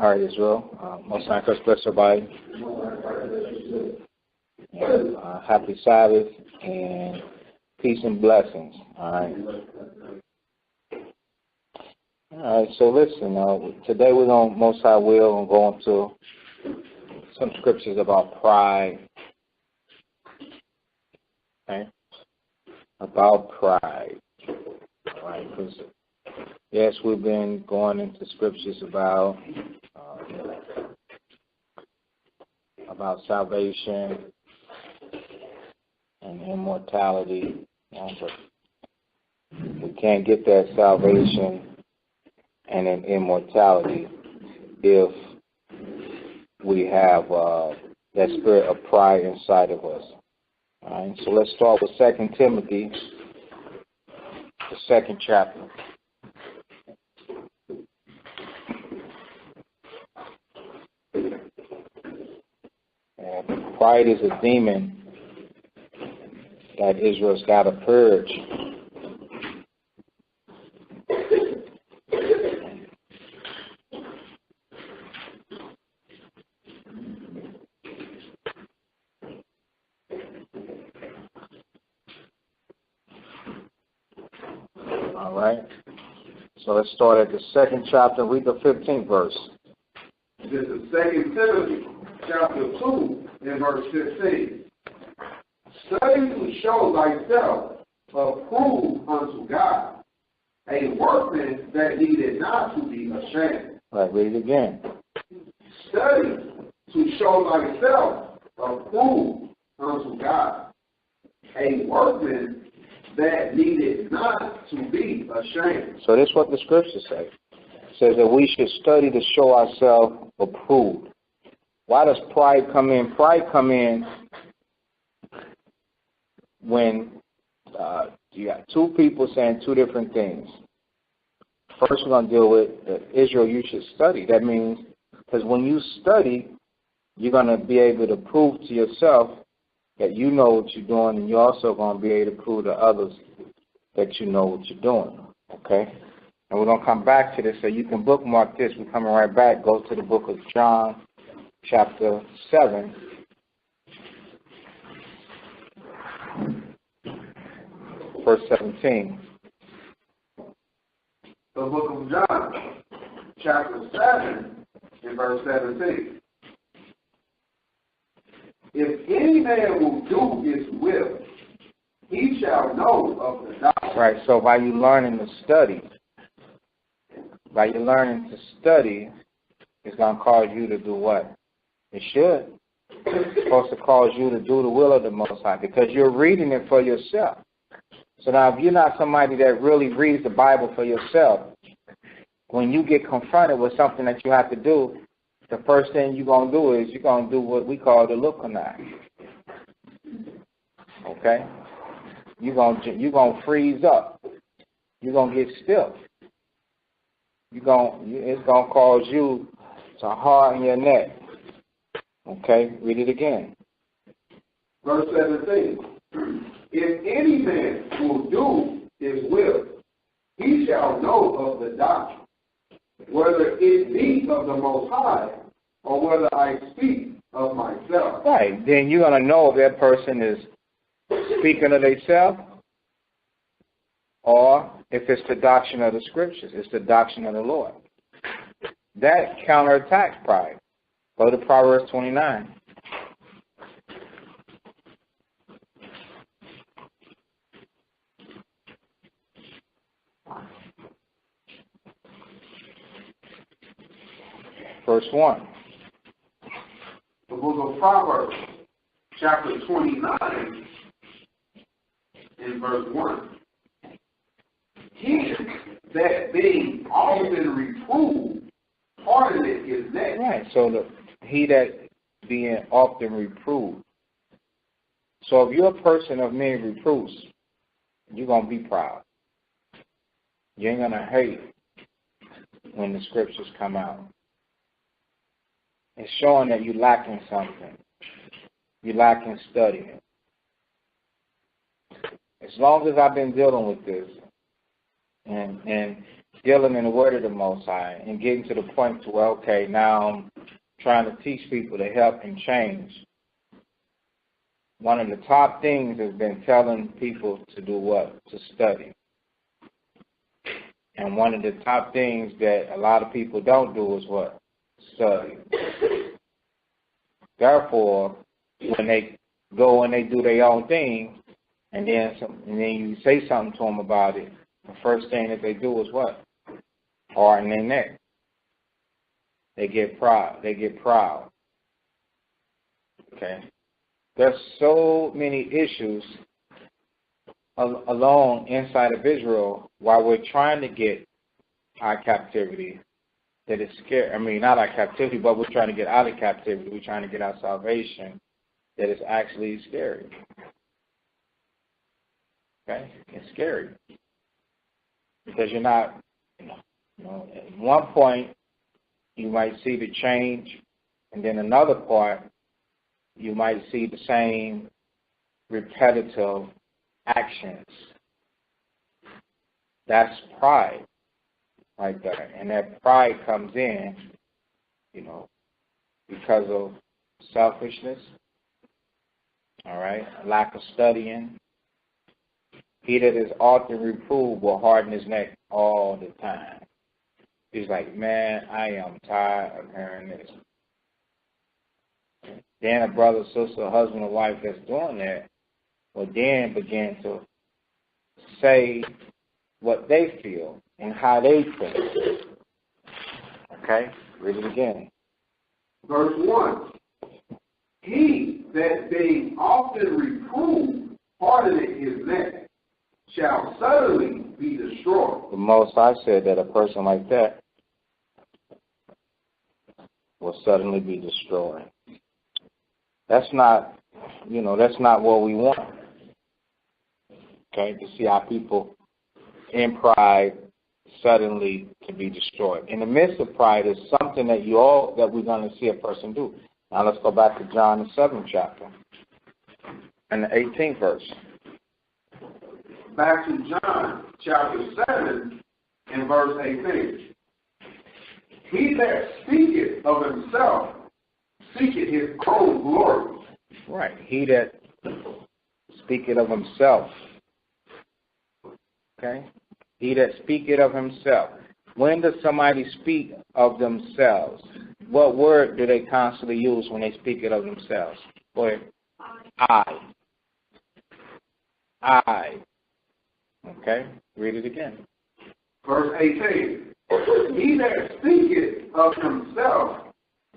All right, Israel. Most High Christ bless everybody. And, happy Sabbath and peace and blessings. All right. All right. So listen. Today we're going, Most High will, go into some scriptures about pride. Okay. About pride. All right. Because yes, we've been going into scriptures about salvation and immortality, but we can't get that salvation and an immortality if we have that spirit of pride inside of us. All right, so let's start with 2 Timothy, the 2nd chapter. And pride is a demon that Israel's got to purge. All right. So let's start at the 2nd chapter. Read the 15th verse. This is 2 Timothy chapter 2 and verse 15. Study to show thyself approved unto God, a workman that needed not to be ashamed. All right, read it again. Study to show thyself approved unto God, a workman that needed not to be ashamed. So this is what the scriptures say. It says that we should study to show ourselves approved. Why does pride come in? Pride come in when you got two people saying two different things. First, we're going to deal with Israel, you should study. That means, because when you study, you're going to be able to prove to yourself that you know what you're doing, and you're also going to be able to prove to others that you know what you're doing. Okay? And we're going to come back to this, so you can bookmark this. We're coming right back. Go to the book of John, chapter 7. Verse 17. The book of John, chapter 7, and verse 17. If any man will do his will, he shall know of the doctrine. Right, so by you learning to study, it's going to cause you to do what? It should. It's supposed to cause you to do the will of the Most High, because you're reading it for yourself. So now, if you're not somebody that really reads the Bible for yourself, when you get confronted with something that you have to do, the first thing you're going to do is you're going to do what we call the looking eye. Okay? You're going to freeze up. You're going to get stiff. It's going to cause you to harden your neck. Okay? Read it again. Verse 17. If any man will do his will, he shall know of the doctrine, whether it be of the Most High, or whether I speak of myself. Right. Then you're going to know if that person is speaking of themselves, or if it's the doctrine of the Scriptures, it's the doctrine of the Lord. That counterattacks pride. Go to Proverbs 29. Verse 1. The book of Proverbs, chapter 29, and verse 1. He that being often reproved, pardoneth his neck. Right, so he that being often reproved. So if you're a person of many reproofs, you're going to be proud. You ain't going to hate when the scriptures come out. It's showing that you're lacking something. You're lacking studying. As long as I've been dealing with this, and dealing in the word of the Most High and getting to the point to where, okay, now I'm trying to teach people to help and change. One of the top things has been telling people to do what? To study. And one of the top things that a lot of people don't do is what? Study. Therefore, when they go and they do their own thing, and then you say something to them about it, the first thing that they do is what? Harden their neck. They get proud. Okay? There's so many issues alone inside of Israel while we're trying to get our captivity that is scary. I mean, not our captivity, but we're trying to get out of captivity. We're trying to get our salvation that is actually scary. Okay? It's scary. Because you're not, at one point, you might see the change, and then another part, you might see the same repetitive actions. That's pride right there. And that pride comes in, because of selfishness, all right, lack of studying. He that is often reproved will harden his neck all the time. He's like, man, I am tired of hearing this. Then a brother, sister, husband, or wife that's doing that will then begin to say what they feel and how they think. Okay? Read it again. Verse 1. He that being often reproved, hardeneth his neck, shall suddenly be destroyed. The Most High said that a person like that will suddenly be destroyed. That's not what we want. Okay, to see our people in pride suddenly to be destroyed. In the midst of pride is something that we're going to see a person do. Now let's go back to John the 7th chapter and the 18th verse. Back to John chapter 7 and verse 18. He that speaketh of himself seeketh his own glory. Right. He that speaketh of himself. Okay? He that speaketh of himself. When does somebody speak of themselves? What word do they constantly use when they speak it of themselves? Go ahead. I. Okay? Read it again. Verse 18. He that speaketh of himself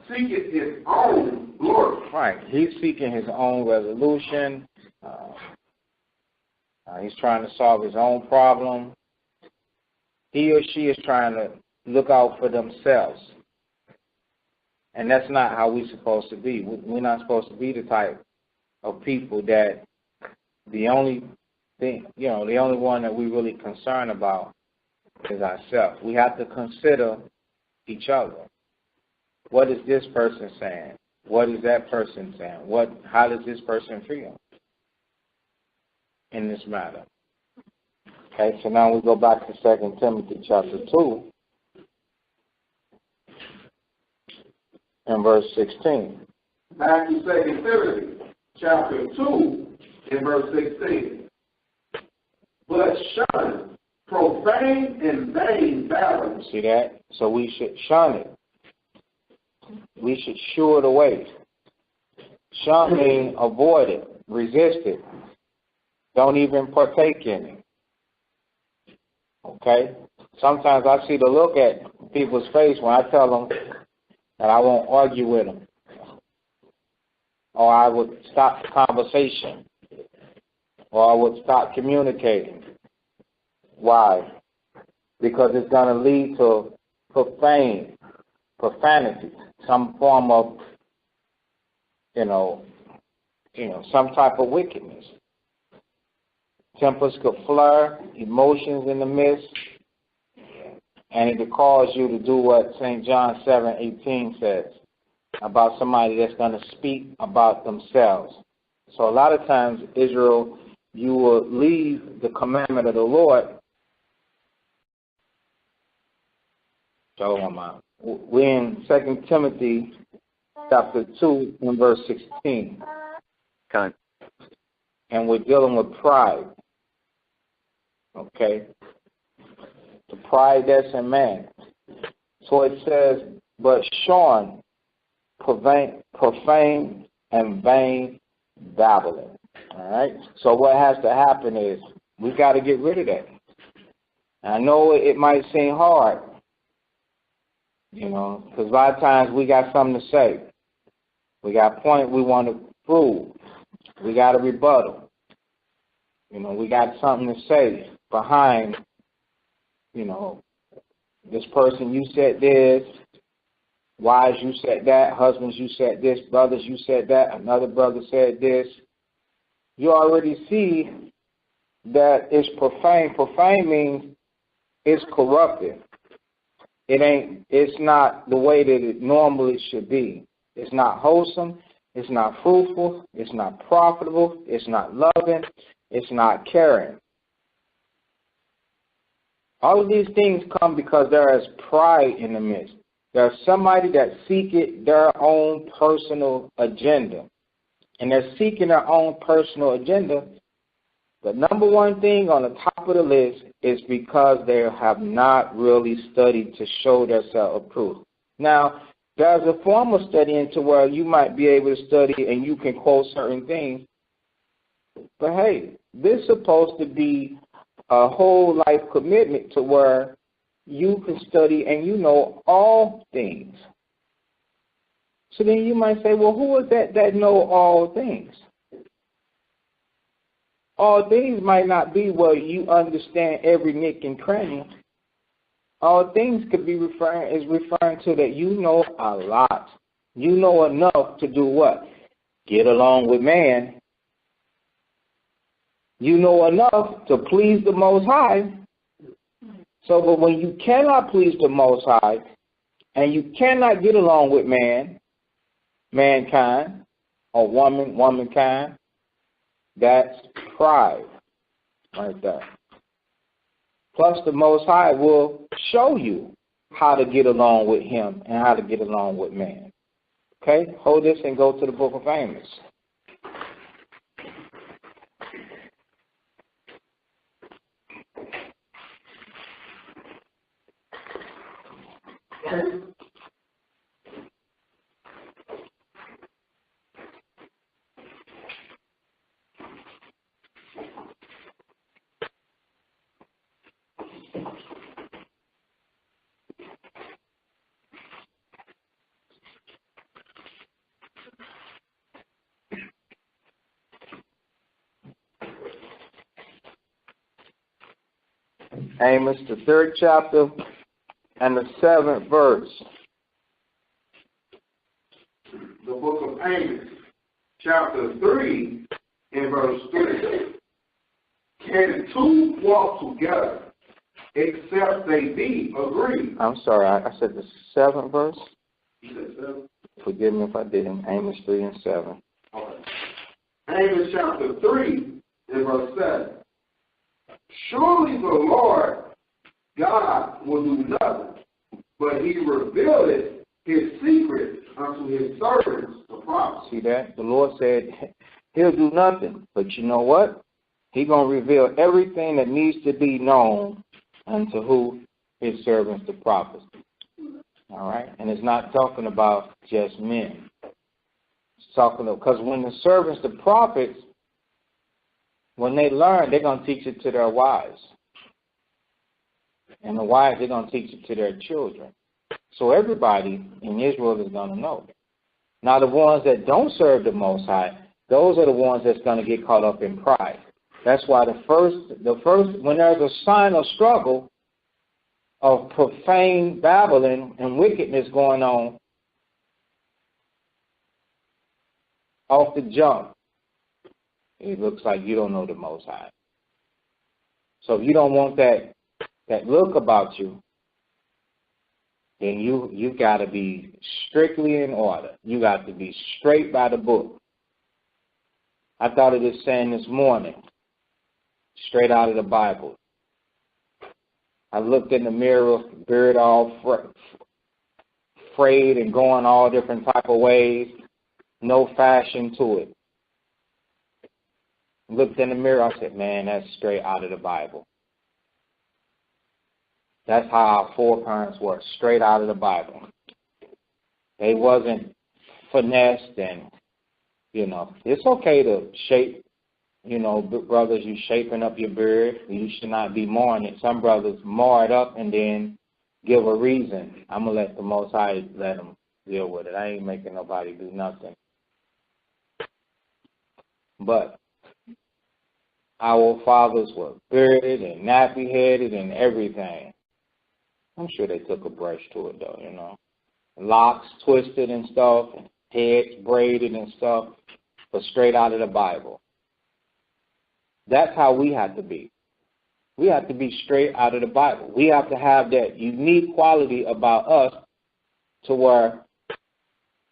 seeketh his own glory. Right. He's seeking his own resolution. He's trying to solve his own problem. He or she is trying to look out for themselves. And that's not how we're supposed to be. We're not supposed to be the type of people that the only thing, the only one that we're really concerned about is ourselves. We have to consider each other. What is this person saying? What is that person saying? How does this person feel in this matter? Okay, so now we go back to 2 Timothy chapter 2 and verse 16. Back to 2 Timothy chapter 2 and verse 16. But shun profane and vain babblings. See that? So we should shun it. We should shoo it away. Shun means avoid it, resist it. Don't even partake in it. Okay? Sometimes I see the look at people's face when I tell them that I won't argue with them. Or I would stop the conversation. Or I would stop communicating. Why? Because it's going to lead to profanity, some form of, some type of wickedness. Tempers could flare, emotions in the midst, and it could cause you to do what St. John 7:18 says about somebody that's going to speak about themselves. So a lot of times, Israel, you will leave the commandment of the Lord So we're in 2 Timothy chapter 2 and verse 16. Okay. And we're dealing with pride. Okay? The pride that's in man. So it says, but shorn, profane and vain babbling. All right? So what has to happen is we got to get rid of that. I know it might seem hard, because a lot of times we got something to say. We got a point we want to prove. We got a rebuttal. We got something to say behind, this person, you said this, wives, you said that, husbands, you said this, brothers, you said that, another brother said this. You already see that it's profane. Profane means it's corrupted. It's not the way that it normally should be. It's not wholesome. It's not fruitful. It's not profitable. It's not loving. It's not caring. All of these things come because there is pride in the midst. There's somebody that seeketh their own personal agenda. And they're seeking their own personal agenda. The number one thing on the top of the list is because they have not really studied to show themselves approved. Now, there's a form of studying to where you might be able to study and you can quote certain things. But hey, this is supposed to be a whole life commitment to where you can study and you know all things. So then you might say, well, who is that know all things? All things might not be where you understand every nick and cranny. All things could be referring to that you know a lot. You know enough to do what? Get along with man. You know enough to please the Most High. So, but when you cannot please the Most High, and you cannot get along with mankind, or womankind, that's pride right there. Plus, the Most High will show you how to get along with him and how to get along with man. Okay? Hold this and go to the book of Amos. Amos, the 3rd chapter and the 7th verse. The book of Amos, chapter 3 and verse 3. Can two walk together except they be agreed? I'm sorry, I said the 7th verse? You said 7? Forgive me if I didn't. Amos 3 and 7. Okay. Amos chapter 3 and verse 7. Surely the Lord God will do nothing, but he revealeth his secret unto his servants, the prophets. See that? The Lord said he'll do nothing, but you know what? He's going to reveal everything that needs to be known unto who? His servants, the prophets. All right? And it's not talking about just men. It's talking about, because when the servants, the prophets, when they learn, they're going to teach it to their wives. And the wives, they're going to teach it to their children. So everybody in Israel is going to know. Now, the ones that don't serve the Most High, those are the ones that's going to get caught up in pride. That's why the first, when there's a sign of struggle, of profane babbling and wickedness going on, off the jump, it looks like you don't know the Most High. So if you don't want that look about you, then you got to be strictly in order. You got to be straight by the book. I thought of this saying this morning, straight out of the Bible. I looked in the mirror, beard all frayed and going all different type of ways. No fashion to it. Looked in the mirror, I said, man, that's straight out of the Bible. That's how our foreparents were, straight out of the Bible. They wasn't finessed and, it's okay to shape, brothers, you shaping up your beard. You should not be marring it. Some brothers mar it up and then give a reason. I'm going to let the Most High let them deal with it. I ain't making nobody do nothing. But our fathers were bearded and nappy-headed and everything. I'm sure they took a brush to it, though, Locks twisted and stuff, and heads braided and stuff, but straight out of the Bible. That's how we have to be. We have to be straight out of the Bible. We have to have that unique quality about us to where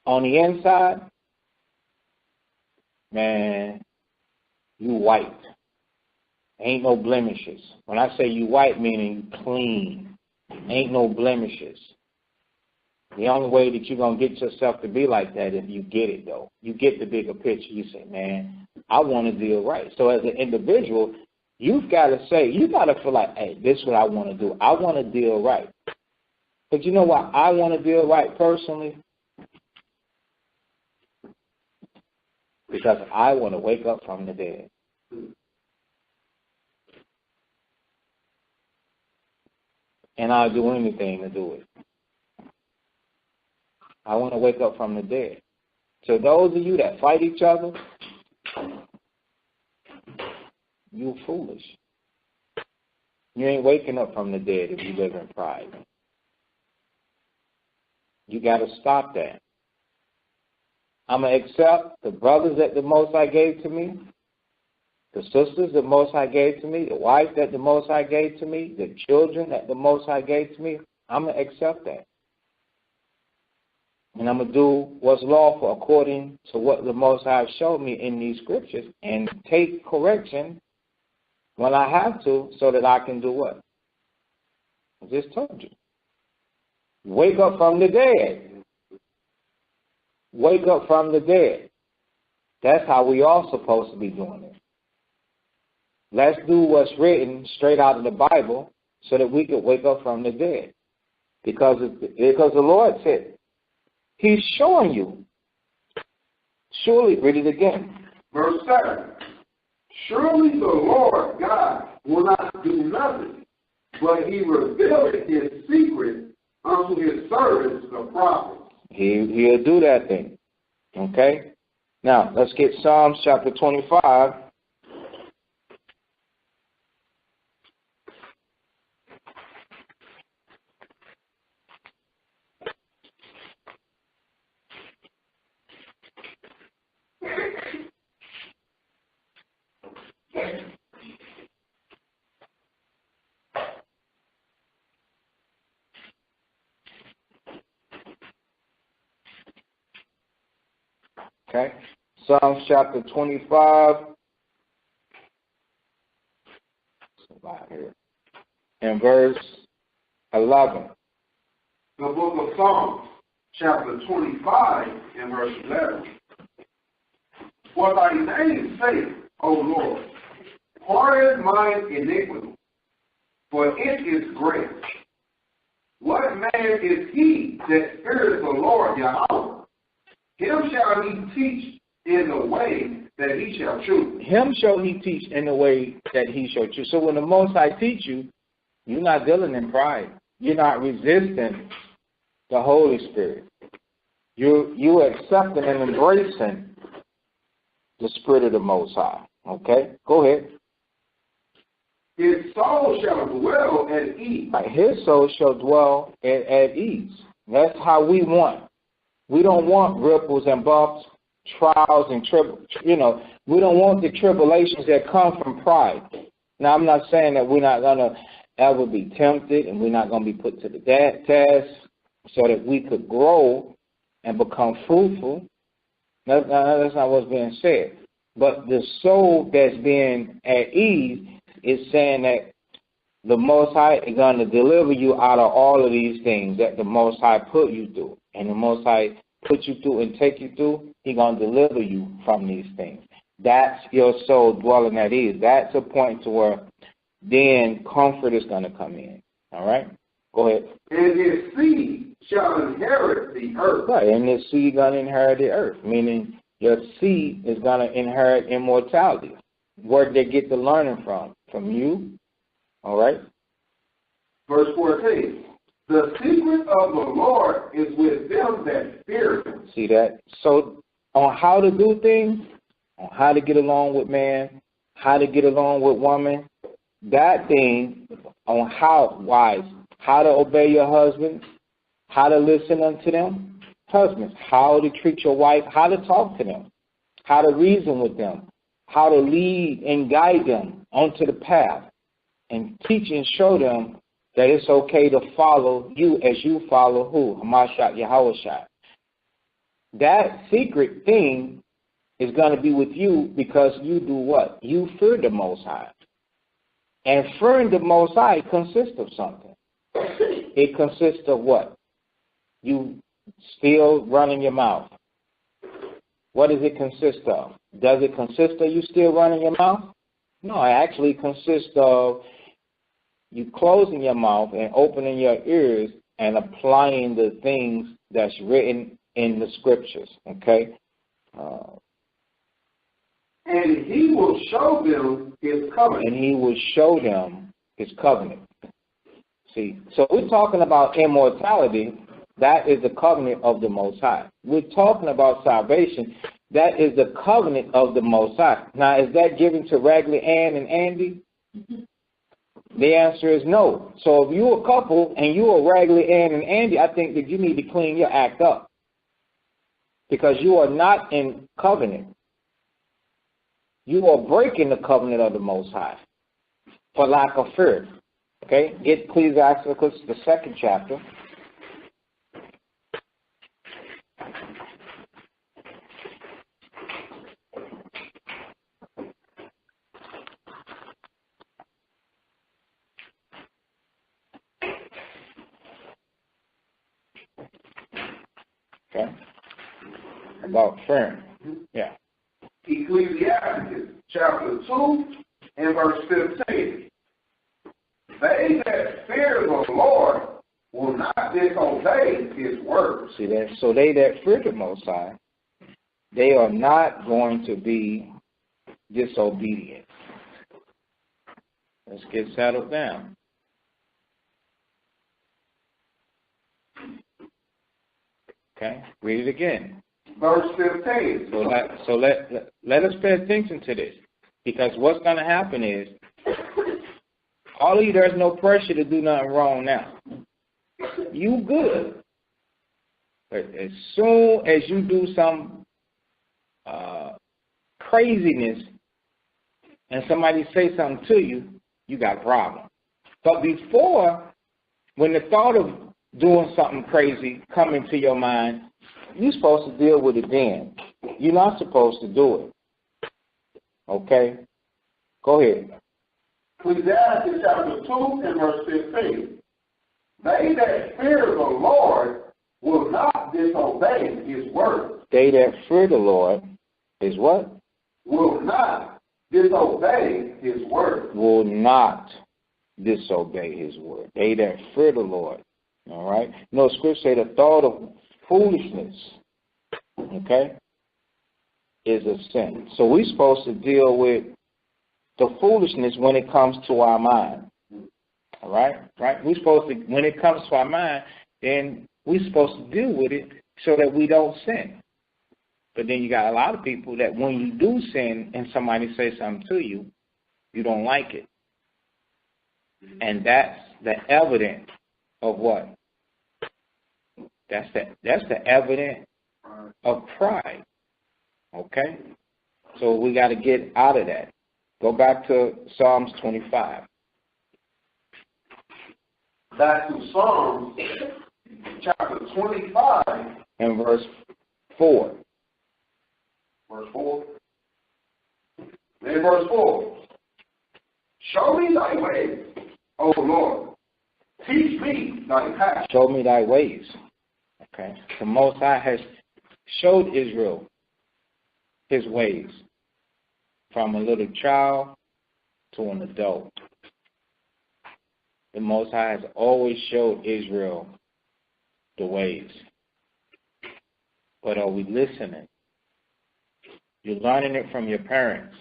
on the inside, man, you white. Ain't no blemishes. When I say you white, meaning clean. Ain't no blemishes. The only way that you're going to get yourself to be like that is if you get it, though. You get the bigger picture. You say, man, I want to deal right. So as an individual, you've got to say, you got to feel like, hey, this is what I want to do. I want to deal right. But you know why I want to deal right personally? Because I want to wake up from the dead. And I'll do anything to do it. I want to wake up from the dead. So those of you that fight each other, you foolish. You ain't waking up from the dead if you live in pride. You got to stop that. I'm going to accept the brothers that the Most High gave to me, the sisters that the Most High gave to me, the wife that the Most High gave to me, the children that the Most High gave to me. I'm going to accept that. And I'm going to do what's lawful according to what the Most High showed me in these scriptures and take correction when I have to so that I can do what? I just told you. Wake up from the dead. Wake up from the dead. That's how we all supposed to be doing it. Let's do what's written straight out of the Bible so that we can wake up from the dead. Because the Lord said, He's showing you. Surely, read it again. Verse 7. Surely the Lord God will not do nothing, but He revealed His secret unto His servants, the prophets. He'll do that thing. Okay? Now, let's get Psalms chapter 25. Okay, Psalms chapter 25, and verse 11. The book of Psalms, chapter 25, and verse 11. For thy name's sake, O Lord, pardon mine iniquity, for it is great. What man is he that feareth the Lord Yahweh? Him shall He teach in the way that He shall choose. Him shall He teach in the way that He shall choose. So when the Most High teach you, you're not dealing in pride. You're not resisting the Holy Spirit. You're accepting and embracing the Spirit of the Most High. Okay? Go ahead. His soul shall dwell at ease. Right. His soul shall dwell at ease. That's how we want. We don't want ripples and bumps, trials and we don't want the tribulations that come from pride. Now, I'm not saying that we're not going to ever be tempted and we're not going to be put to the test so that we could grow and become fruitful. That's not what's being said. But the soul that's being at ease is saying that the Most High is going to deliver you out of all of these things that the Most High put you through. And the Most High put you through and take you through, He's going to deliver you from these things. That's your soul dwelling at ease. That's a point to where then comfort is going to come in. All right? Go ahead. And his seed shall inherit the earth. Right, and his seed going to inherit the earth, meaning your seed is going to inherit immortality. Where did they get the learning from? From you. All right? Verse 14. The secret of the Lord is with them that fear Him. See that? So on how to do things, on how to get along with man, how to get along with woman, that thing on how to obey your husbands, how to listen unto them, husbands, how to treat your wife, how to talk to them, how to reason with them, how to lead and guide them onto the path, and teach and show them that it's okay to follow you as you follow who? Hamashiach Yahushua. That secret thing is going to be with you because you do what? You fear the Most High. And fearing the Most High consists of something. It consists of what? You still running your mouth. What does it consist of? Does it consist of you still running your mouth? No, it actually consists of you closing your mouth and opening your ears and applying the things that's written in the scriptures, okay? And He will show them His covenant. And He will show them His covenant. See, so we're talking about immortality. That is the covenant of the Most High. We're talking about salvation. That is the covenant of the Most High. Now, is that given to Raggedy Ann and Andy? The answer is no. So if you're a couple and you're a Raggedy Ann and Andy, I think that you need to clean your act up. Because you are not in covenant. You are breaking the covenant of the Most High for lack of fear. Okay? Get Ecclesiasticus, the 2nd chapter. Okay? About fear. Yeah. Ecclesiastes chapter 2 and verse 15. They that fear the Lord will not disobey His word. See that? So they that fear the Most High, they are not going to be disobedient. Let's get settled down. Okay, read it again. Verse 15. So let us pay attention to this, because what's going to happen is, all of you, there's no pressure to do nothing wrong now. You good. But as soon as you do some craziness and somebody say something to you, you got a problem. But before, when the thought of doing something crazy come into your mind, you're supposed to deal with it then. You're not supposed to do it. Okay? Go ahead. Ecclesiastes chapter 2 and verse 15. They that fear the Lord will not disobey His word. They that fear the Lord is what? Will not disobey His word. Will not disobey His word. They that fear the Lord. All right? No, Scripture say the thought of foolishness, okay, is a sin. So we're supposed to deal with the foolishness when it comes to our mind. All right? Right? We're supposed to, when it comes to our mind, then we're supposed to deal with it so that we don't sin. But then you got a lot of people that when you do sin and somebody says something to you, you don't like it. And that's the evidence of what? That's the evidence of pride. Okay? So we got to get out of that. Go back to Psalms 25. Back to Psalms chapter 25 and verse 4. Verse 4. In verse 4. Show me thy way, O Lord. Teach me thy path. Show me thy ways. Okay. The Most High has showed Israel his ways from a little child to an adult. The Most High has always showed Israel the ways. But are we listening? You're learning it from your parents.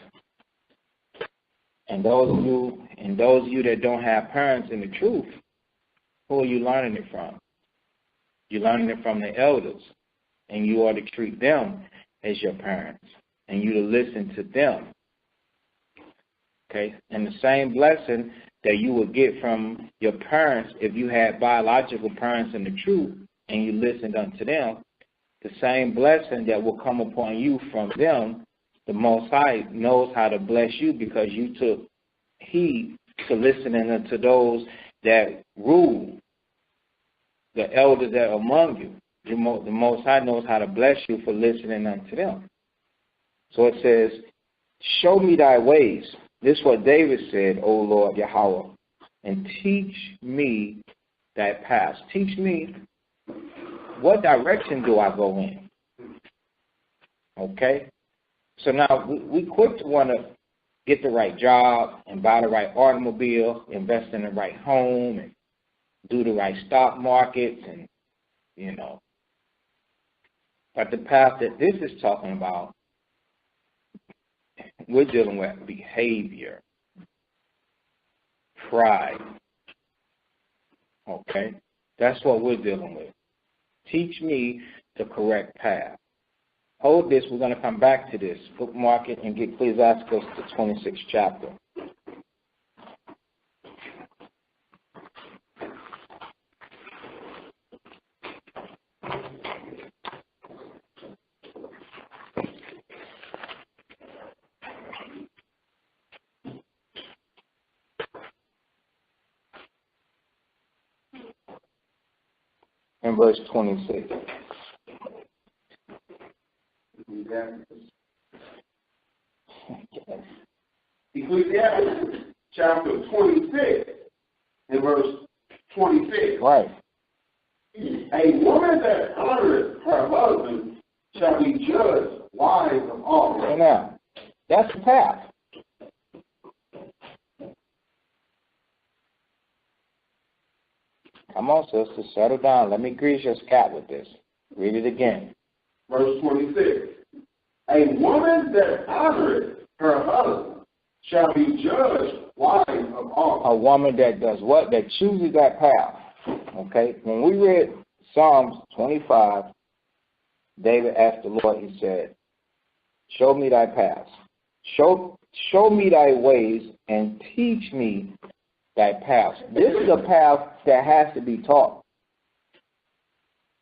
And those of you that don't have parents in the truth, who are you learning it from? You're learning it from the elders. And you are to treat them as your parents. And you to listen to them. Okay? And the same blessing that you would get from your parents if you had biological parents in the truth and you listened unto them, the same blessing that will come upon you from them, the Most High knows how to bless you because you took heed to listening unto those that rule, the elders that are among you. The Most High knows how to bless you for listening unto them. So it says, show me thy ways. This is what David said, O Lord Yahweh, and teach me thy paths. Teach me what direction do I go in. Okay? So now we quick to want to get the right job and buy the right automobile, invest in the right home, and do the right stock markets, and, you know. But the path that this is talking about, we're dealing with behavior, pride. Okay? That's what we're dealing with. Teach me the correct path. Hold this. We're going to come back to this. Bookmark it and get Ecclesiastes, the 26th chapter. In verse 26. Ecclesiastes chapter 26 and verse 26. Right. A woman that honoreth her husband shall be judged wise of all. So now, that's the path. Come on, sister, settle down. Let me grease your scalp with this. Read it again. Verse 26. A woman that honoreth her husband shall be judged wise of all. A woman that does what? That chooses that path. Okay? When we read Psalms 25, David asked the Lord, he said, show me thy paths. Show me thy ways and teach me thy paths. This is a path that has to be taught.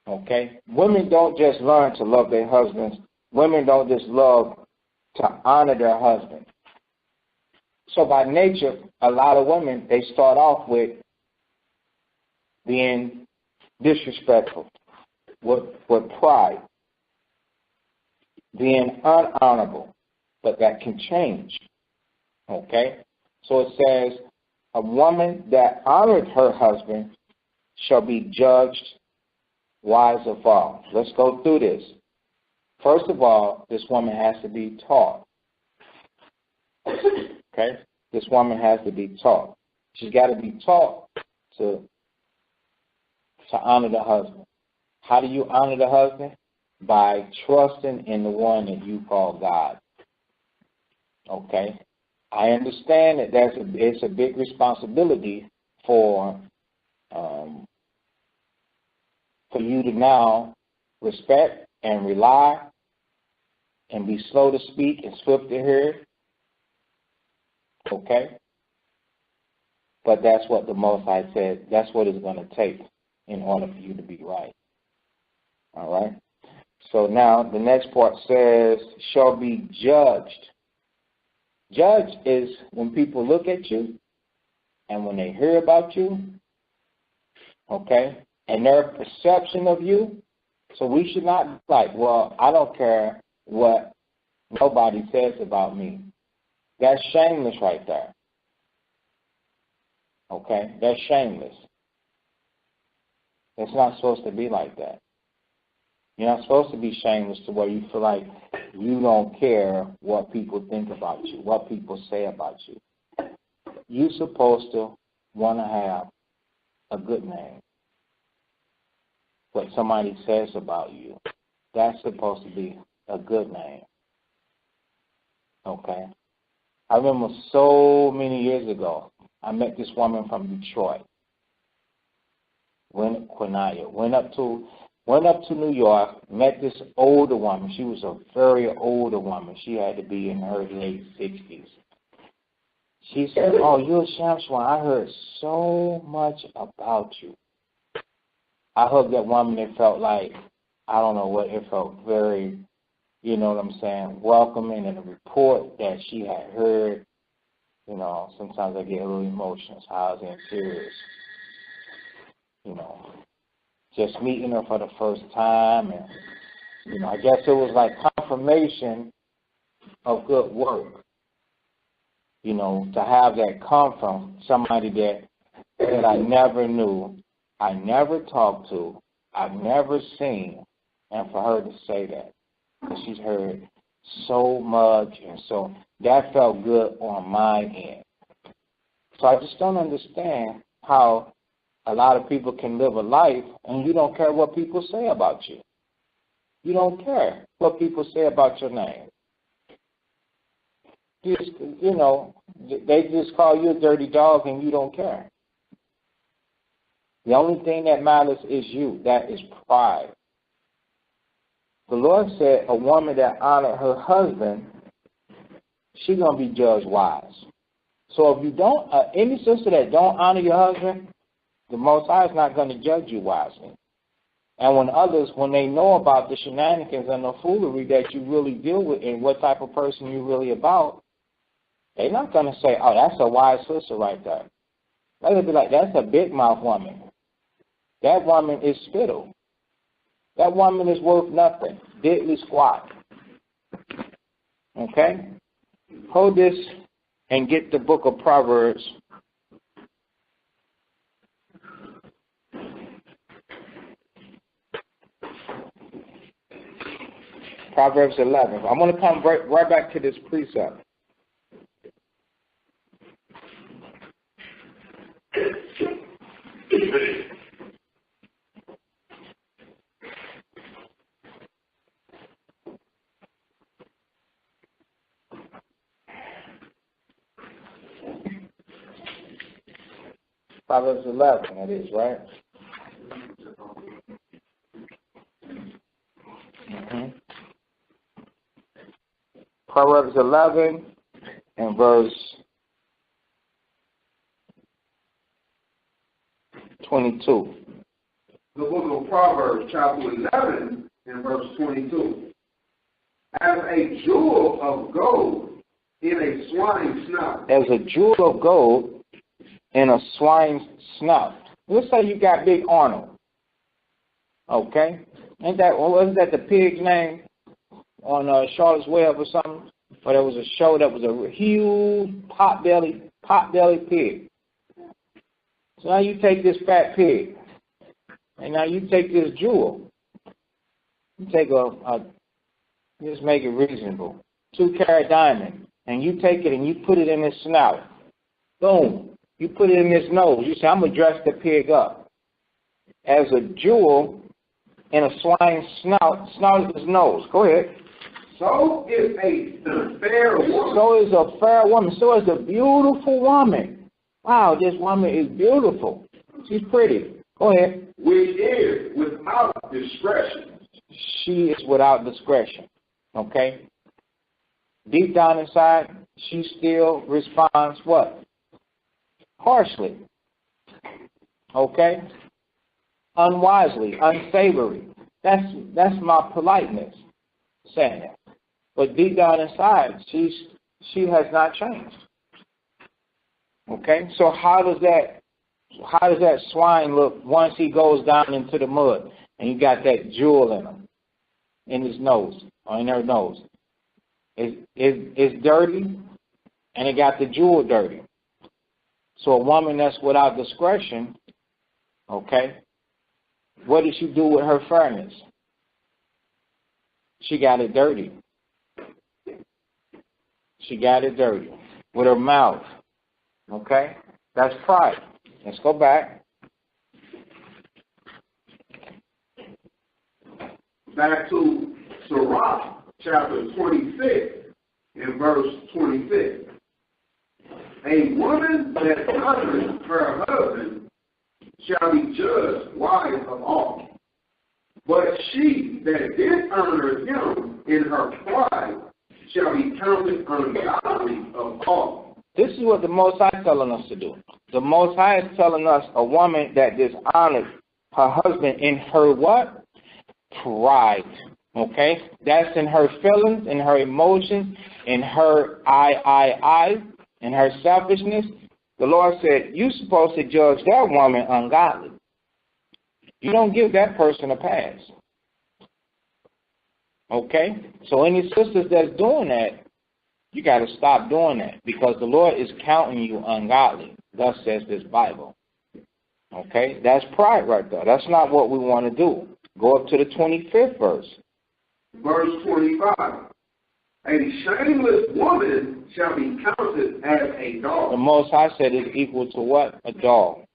Okay? Women don't just learn to love their husbands. Women don't just love to honor their husband. So by nature, a lot of women, they start off with being disrespectful, with pride, being unhonorable, but that can change. Okay? So it says, a woman that honored her husband shall be judged wise of all. Let's go through this. First of all, this woman has to be taught. Okay? This woman has to be taught. She's got to be taught to honor the husband. How do you honor the husband? By trusting in the one that you call God. Okay? I understand that it's a big responsibility for you to now respect and rely and be slow to speak and swift to hear. Okay? But that's what the Most High said. That's what it's going to take in order for you to be right. All right? So now the next part says, shall be judged. Judge is when people look at you and when they hear about you, okay, and their perception of you. So we should not be like, well, I don't care what nobody says about me. That's shameless right there. Okay? That's shameless. It's not supposed to be like that. You're not supposed to be shameless to where you feel like you don't care what people think about you, what people say about you. You're supposed to want to have a good name. What somebody says about you, that's supposed to be a good name. Okay? I remember so many years ago, I met this woman from Detroit. Quinaya. Went up to New York, met this older woman. She was a very older woman. She had to be in her late 60s. She said, "Oh, you're Shamswan. I heard so much about you." I hugged that woman. It felt like, I don't know what, it felt very, you know what I'm saying, welcoming, and a report that she had heard. You know, sometimes I get a little emotional. So I was in tears. You know, just meeting her for the first time, and, you know, I guess it was like confirmation of good work. You know, to have that come from somebody that I never knew, I never talked to, I've never seen, and for her to say that, because she's heard so much, and so that felt good on my end. So I just don't understand how a lot of people can live a life and you don't care what people say about you. You don't care what people say about your name. You know, they just call you a dirty dog and you don't care. The only thing that matters is you. That is pride. The Lord said a woman that honored her husband, she's going to be judged wise. So if you don't, any sister that don't honor your husband, the Most High is not going to judge you wisely. And when others, when they know about the shenanigans and the foolery that you really deal with and what type of person you're really about, they're not going to say, "Oh, that's a wise sister right there." They're going to be like, "That's a big mouth woman. That woman is spittle. That woman is worth nothing. Diddly squat." Okay? Hold this and get the book of Proverbs. Proverbs 11. I'm going to come right back to this precept. Proverbs 11, that is, right? Proverbs 11 and verse 22. The book of Proverbs, chapter 11 and verse 22. As a jewel of gold in a swine's snout. As a jewel of gold in a swine's snout. Let's say you got Big Arnold. Okay? Wasn't that the pig's name on Charlotte's Web or something? Or there was a show that was a huge pot-belly pig. So now you take this fat pig, and now you take this jewel. You take just make it reasonable, 2-carat diamond, and you take it and you put it in his snout. Boom. You put it in his nose. You say, "I'm going to dress the pig up." As a jewel in a swine's snout, snout is his nose. Go ahead. So is a fair woman. So is a fair woman. So is a beautiful woman. Wow, this woman is beautiful. She's pretty. Go ahead. Which is without discretion. She is without discretion. Okay? Deep down inside, she still responds what? Harshly. Okay? Unwisely, unsavory. That's my politeness saying it. But deep down inside, she has not changed. Okay? So how does that swine look once he goes down into the mud and you got that jewel in him, in his nose, or in her nose? It's dirty, and it got the jewel dirty. So a woman that's without discretion, okay, what did she do with her fairness? She got it dirty. She got it dirty with her mouth. Okay? That's pride. Let's go back. Back to Sirach, chapter 26, and verse 26. A woman that honors her husband shall be judged wise of all. But she that dishonors him in her pride shall be counted ungodly of all. This is what the Most High is telling us to do. The Most High is telling us a woman that dishonors her husband in her what? Pride. Okay? That's in her feelings, in her emotions, in her I, in her selfishness. The Lord said, you're supposed to judge that woman ungodly. You don't give that person a pass. Okay? So any sisters that's doing that, you got to stop doing that because the Lord is counting you ungodly. Thus says this Bible. Okay? That's pride right there. That's not what we want to do. Go up to the 25th verse. Verse 25. A shameless woman shall be counted as a dog. The Most High said it's equal to what? A dog.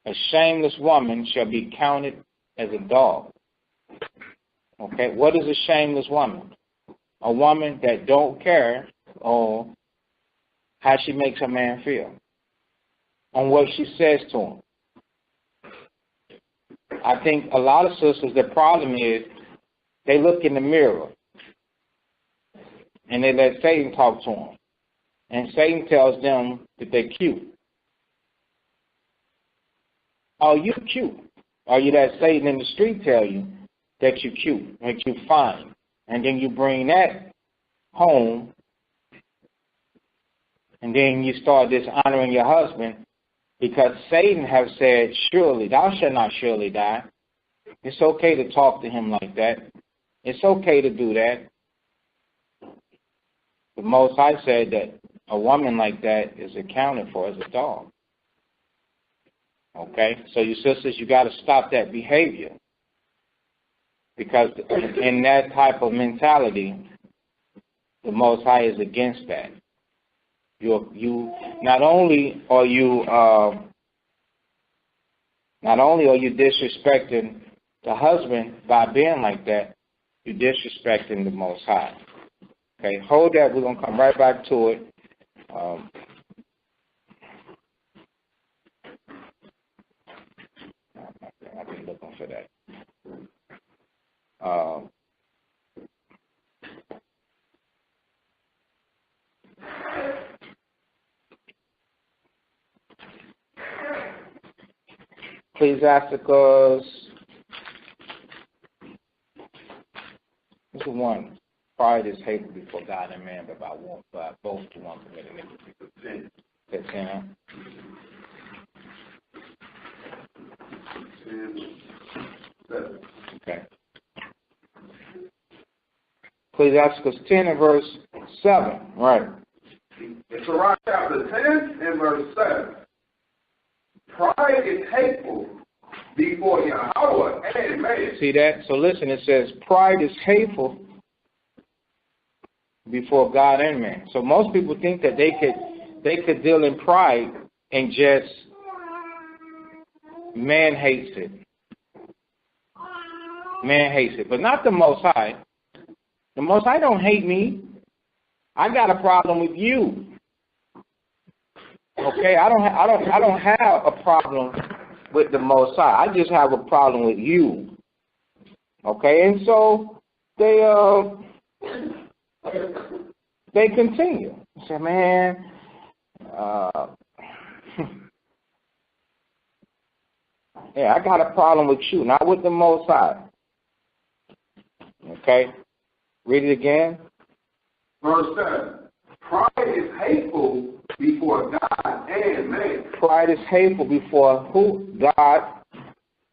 A shameless woman shall be counted as a dog. Okay, what is a shameless woman? A woman that don't care on how she makes her man feel, on what she says to him. I think a lot of sisters, the problem is they look in the mirror and they let Satan talk to them. And Satan tells them that they're cute. Oh, you cute. Or you let Satan in the street tell you that you're cute, that you're fine. And then you bring that home, and then you start dishonoring your husband because Satan have said, surely, thou shalt not surely die. It's okay to talk to him like that. It's okay to do that. The Most High said that a woman like that is accounted for as a dog. Okay? So you sisters, you got to stop that behavior. Because in that type of mentality, the Most High is against that. You not only are you disrespecting the husband by being like that, you're disrespecting the Most High. Okay, hold that. We're gonna come right back to it. I've been looking for that. Ecclesiasticus. This is one. Pride is hateful before God and man, but by both to one permitted iniquity. That's 10. Okay. Ecclesiasticus 10 and verse 7. Right. It's Sirach chapter 10 and verse 7. Pride is hateful before Yahweh and man. See that? So listen, it says pride is hateful before God and man. So most people think that they could deal in pride and just man hates it. Man hates it, but not the Most High. The Most High don't hate me. I got a problem with you. Okay, I don't have a problem with the Most High. I just have a problem with you. Okay, and so they continue. I say, man, yeah, I got a problem with you, not with the Most High. Okay, read it again. Verse 7. Pride is hateful before God and man. Pride is hateful before who? God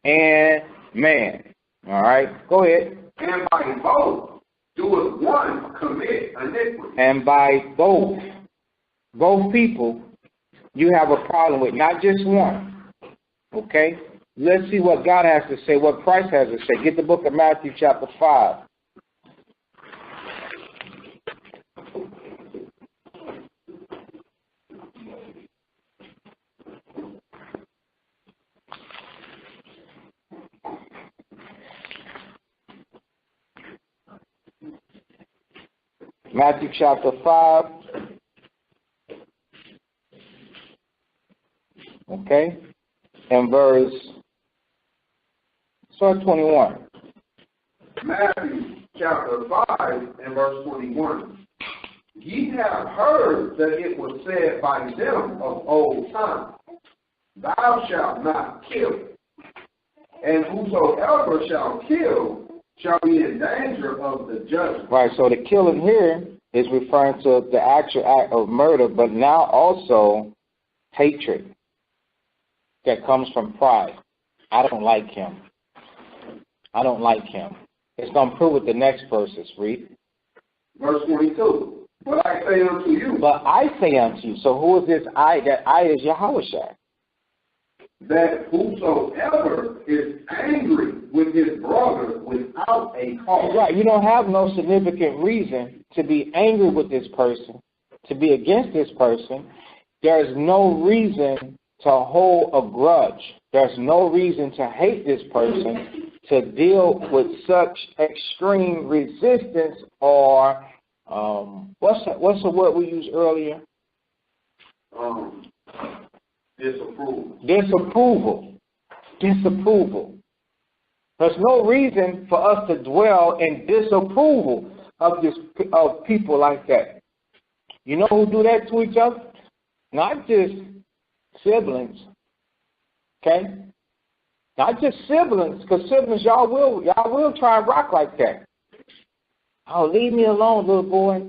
and man. All right, go ahead. And by both doeth one commit iniquity. And by both people you have a problem with, not just one. Okay? Let's see what God has to say, what Christ has to say. Get the book of Matthew chapter 5. Matthew chapter 5. Okay? And verse 21. Matthew chapter 5 and verse 21. Ye have heard that it was said by them of old time, Thou shalt not kill, and whosoever shall kill shall be in danger of the judgment. Right, so the killing here is referring to the actual act of murder, but now also hatred that comes from pride. I don't like him. I don't like him. It's going to prove with the next verses. Read. Verse 22. But I say unto you. But I say unto you. So who is this I? That I is Yahushua. That whosoever is angry with his brother without a cause. Right. You don't have no significant reason to be angry with this person, to be against this person. There's no reason to hold a grudge. There's no reason to hate this person, to deal with such extreme resistance or what's the word we used earlier? Disapproval. Disapproval. There's no reason for us to dwell in disapproval of people like that. You know who do that to each other? Not just siblings. Okay? Not just siblings, because siblings y'all will try and rock like that. Oh, leave me alone, little boy.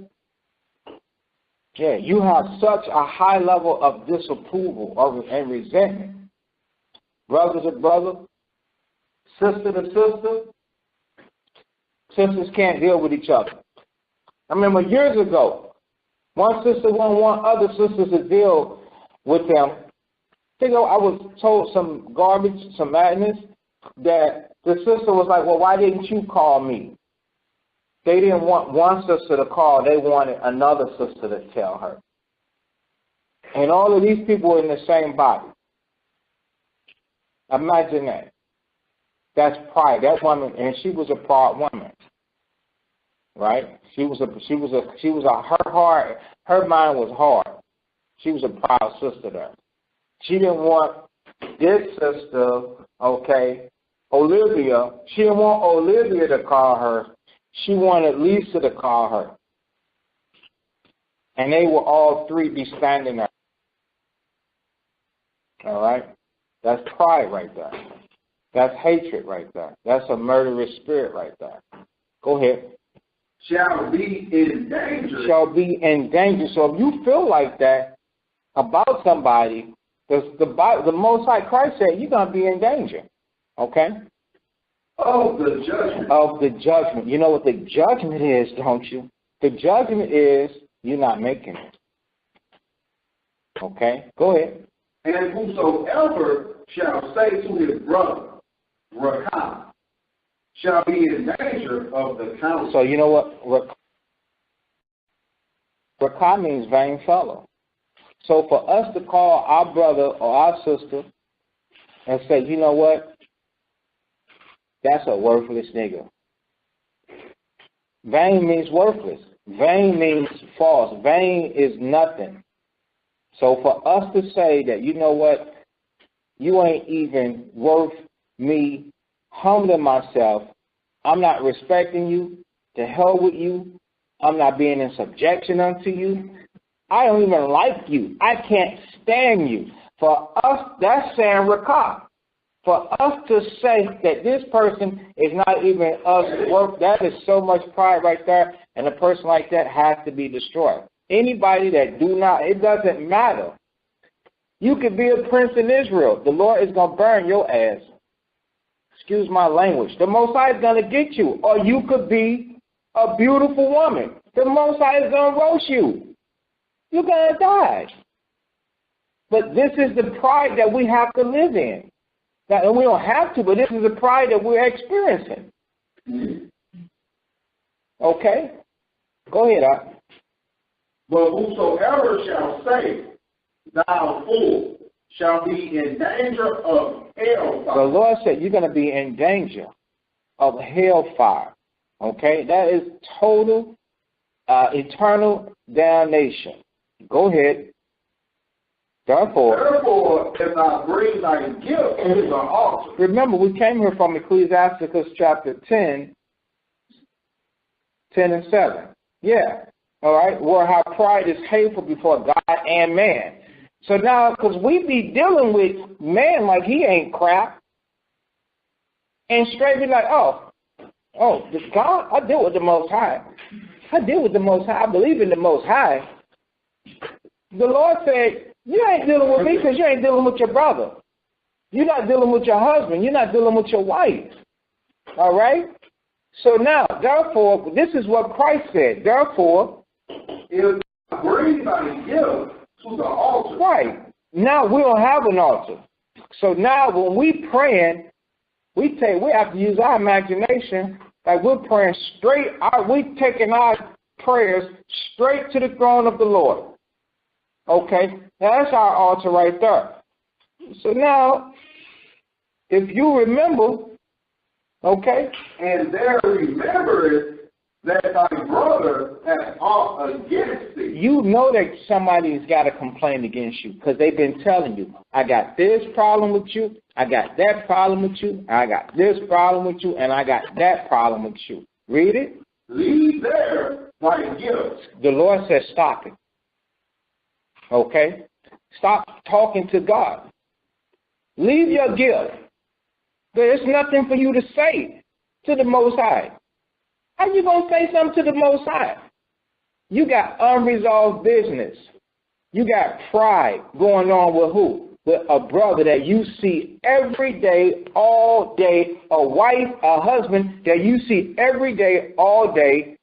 Yeah, you have such a high level of disapproval and resentment. Brother to brother, sister to sister, sisters can't deal with each other. I remember years ago, one sister wouldn't want other sisters to deal with them. You know, I was told some garbage, some madness, that the sister was like, well, why didn't you call me? They didn't want one sister to call. They wanted another sister to tell her. And all of these people were in the same body. Imagine that. That's pride. That woman, and she was a proud woman, right? Her mind was hard. She was a proud sister there. She didn't want this sister, okay, Olivia. She didn't want Olivia to call her. She wanted Lisa to call her. And they will all three be standing there. All right? That's pride right there. That's hatred right there. That's a murderous spirit right there. Go ahead. Shall be in danger. Shall be in danger. So if you feel like that about somebody, the Most High Christ said you're going to be in danger. Okay? Of the judgment. Of the judgment. You know what the judgment is, don't you? The judgment is you're not making it. Okay? Go ahead. And whosoever shall say to his brother, Rakah, shall be in danger of the council. So you know what? Rakah means vain fellow. So for us to call our brother or our sister and say, you know what? That's a worthless nigga. Vain means worthless. Vain means false. Vain is nothing. So for us to say that, you know what, you ain't even worth me humbling myself, I'm not respecting you, to hell with you, I'm not being in subjection unto you, I don't even like you, I can't stand you. For us, that's saying Rakah. For us to say that this person is not even us worth, that is so much pride right there, and a person like that has to be destroyed. Anybody that do not, it doesn't matter. You could be a prince in Israel. The Lord is going to burn your ass. Excuse my language. The Most High is going to get you. Or you could be a beautiful woman. The Most High is going to roast you. You're going to die. But this is the pride that we have to live in. Now, and we don't have to, but this is the pride that we're experiencing. Okay? Go ahead, Art. But whosoever shall say, thou fool, shall be in danger of hellfire. The Lord said you're going to be in danger of hellfire. Okay? That is total, eternal damnation. Go ahead. Therefore, if thou bring thy gift to the altar. Remember, we came here from Ecclesiasticus chapter 10 and 7. Yeah. All right? Where how pride is hateful before God and man. So now, because we be dealing with man like he ain't crap, and straight be like, this God, I deal with the Most High. I deal with the Most High. I believe in the Most High. The Lord said, you ain't dealing with me because you ain't dealing with your brother. You're not dealing with your husband. You're not dealing with your wife. All right? So now, therefore, this is what Christ said. Therefore, if bring thy gift to the altar. Right. Now we don't have an altar. So now when we praying, we have to use our imagination. Like we're praying straight out. We taking our prayers straight to the throne of the Lord. Okay? Now that's our altar right there. So now, if you remember, okay? And there remembereth that thy brother hath aught against thee. You know that somebody's got a complaint against you because they've been telling you, I got this problem with you, I got that problem with you, I got this problem with you, and I got that problem with you. Read it. Leave there thy gift. The Lord says stop it. Okay? Stop talking to God. Leave your gift. There's nothing for you to say to the Most High. How you going to say something to the Most High? You got unresolved business. You got pride going on with who? With a brother that you see every day, all day, a wife, a husband that you see every day, all day,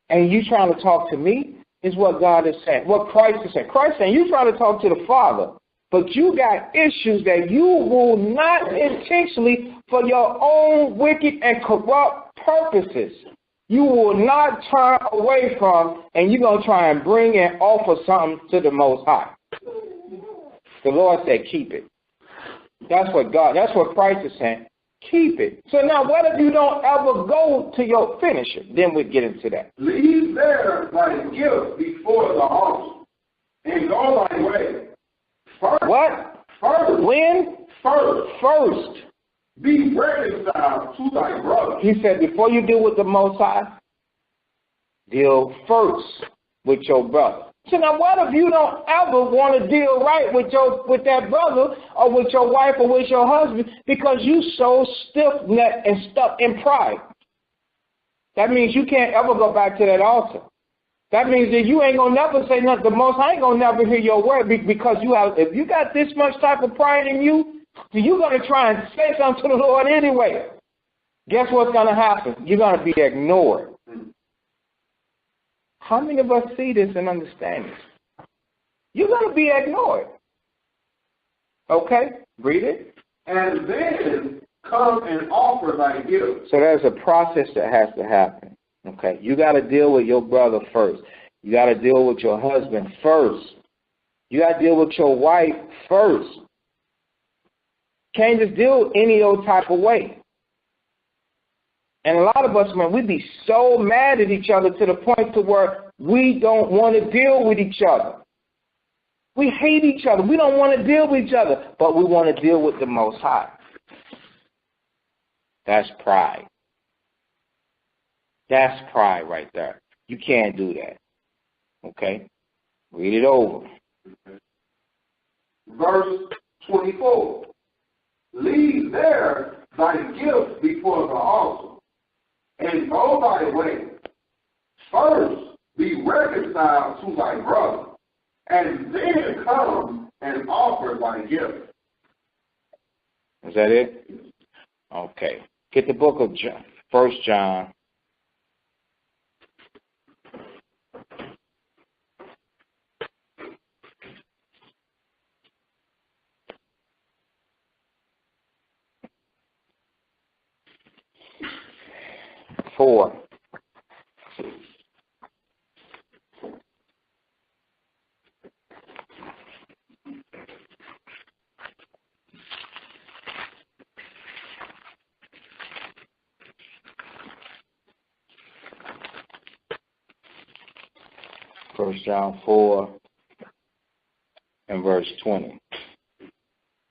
and you trying to talk to me is what God is saying, what Christ is saying. Christ is saying you trying to talk to the Father, but you got issues that you will not intentionally, for your own wicked and corrupt purposes, you will not turn away from, and you're going to try and bring and offer something to the Most High. The Lord said, keep it. That's what Christ is saying. Keep it. So now what if you don't ever go to your finisher? Then we'll get into that. Leave there thy gift before the altar, and go thy way. First, what? First. When? First. Be reconciled to thy brother. He said, before you deal with the Most High, deal first with your brother. So now what if you don't ever want to deal right with that brother or with your wife or with your husband because you so stiff-necked and stuck in pride? That means you can't ever go back to that altar. That means that you ain't going to never say nothing. The Most High ain't going to never hear your word because if you got this much type of pride in you, then you're going to try and say something to the Lord anyway. Guess what's going to happen? You're going to be ignored. How many of us see this and understand this? You're going to be ignored. Okay? Read it. And then come and offer thy gift. So there's a process that has to happen. Okay? You got to deal with your brother first. You got to deal with your husband first. You got to deal with your wife first. Can't just deal any old type of way. And a lot of us, man, we be so mad at each other to the point to where we don't want to deal with each other. We hate each other. We don't want to deal with each other, but we want to deal with the Most High. That's pride. That's pride right there. You can't do that. Okay? Read it over. Verse 24. Leave there thy gift before the altar, and go thy way. First be reconciled to thy brother, and then come and offer thy gift. Is that it? Okay. Get the book of John, 1 John. 4. First John 4 and verse 20.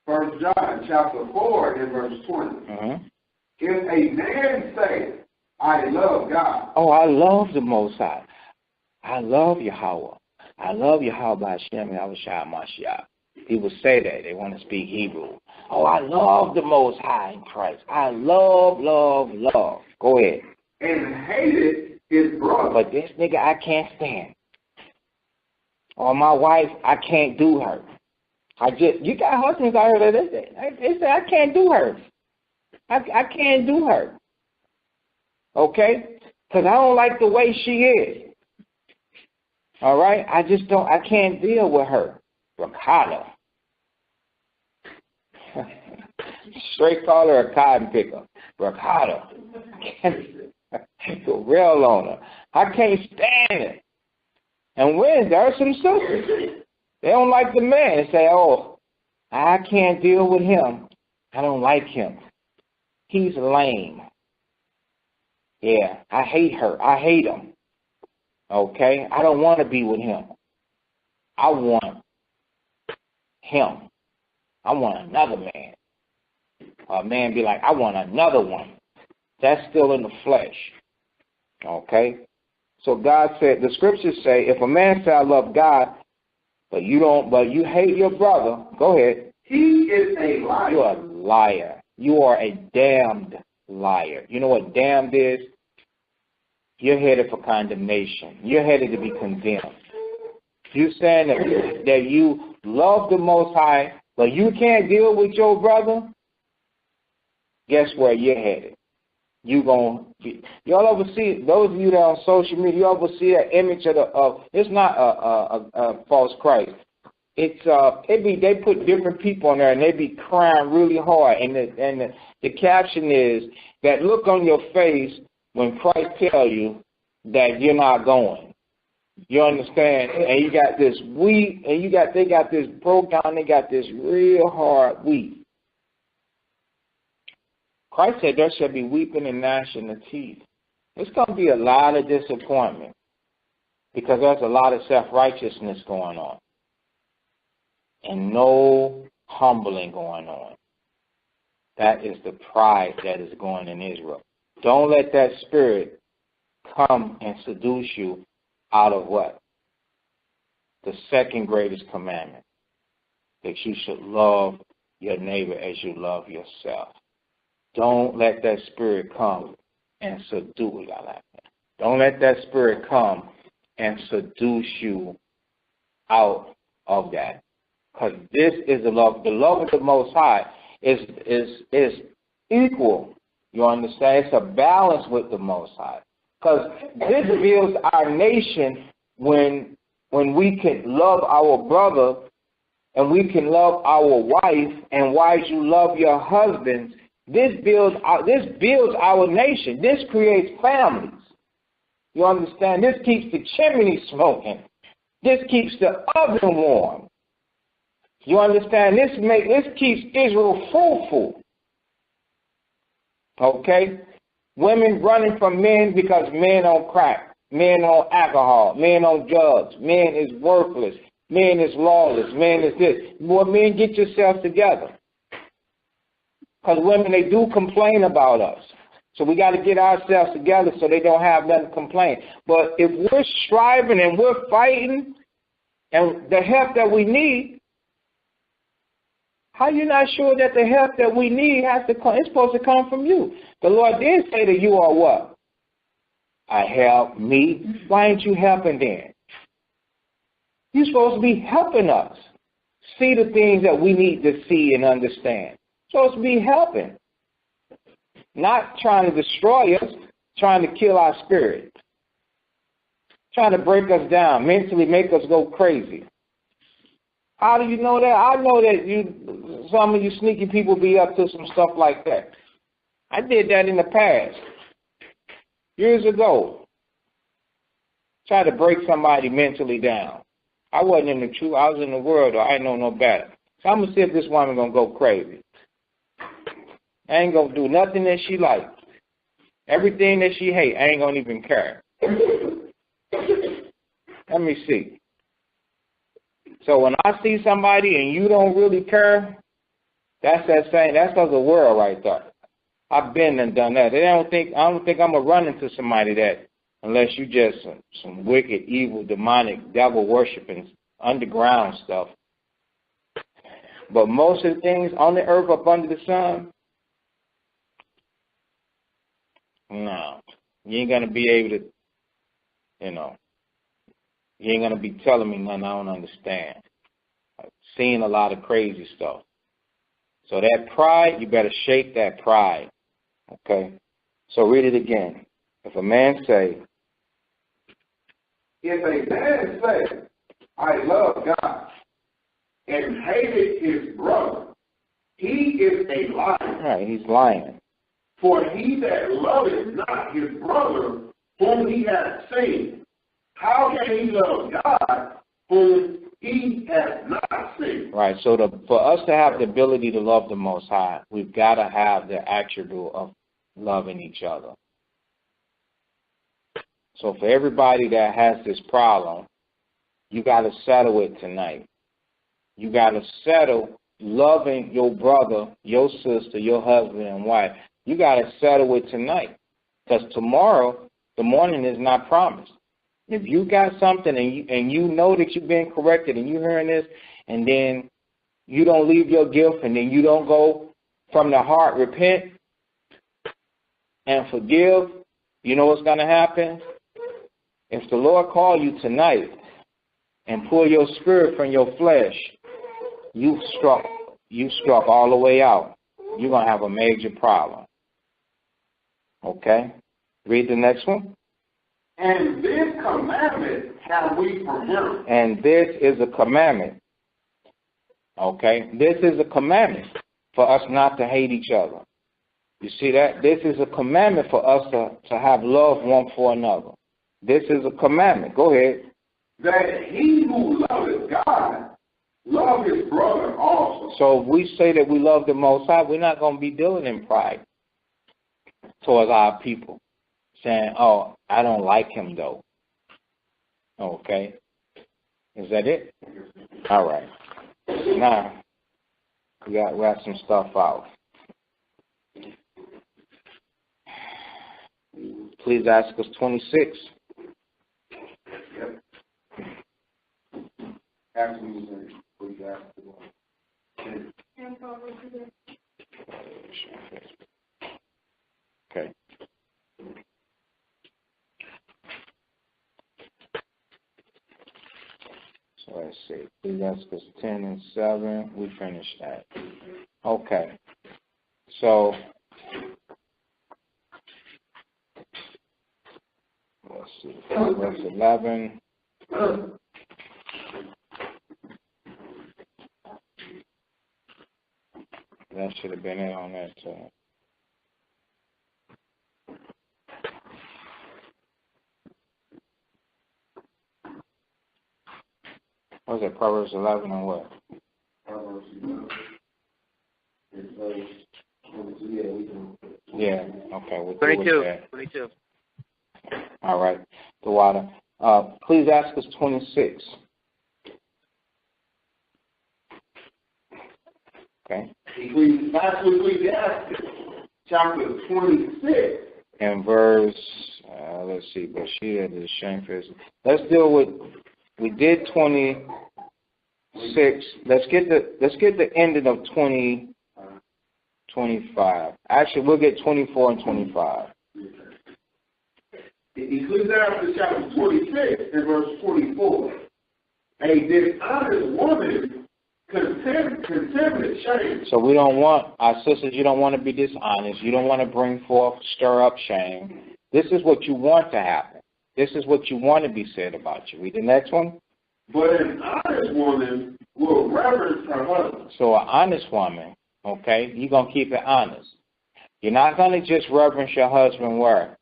1 John chapter 4 and verse 20. If a man say, I love God. Oh, I love the Most High. I love Yahweh. I love Yahweh by Hashem and Yahushua Mashiach. People say that. They want to speak Hebrew. Oh, I love the Most High in Christ. I love, love, love. Go ahead. And hated his brother. But this nigga I can't stand. Or my wife, I can't do her. You got husbands out here that they say, I can't do her. I can't do her. Okay? Because I don't like the way she is. All right? I can't deal with her. Ricotta. Straight call her a cotton picker. Ricotta. Real on her. I can't stand it. And when there are some sisters, they don't like the man and say, oh, I can't deal with him. I don't like him. He's lame. Yeah, I hate her. I hate him. Okay? I don't want to be with him. I want him. I want another man. A man be like, I want another one. That's still in the flesh. Okay? So God said, the scriptures say, if a man say, I love God, but you hate your brother, go ahead. He is a liar. You are a liar. You are a damned liar. You know what damned is? You're headed for condemnation. You're headed to be condemned. You saying that you love the Most High, but you can't deal with your brother? Guess where you're headed? Y'all ever see, those of you that are on social media, you ever see that image of it's not a false Christ. They put different people on there and they be crying really hard, and the caption is that look on your face when Christ tell you that you're not going. You understand? And you got this weep, and they got this broke down, they got this real hard weep. Christ said there shall be weeping and gnashing of teeth. There's going to be a lot of disappointment because there's a lot of self-righteousness going on and no humbling going on. That is the pride that is going in Israel. Don't let that spirit come and seduce you out of what? The second greatest commandment, that you should love your neighbor as you love yourself. Don't let that spirit come and seduce you. Don't let that spirit come and seduce you out of that. Because this is the love. The love of the Most High is equal. You understand? It's a balance with the Most High. Because this builds our nation when we can love our brother and we can love our wife, and wives, you love your husbands. This builds our nation. This creates families. You understand? This keeps the chimney smoking. This keeps the oven warm. You understand? This keeps Israel fruitful. Okay? Women running from men because men on crack, men on alcohol, men on drugs, men is worthless, men is lawless, men is this. More men, get yourselves together. Because women, they do complain about us. So we got to get ourselves together so they don't have nothing to complain. But if we're striving and we're fighting and the help that we need, how you not sure that the help that we need has to come? It's supposed to come from you. The Lord did say that you are what? I help me. Why ain't you helping then? You're supposed to be helping us see the things that we need to see and understand. Supposed to be helping, not trying to destroy us, trying to kill our spirit, trying to break us down, mentally make us go crazy. How do you know that? I know that some of you sneaky people be up to some stuff like that. I did that in the past. years ago. Tried to break somebody mentally down. I wasn't in the truth. I was in the world, or I didn't know no better. So I'm going to see if this woman going to go crazy. I ain't going to do nothing that she likes. Everything that she hates, I ain't going to even care. Let me see. So when I see somebody and you don't really care, that's that saying. That's of the world right there. I've been and done that. I don't think I'm gonna run into somebody that, unless you just some wicked, evil, demonic, devil worshiping, underground stuff. But most of the things on the earth up under the sun, no, you ain't gonna be able to, you ain't gonna be telling me nothing I don't understand. I've seen a lot of crazy stuff. So that pride, you better shake that pride. Okay? So read it again. If a man say, I love God, and hated his brother, he is a liar. Right, he's lying. For he that loveth not his brother whom he hath seen, how can he love God whom he has not seen? Right, so for us to have the ability to love the Most High, we've got to have the attribute of loving each other. So for everybody that has this problem, you got to settle it tonight. You got to settle loving your brother, your sister, your husband and wife. You got to settle it tonight, because tomorrow, the morning is not promised. If you got something and you know that you've been corrected and you're hearing this, and then you don't leave your gift, and then you don't go from the heart, repent and forgive, you know what's going to happen? If the Lord call you tonight and pull your spirit from your flesh, you struck all the way out. You're going to have a major problem. Okay? Read the next one. And this commandment have we from him. And this is a commandment. Okay? This is a commandment for us not to hate each other. You see that? This is a commandment for us to have love one for another. This is a commandment. Go ahead. That he who loveth God love his brother also. So if we say that we love the Most High, we're not going to be dealing in pride towards our people, saying, oh, I don't like him though. Okay. Is that it? All right. Now, we got some stuff out. Please ask us 26. Yep. Absolutely. Please ask us. Okay. So let's see. Please ask us 10 and 7. We finished that. Okay. So let's see. Verse 11. That should have been it on that. What was it? Proverbs 11 and what? Proverbs 11. Yeah. Okay. We'll 22. All right. The water. Please ask us 26. Okay. Ecclesiastes chapter 26. And verse, let's see, but she had the shamefaced. Let's deal with, we did 26. Let's get the ending of 25. Actually, we'll get 24 and 25. Ecclesiastes chapter 26 and verse 44. A dishonest woman contemneth shame. So we don't want, our sisters, you don't want to be dishonest. You don't want to bring forth, stir up shame. This is what you want to happen. This is what you want to be said about you. Read the next one. But an honest woman will reverence her husband. So an honest woman, okay, you're going to keep it honest. You're not going to just reverence your husband where?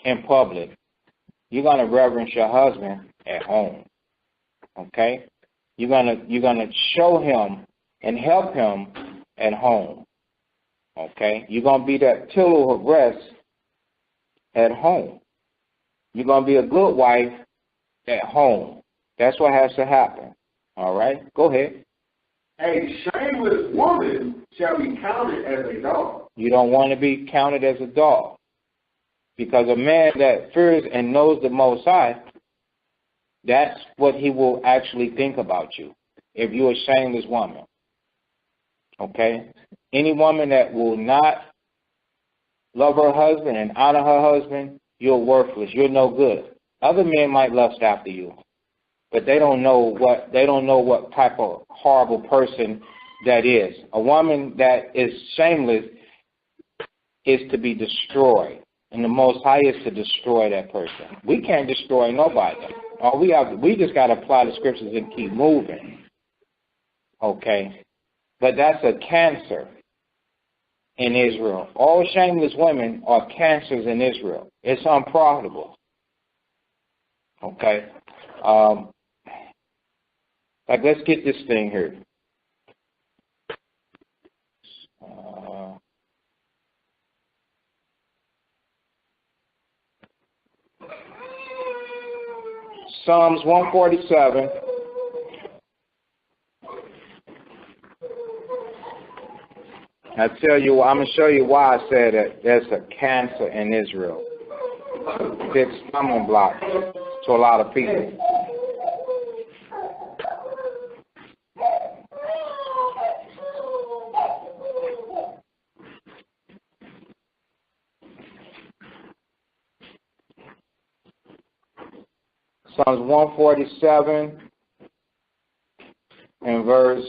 in public. You're going to reverence your husband at home. Okay? You're gonna show him and help him at home. Okay? You're going to be that pillow of rest at home. You're going to be a good wife at home. That's what has to happen. All right? Go ahead. A shameless woman shall be counted as a dog. You don't want to be counted as a dog. Because a man that fears and knows the Most High, that's what he will actually think about you. If you're a shameless woman. Okay? Any woman that will not love her husband and honor her husband, you're worthless. You're no good. Other men might lust after you, but they don't know what type of horrible person that is. A woman that is shameless is to be destroyed, and the Most High is to destroy that person. We can't destroy nobody. We just got to apply the scriptures and keep moving. Okay, but that's a cancer in Israel. All shameless women are cancers in Israel. It's unprofitable. Okay. Let's get this thing here. Psalms 147. I tell you, I'm going to show you why I said that there's a cancer in Israel. Big stumbling block to a lot of people. Psalms 147 and verse,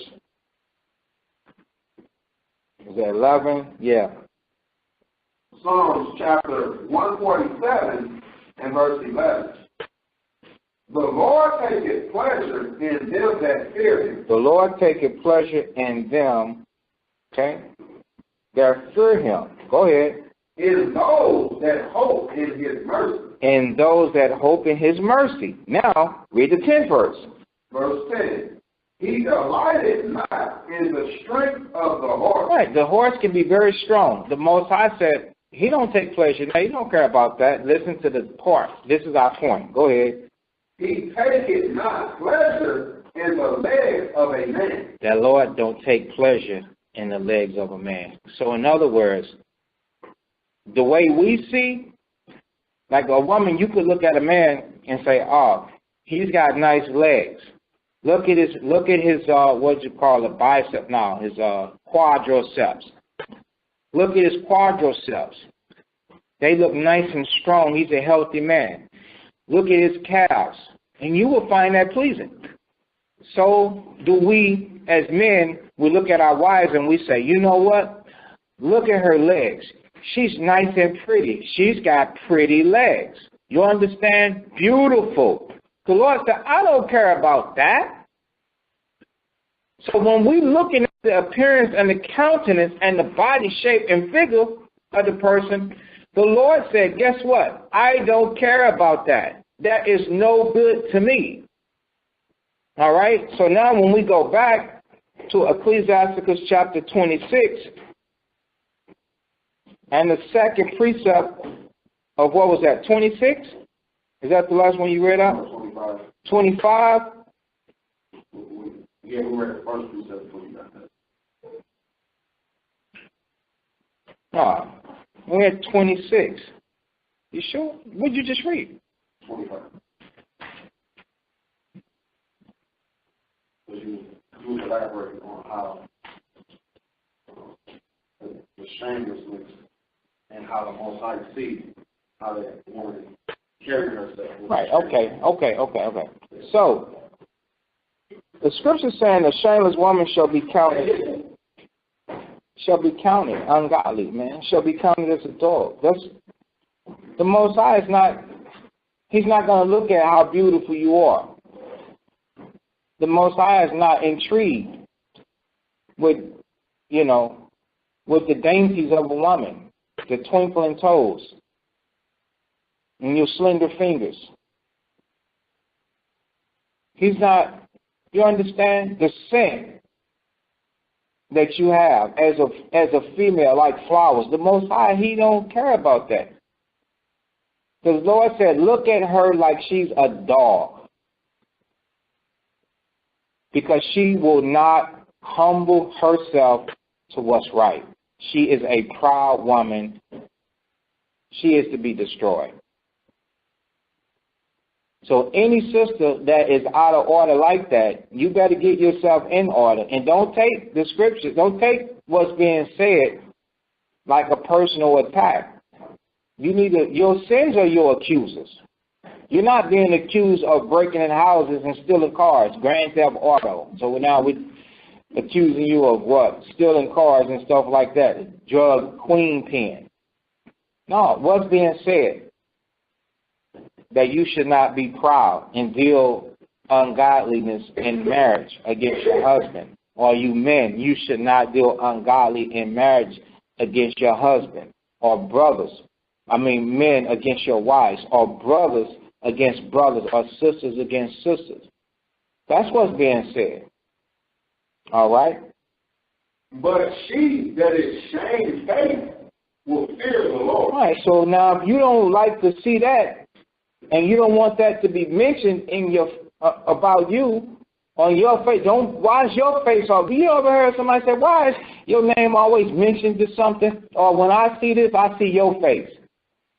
is that 11? Yeah. Psalms chapter 147 and verse 11. The Lord taketh pleasure in them that fear him. The Lord taketh pleasure in them, okay, that fear him. Go ahead. In those that hope in his mercy. In those that hope in his mercy. Now, read the 10th verse. Verse 10. He delighted not in the strength of the horse. Right, the horse can be very strong. The Most High said he don't take pleasure. Now, he don't care about that. Listen to the part. This is our point. Go ahead. He taketh not pleasure in the legs of a man. That Lord don't take pleasure in the legs of a man. So in other words, the way we see, like a woman, you could look at a man and say, oh, he's got nice legs. Look at his what you call it, bicep now, his quadriceps. Look at his quadriceps. They look nice and strong. He's a healthy man. Look at his calves. And you will find that pleasing. So do we, as men, we look at our wives and we say, you know what? Look at her legs. She's nice and pretty. She's got pretty legs. You understand? Beautiful. The Lord said, I don't care about that. So when we looking at the appearance and the countenance and the body shape and figure of the person, the Lord said, guess what? I don't care about that. That is no good to me. All right? So now when we go back to Ecclesiasticus chapter 26, and the second precept of what was that, 26? Is that the last one you read out? 25? Yeah, we read the first precept, 25. No, we're at 26. You sure? What did you just read? 25. So you elaborate on how the shamelessness and how the Most High sees how that woman carries herself. Right, okay. So, the scripture saying the shameless woman shall be counted ungodly, man. Shall be counted as a dog. That's the Most High is not. He's not going to look at how beautiful you are. The Most High is not intrigued with, with the dainties of a woman, the twinkling toes. and your slender fingers. He's not, you understand? The scent that you have as a female, like flowers. The Most High, He don't care about that. The Lord said, look at her like she's a dog, because she will not humble herself to what's right. She is a proud woman. She is to be destroyed. So any sister that is out of order like that, you better get yourself in order. And don't take the scriptures, don't take what's being said like a personal attack. You need to, your sins are your accusers. You're not being accused of breaking in houses and stealing cars, grand theft auto. So now we're accusing you of what? Stealing cars and stuff like that. Drug queen pen. No, what's being said? That you should not be proud and deal ungodliness in marriage against your husband. Or you men, you should not deal ungodly in marriage against your husband. Or brothers. Men against your wives. Or brothers against brothers. Or sisters against sisters. That's what's being said. All right? But she that is shamefaced will fear the Lord. All right, so now if you don't like to see that, and you don't want that to be mentioned in your about you on your face, don't wash your face off. You ever heard somebody say, why is your name always mentioned to something? Or when I see this, I see your face.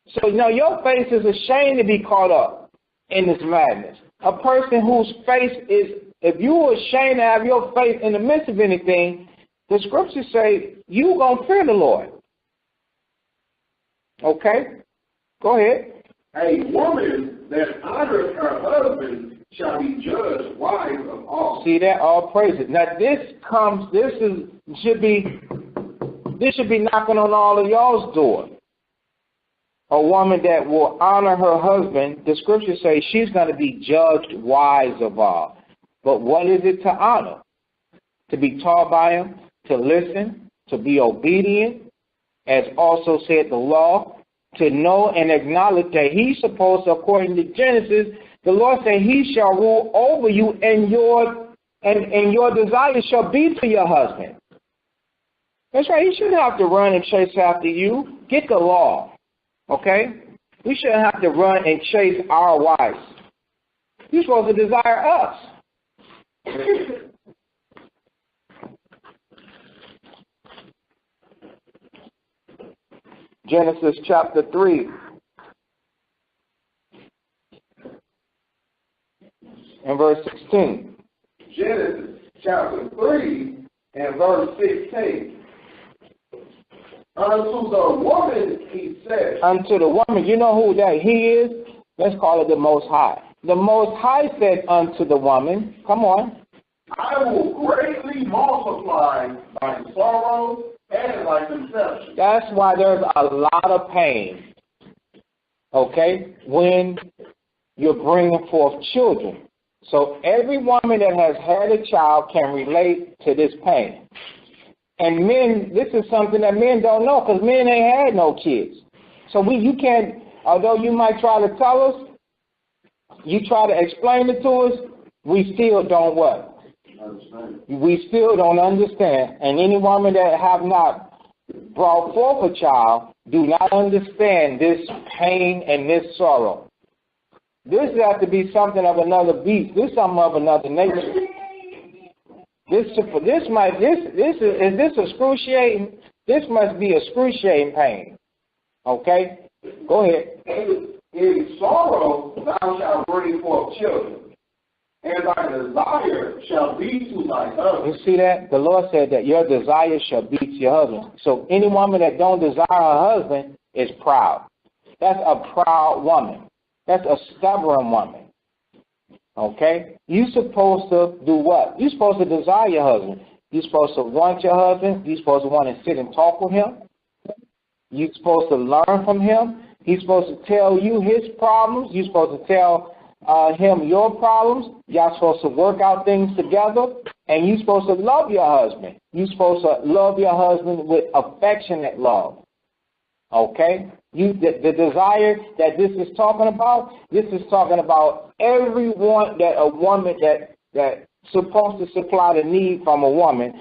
So, your face is ashamed to be caught up in this madness. A person whose face is, if you were ashamed to have your face in the midst of anything, the scriptures say you going to fear the Lord. Okay? Go ahead. A woman that honors her husband shall be judged wise of all. See that? All praises. Now this should be knocking on all of y'all's door. A woman that will honor her husband, the scriptures say she's going to be judged wise of all. But what is it to honor? To be taught by him, to listen, to be obedient, as also said the law, to know and acknowledge that he's supposed to, according to Genesis, the Lord said he shall rule over you, and your desire shall be to your husband. That's right. He shouldn't have to run and chase after you. Get the law. Okay? We shouldn't have to run and chase our wives. You're supposed to desire us. Genesis chapter 3 and verse 16. Genesis chapter 3 and verse 16. Unto the woman he said. Unto the woman, you know who that he is? Let's call it the Most High. The Most High said unto the woman, come on. I will greatly multiply thy sorrow and thy conception. That's why there's a lot of pain, okay, when you're bringing forth children. So every woman that has had a child can relate to this pain. And men, this is something that men don't know, because men ain't had no kids. So you can't, although you might try to tell us, you try to explain it to us, we still don't what? We still don't understand. And any woman that have not brought forth a child do not understand this pain and this sorrow. This has to be something of another beast. This is something of another nature. Is this excruciating? This must be excruciating pain. Okay? Go ahead. In sorrow thou shalt bring forth children, and thy desire shall be to thy husband. You see that? The Lord said that your desire shall be to your husband. So any woman that don't desire her husband is proud. That's a proud woman. That's a stubborn woman. Okay? You're supposed to do what? You're supposed to desire your husband. You're supposed to want your husband. You're supposed to want to sit and talk with him. You're supposed to learn from him. He's supposed to tell you his problems. You're supposed to tell him your problems. Y'all supposed to work out things together. And you're supposed to love your husband. You're supposed to love your husband with affectionate love. Okay? The desire that this is talking about everyone, that a woman that's supposed to supply the need from a woman,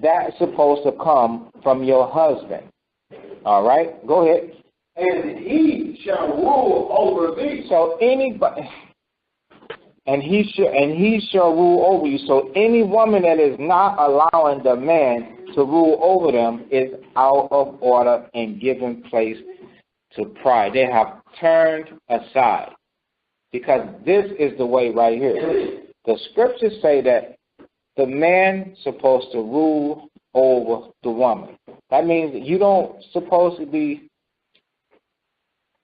that's supposed to come from your husband. All right? Go ahead. And he shall rule over thee. So anybody, and he shall rule over you. So any woman that is not allowing the man to rule over them is out of order and giving place to pride. They have turned aside. Because this is the way right here. The scriptures say that the man supposed to rule over the woman. That means that you don't supposed to be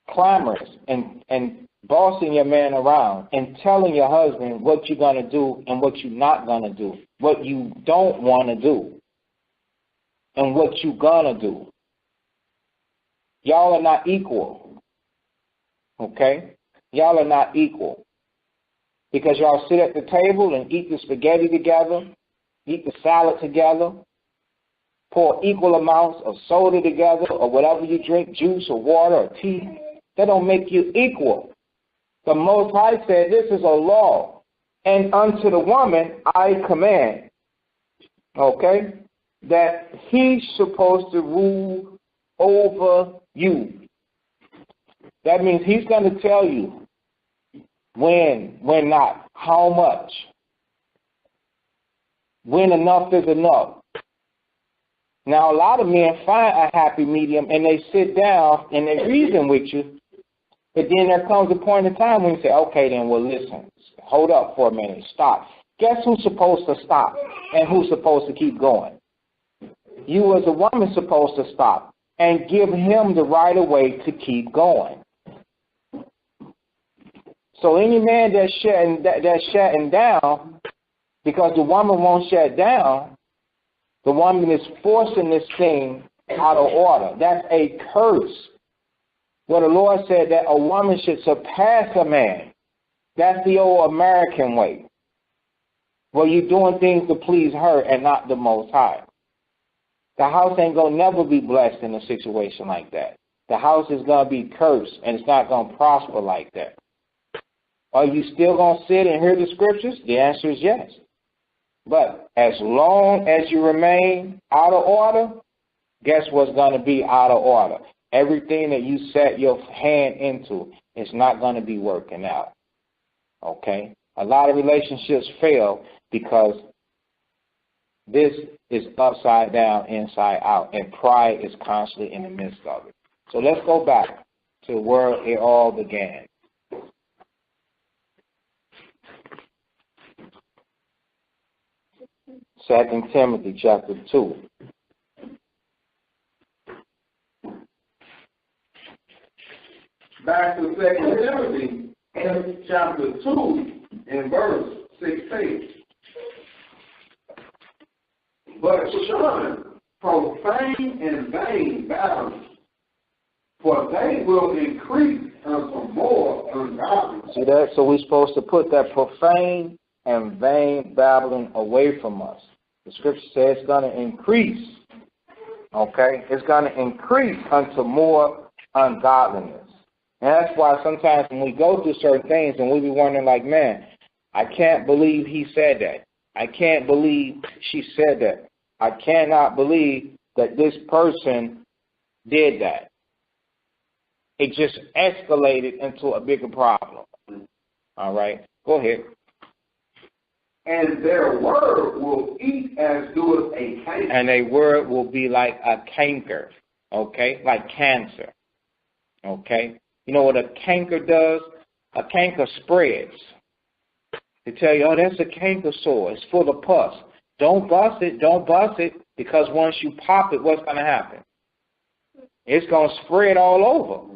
clamorous and bossing your man around and telling your husband what you're going to do and what you're not going to do, what you don't want to do and what you're going to do. Y'all are not equal. Okay? Y'all are not equal. Because y'all sit at the table and eat the spaghetti together, eat the salad together, pour equal amounts of soda together or whatever you drink, juice or water or tea. That don't make you equal. The Most High said this is a law. And unto the woman I command, okay, that he's supposed to rule over you. That means he's going to tell you when not, how much, when enough is enough. Now, a lot of men find a happy medium and they sit down and they reason with you, but then there comes a point in time when you say, okay, then, well, listen, hold up for a minute, stop. Guess who's supposed to stop and who's supposed to keep going? You as a woman supposed to stop and give him the right of way to keep going. So any man that's shutting down, because the woman won't shut down, the woman is forcing this thing out of order. That's a curse. Well, the Lord said that a woman should surpass a man. That's the old American way. Well, you're doing things to please her and not the Most High. The house ain't going to never be blessed in a situation like that. The house is going to be cursed, and it's not going to prosper like that. Are you still going to sit and hear the scriptures? The answer is yes. But as long as you remain out of order, guess what's going to be out of order? Everything that you set your hand into is not going to be working out. Okay? A lot of relationships fail because this is upside down, inside out, and pride is constantly in the midst of it. So let's go back to where it all began. Second Timothy chapter 2. Back to 2 Timothy chapter 2 and verse 16. But shun profane and vain babblings, for they will increase unto more ungodliness. See that? So we're supposed to put that profane and vain babbling away from us. The scripture says it's going to increase. Okay? It's going to increase unto more ungodliness. And that's why sometimes when we go through certain things and we be wondering like, man, I can't believe he said that. I can't believe she said that. I cannot believe that this person did that. It just escalated into a bigger problem. All right? Go ahead. And their word will eat as doeth a canker. And a word will be like a canker, okay? Like cancer, okay? You know what a canker does? A canker spreads. They tell you, oh, that's a canker sore. It's full of pus. Don't bust it, because once you pop it, what's going to happen? It's going to spread all over.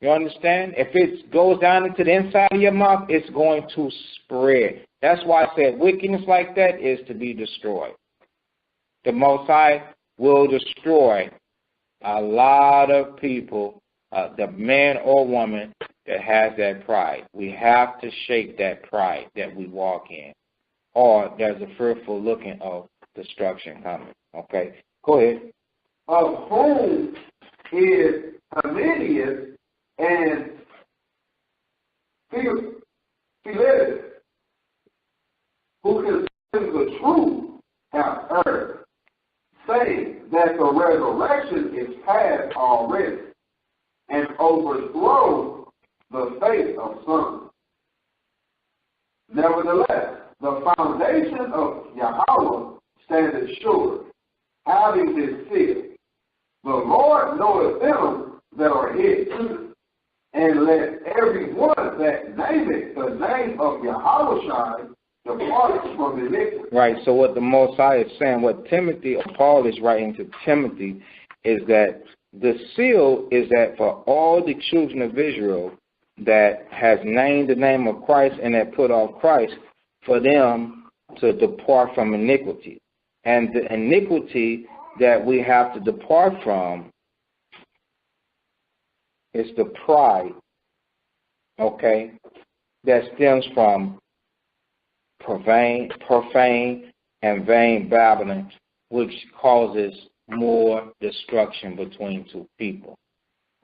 You understand? If it goes down into the inside of your mouth, it's going to spread. That's why I said wickedness like that is to be destroyed. The Most High will destroy a lot of people, the man or woman that has that pride. We have to shake that pride that we walk in, or there's a fearful looking of destruction coming. Okay? Go ahead. Of whom is Hymenaeus and Philetus, who concerning the truth have heard, saying that the resurrection is past already, and overthrows the faith of some. Nevertheless, the foundation of Yahweh standeth sure, having this seal. The Lord knoweth them that are his, and let every one that nameth the name of Yahweh depart from iniquity. Right, so what the Most High is saying, what Timothy, or Paul is writing to Timothy, is that the seal is that for all the children of Israel that has named the name of Christ and that put off Christ, for them to depart from iniquity. And the iniquity that we have to depart from is the pride, okay, that stems from profane and vain babbling, which causes more destruction between two people.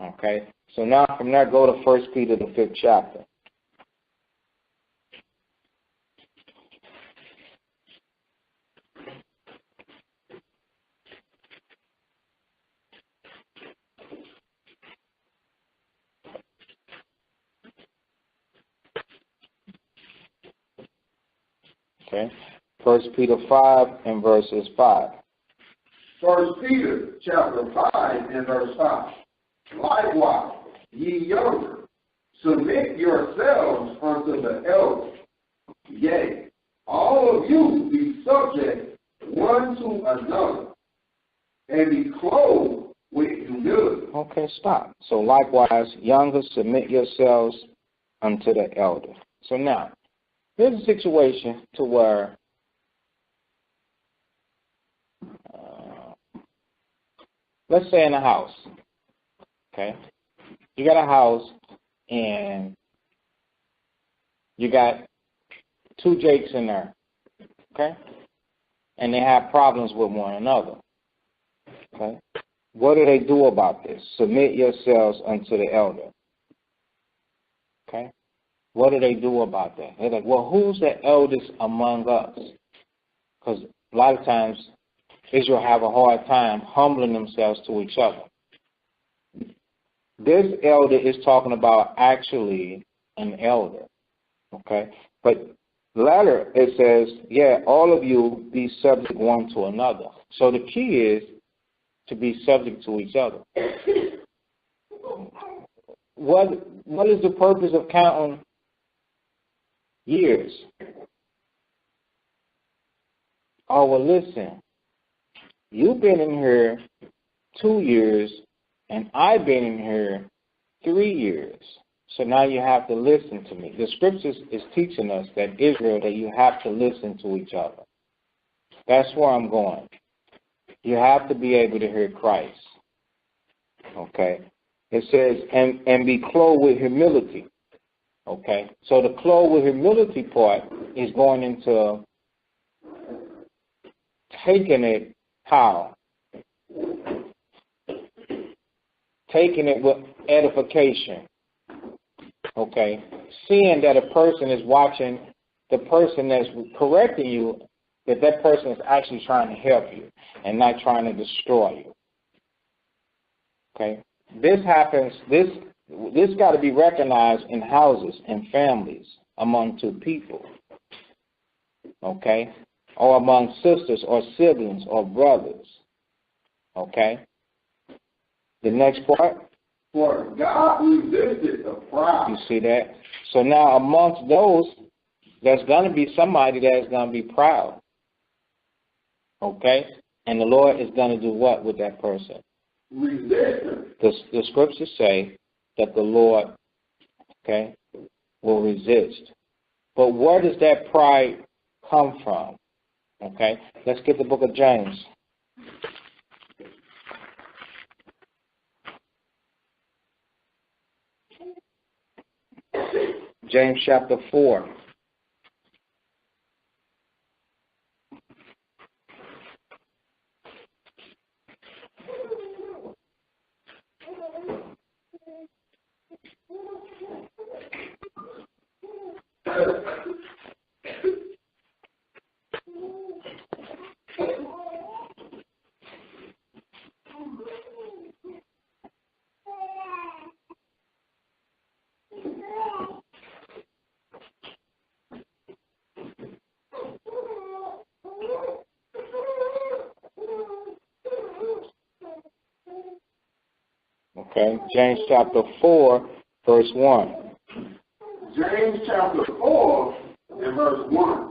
Okay? So now from there, go to 1 Peter, the 5th chapter. Okay? 1 Peter 5 and verses 5. 1 Peter chapter 5 and verse 5. Likewise, ye younger, submit yourselves unto the elders. Yea, all of you be subject one to another, and be clothed with humility. Okay, stop. So likewise, younger, submit yourselves unto the elder. So now, here's a situation to where let's say in a house, okay? You got a house and you got two Jakes in there, okay? And they have problems with one another, okay? What do they do about this? Submit yourselves unto the elder, okay? What do they do about that? They're like, well, who's the eldest among us? Because a lot of times Israel have a hard time humbling themselves to each other. This elder is talking about actually an elder, okay? But later it says, yeah, all of you be subject one to another. So the key is to be subject to each other. What is the purpose of counting years? Oh, well, listen, you've been in here 2 years, and I've been in here 3 years. So now you have to listen to me. The scriptures is teaching us that Israel, that you have to listen to each other. That's where I'm going. You have to be able to hear Christ. Okay? It says, and be clothed with humility. Okay? So the clothed with humility part is going into taking it how? Taking it with edification. Okay? Seeing that a person is watching the person that's correcting you, that person is actually trying to help you and not trying to destroy you. Okay? This happens, this got to be recognized in houses and families among two people. Okay? Or among sisters or siblings or brothers. Okay? The next part. For God resisted the proud. You see that? So now amongst those, there's going to be somebody that is going to be proud. Okay? And the Lord is going to do what with that person? Resist. The scriptures say that the Lord, okay, will resist. But where does that pride come from? Okay? Let's get the book of James. James chapter 4. Okay, James chapter 4, verse 1. James chapter 4 and verse 1.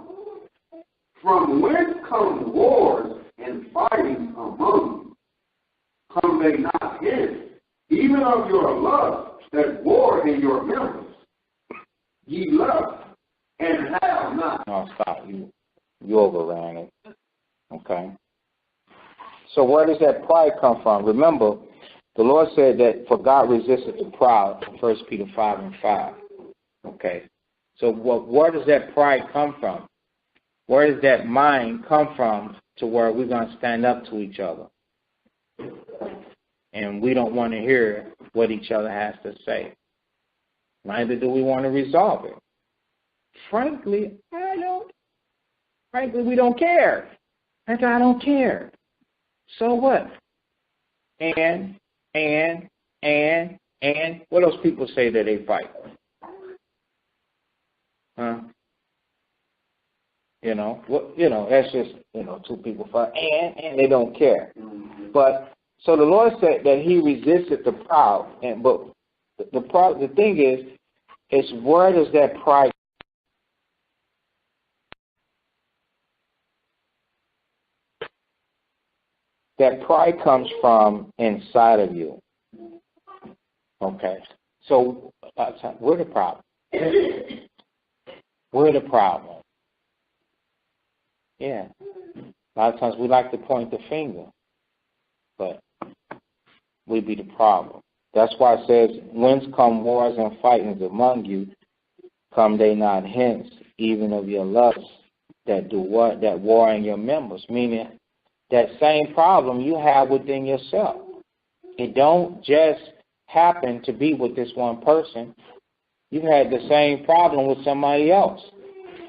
From whence come wars and fighting among you? Come they not hence, even of your lust that war in your members? Ye love and have not. No, stop. You overran it. Okay. So where does that pride come from? Remember, the Lord said that for God resisteth the proud, 1 Peter 5 and 5. Okay. So where does that pride come from? Where does that mind come from to where we're going to stand up to each other? And we don't want to hear what each other has to say. Neither do we want to resolve it. Frankly, we don't care. And I don't care. So what? And what else people say that they fight? Huh? That's just, two people fight and they don't care. But so the Lord said that He resisted the proud, but the thing is where does that pride? That pride comes from inside of you. Okay. So we're the problem. We're the problem. Yeah. A lot of times we like to point the finger, but we be the problem. That's why it says, whence come wars and fightings among you? Come they not hence, even of your lusts that do what? That war in your members. Meaning, that same problem you have within yourself. It don't just happen to be with this one person. You've had the same problem with somebody else,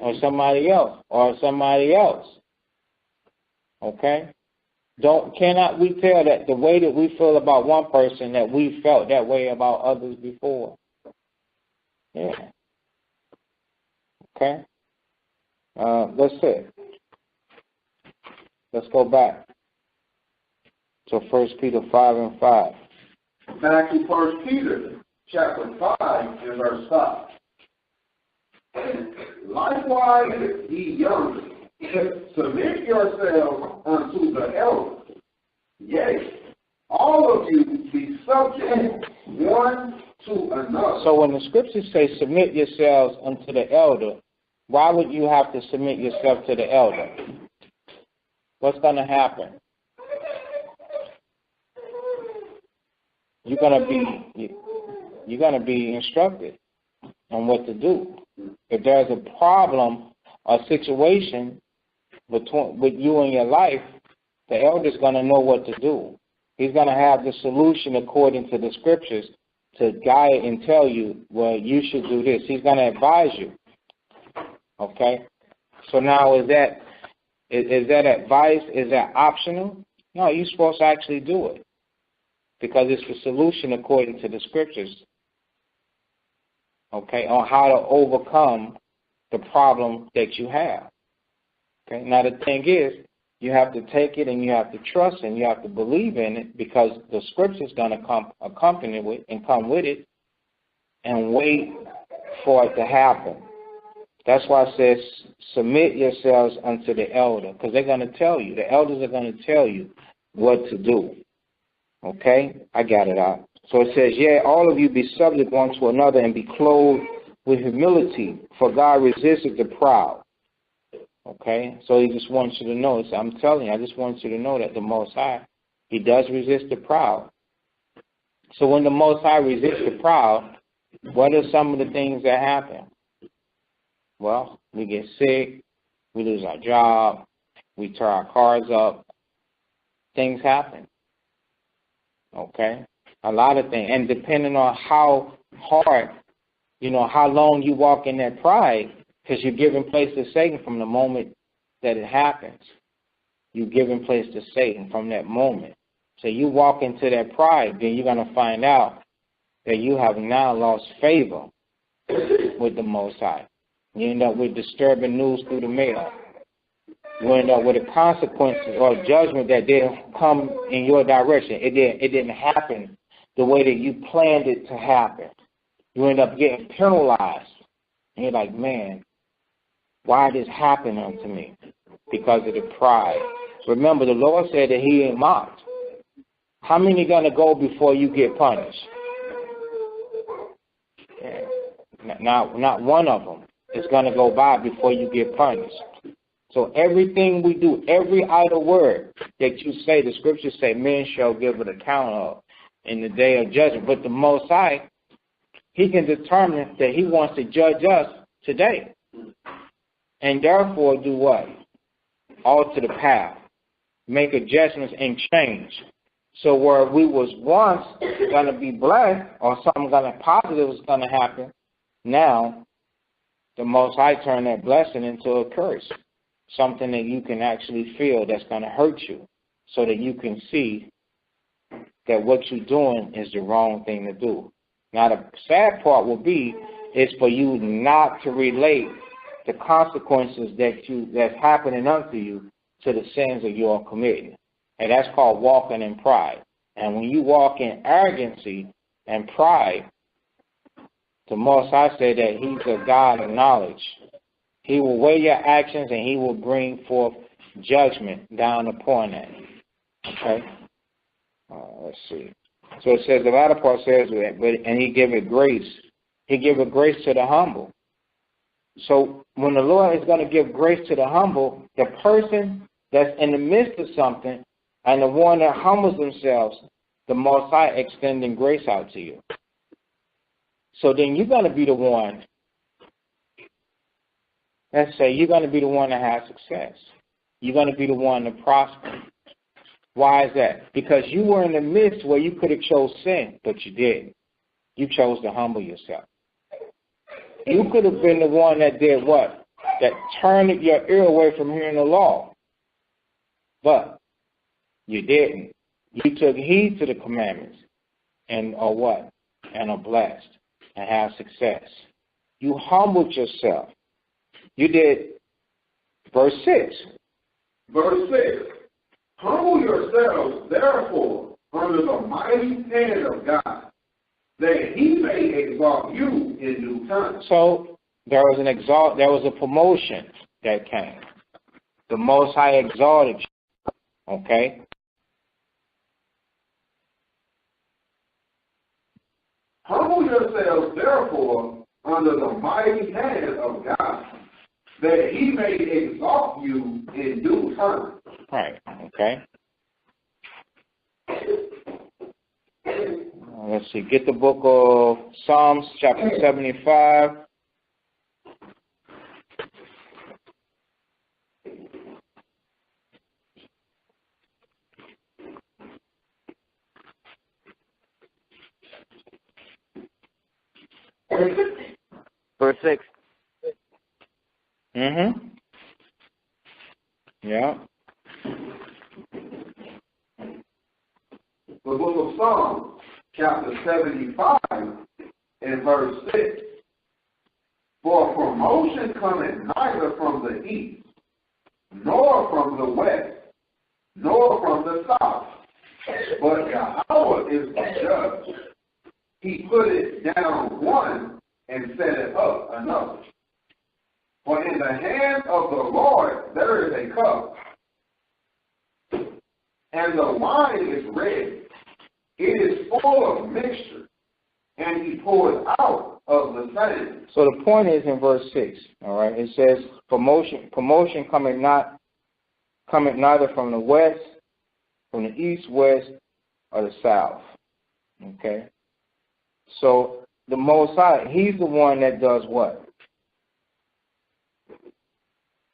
or somebody else, or somebody else. Okay? Cannot we tell that the way that we feel about one person, that we felt that way about others before? Yeah. Okay? That's it. Let's go back to 1 Peter 5 and 5. Back to 1 Peter chapter 5 and verse 5. Likewise, ye young, submit yourselves unto the elders. Yea, all of you be subject one to another. So when the scriptures say submit yourselves unto the elder, why would you have to submit yourself to the elder? What's going to happen? You're going to be instructed on what to do. If there's a problem or situation with you in your life, the elder's going to know what to do. He's going to have the solution according to the scriptures to guide and tell you, well, you should do this. He's going to advise you. Okay? So now is that advice? Is that optional? No, you're supposed to actually do it because it's the solution according to the scriptures. Okay, on how to overcome the problem that you have. Okay, now the thing is, you have to take it and you have to trust and you have to believe in it because the scripture's going to accompany it and come with it and wait for it to happen. That's why it says, submit yourselves unto the elder, because they're going to tell you. The elders are going to tell you what to do. Okay? I got it out. So it says, yeah, all of you be subject one to another and be clothed with humility, for God resisteth the proud. Okay? So he just wants you to know. I'm telling you, I just want you to know that the Most High, He does resist the proud. So when the Most High resists the proud, what are some of the things that happen? Well, we get sick, we lose our job, we tear our cars up. Things happen. Okay? A lot of things. And depending on how hard, how long you walk in that pride, because you're giving place to Satan from the moment that it happens. You're giving place to Satan from that moment. So you walk into that pride, then you're going to find out that you have now lost favor with the Most High. You end up with disturbing news through the mail. You end up with the consequences or judgment that didn't come in your direction. It didn't happen the way that you planned it to happen. You end up getting penalized. And you're like, man, why this happened unto me? Because of the pride. Remember, the Lord said that he ain't mocked. How many going to go before you get punished? Yeah. Not one of them is going to go by before you get punished. So everything we do, every idle word that you say, the scriptures say, men shall give an account of in the day of judgment. But the Most High, he can determine that he wants to judge us today. And therefore do what? Alter the path. Make adjustments and change. So where we was once going to be blessed or something positive was going to happen, now the Most High turned that blessing into a curse. Something that you can actually feel that's going to hurt you, so that you can see that what you're doing is the wrong thing to do. Now, the sad part will be is for you not to relate the consequences that's happening unto you to the sins that you are committing. And that's called walking in pride. And when you walk in arrogancy and pride, the Most High said that he's a God of knowledge. He will weigh your actions and he will bring forth judgment down upon that. Okay? Let's see. So it says, the latter part says, and he giveth grace. He giveth grace to the humble. So when the Lord is going to give grace to the humble, the person that's in the midst of something and the one that humbles themselves, the Most High extending grace out to you. So then you're going to be the one, let's say you're going to be the one that has success. You're going to be the one to prosper. Why is that? Because you were in the midst where you could have chose sin, but you didn't. You chose to humble yourself. You could have been the one that did what? That turned your ear away from hearing the law. But you didn't. You took heed to the commandments and are what? And are blessed and have success. You humbled yourself. You did verse 6. Verse 6. Humble yourselves, therefore, under the mighty hand of God, that he may exalt you in due time. So there was a promotion that came. The Most High exalted you. Okay? Humble yourselves, therefore, under the mighty hand of God, that he may exalt you in due time. Right. Okay. Let's see. Get the book of Psalms, chapter 75. Verse 6. Mm-hmm. Yeah. The book of Psalms, chapter 75, and verse 6. For promotion cometh neither from the east, nor from the west, nor from the south, but Yahweh is the judge. He put it down one and set it up another. For in the hand of the Lord there is a cup, and the wine is red. It is full of mixture, and he pours out of the same. So the point is in verse 6, all right, it says, promotion cometh neither from the west, from the east, west, or the south. Okay? So the Most High, he's the one that does what?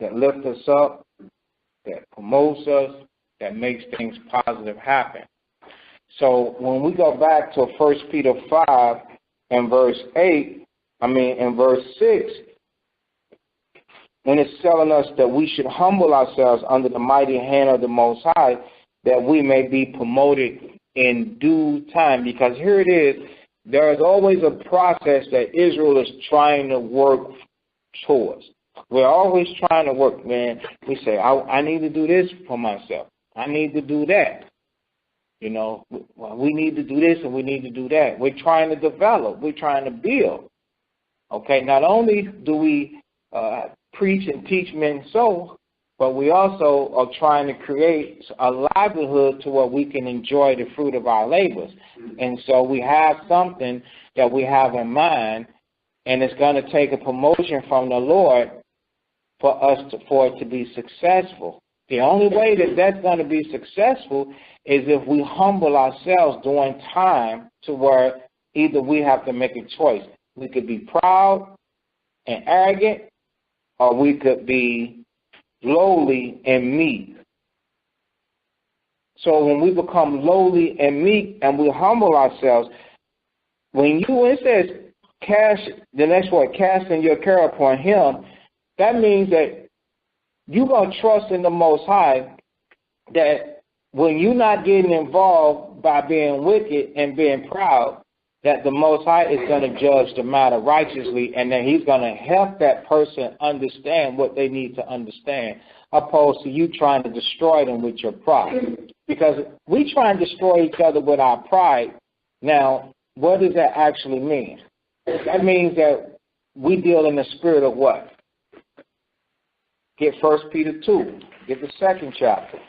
That lifts us up, that promotes us, that makes things positive happen. So when we go back to 1 Peter 5 and verse 6, when it's telling us that we should humble ourselves under the mighty hand of the Most High, that we may be promoted in due time. Because here it is, there is always a process that Israel is trying to work towards. We're always trying to work, man. We say, I need to do this for myself. I need to do that. You know, well, we need to do this and we need to do that. We're trying to develop. We're trying to build. Okay, not only do we preach and teach men so, but we also are trying to create a livelihood to where we can enjoy the fruit of our labors. And so we have something that we have in mind, and it's going to take a promotion from the Lord for it to be successful. The only way that that's going to be successful is if we humble ourselves during time to where either we have to make a choice. We could be proud and arrogant, or we could be lowly and meek. So when we become lowly and meek and we humble ourselves, when it says the next word, casting your care upon him, that means that you're going to trust in the Most High that when you're not getting involved by being wicked and being proud, that the Most High is going to judge the matter righteously, and that he's going to help that person understand what they need to understand, opposed to you trying to destroy them with your pride. Because we try and destroy each other with our pride. Now, what does that actually mean? That means that we deal in the spirit of what? Get 1 Peter 2. Get the 2nd chapter.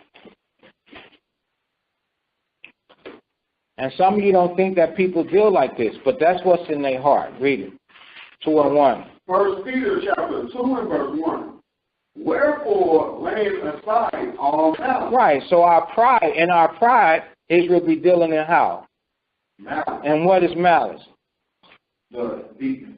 And some of you don't think that people deal like this, but that's what's in their heart. Read it. 2 and 1. 1 Peter chapter 2 and verse 1. Wherefore, laying aside all malice. Right, so our pride, Israel be dealing in how? Malice. And what is malice? The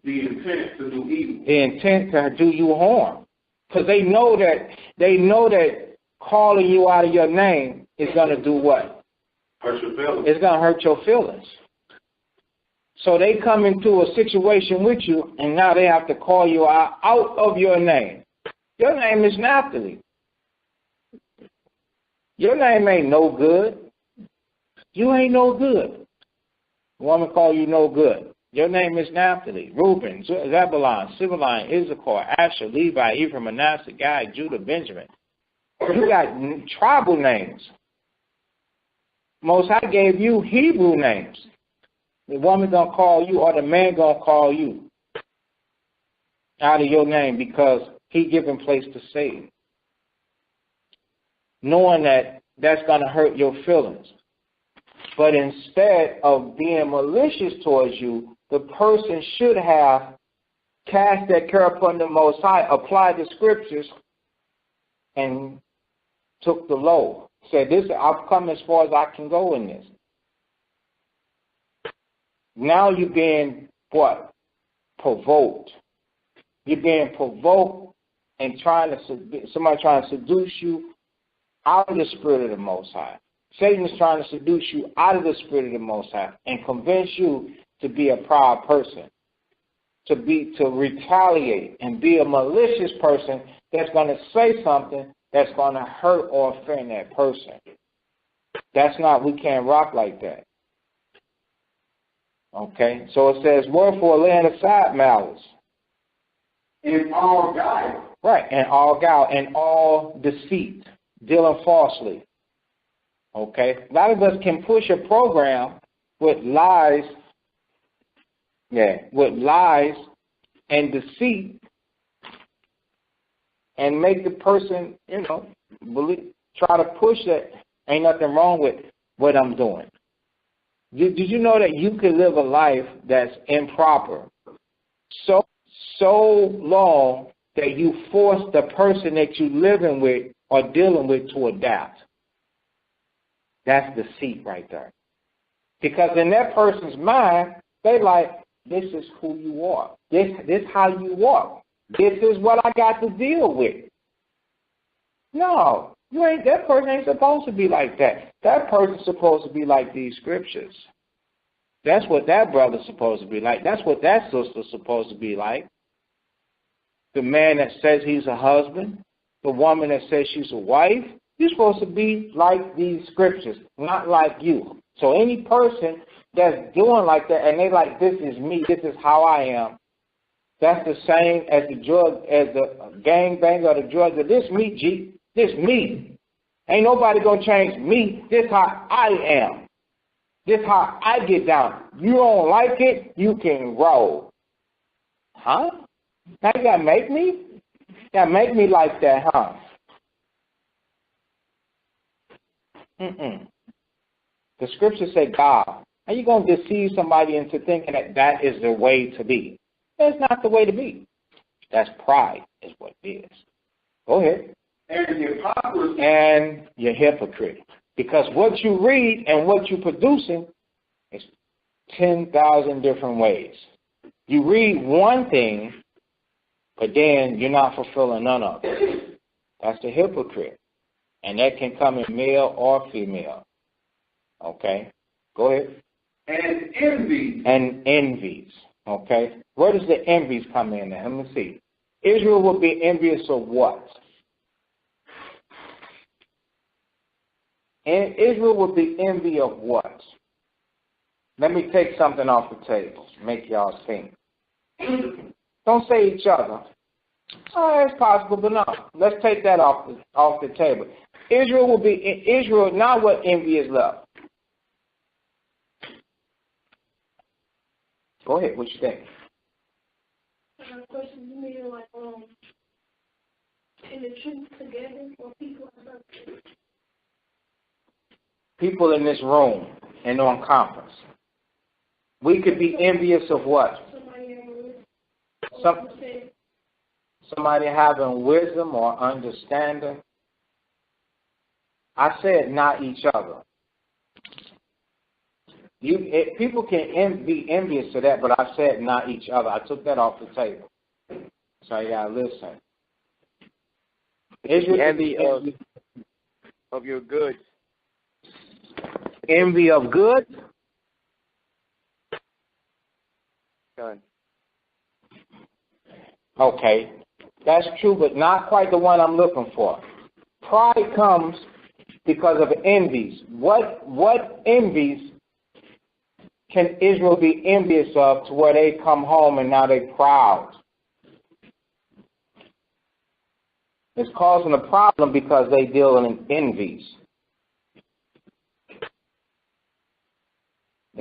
intent to do evil. The intent to do you harm. Because they know that calling you out of your name is going to do what? Hurt your feelings. It's going to hurt your feelings. So they come into a situation with you, and now they have to call you out of your name. Your name is Naphtali. Your name ain't no good. You ain't no good. The woman call you no good. Your name is Naphtali, Reuben, Zebulun, Simeon, Issachar, Asher, Levi, Ephraim, Manasseh, Gad, Judah, Benjamin. You got tribal names. Most High gave you Hebrew names. The woman gonna call you, or the man gonna call you out of your name because he given place to Satan, knowing that that's gonna hurt your feelings. But instead of being malicious towards you, the person should have cast that care upon the Most High, applied the scriptures, and took the load. Said, "This, I've come as far as I can go in this." Now you're being what? Provoked. You're being provoked and somebody trying to seduce you out of the spirit of the Most High. Satan is trying to seduce you out of the spirit of the Most High and convince you to be a proud person, to retaliate and be a malicious person that's going to say something that's going to hurt or offend that person. We can't rock like that. Okay? So it says, wherefore laying aside malice. In all guile. Right, and all guile, and all deceit, dealing falsely. Okay? A lot of us can push a program with lies, and deceit, and make the person, try to push that ain't nothing wrong with what I'm doing. Did you know that you could live a life that's improper so long that you force the person that you living with or dealing with to adapt? That's deceit right there. Because in that person's mind, they like, this is who you are. This how you walk. This is what I got to deal with. No, that person ain't supposed to be like that. That person's supposed to be like these scriptures. That's what that brother's supposed to be like. That's what that sister's supposed to be like. The man that says he's a husband, the woman that says she's a wife, you're supposed to be like these scriptures, not like you. So any person that's doing like that and they like, this is me, this is how I am, that's the same as the gangbanger or the drug. This me, G. This me. Ain't nobody going to change me. This how I am. This how I get down. You don't like it, you can roll. Huh? Now you got to make me? You got to make me like that, huh? The scriptures say God. How you going to deceive somebody into thinking that that is the way to be? That's not the way to be. That's pride is what it is. Go ahead. And hypocrisy. And you're hypocrite. Because what you read and what you're producing is 10,000 different ways. You read one thing, but then you're not fulfilling none of it. That's the hypocrite. And that can come in male or female. Okay? Go ahead. And envy. And envies. Okay? Where does the envies come in? Let me see. Israel will be envious of what? And Israel will be envy of what? Let me take something off the table. Make y'all think. Don't say each other. Oh, it's possible, but no. Let's take that off the table. Israel will be Israel. Now, what envy is left? Go ahead. What you think? Question, you mean like in the truth together, or people? People in this room and on conference. We could be envious of what? Somebody having wisdom or understanding. I said not each other. People can be envious of that, but I said not each other. I took that off the table. So you gotta listen. Envy of your goods. Envy of good? Done. Okay. That's true, but not quite the one I'm looking for. Pride comes because of envies. What envies can Israel be envious of to where they come home and now they're proud? It's causing a problem because they deal in envies.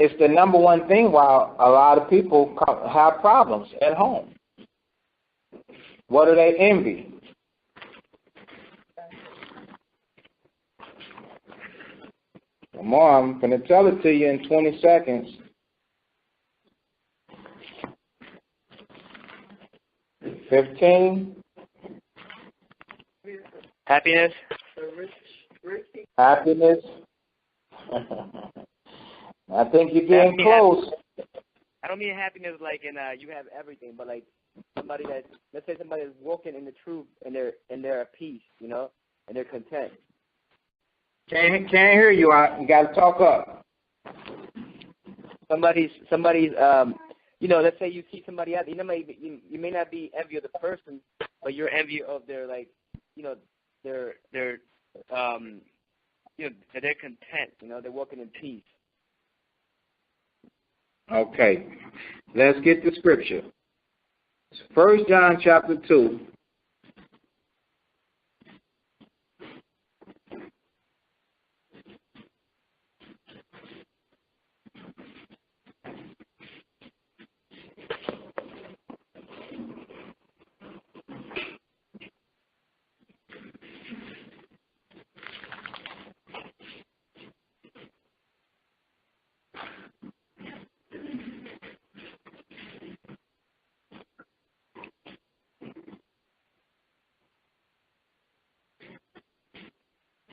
It's the number one thing why a lot of people have problems at home. What do they envy? Come on, I'm going to tell it to you in 20 seconds. $15. Happiness. Happiness. I think you're getting close. I don't mean happiness like in you have everything, but like somebody that, let's say somebody is walking in the truth and they're at peace, you know, and they're content. Can't hear you. You got to talk up. Somebody's you know, let's say you see somebody out, you may not be envy of the person, but you're envy of their, like, you know, their you know, that they're content, you know, they're walking in peace. Okay, let's get the scripture. 1 John chapter 2.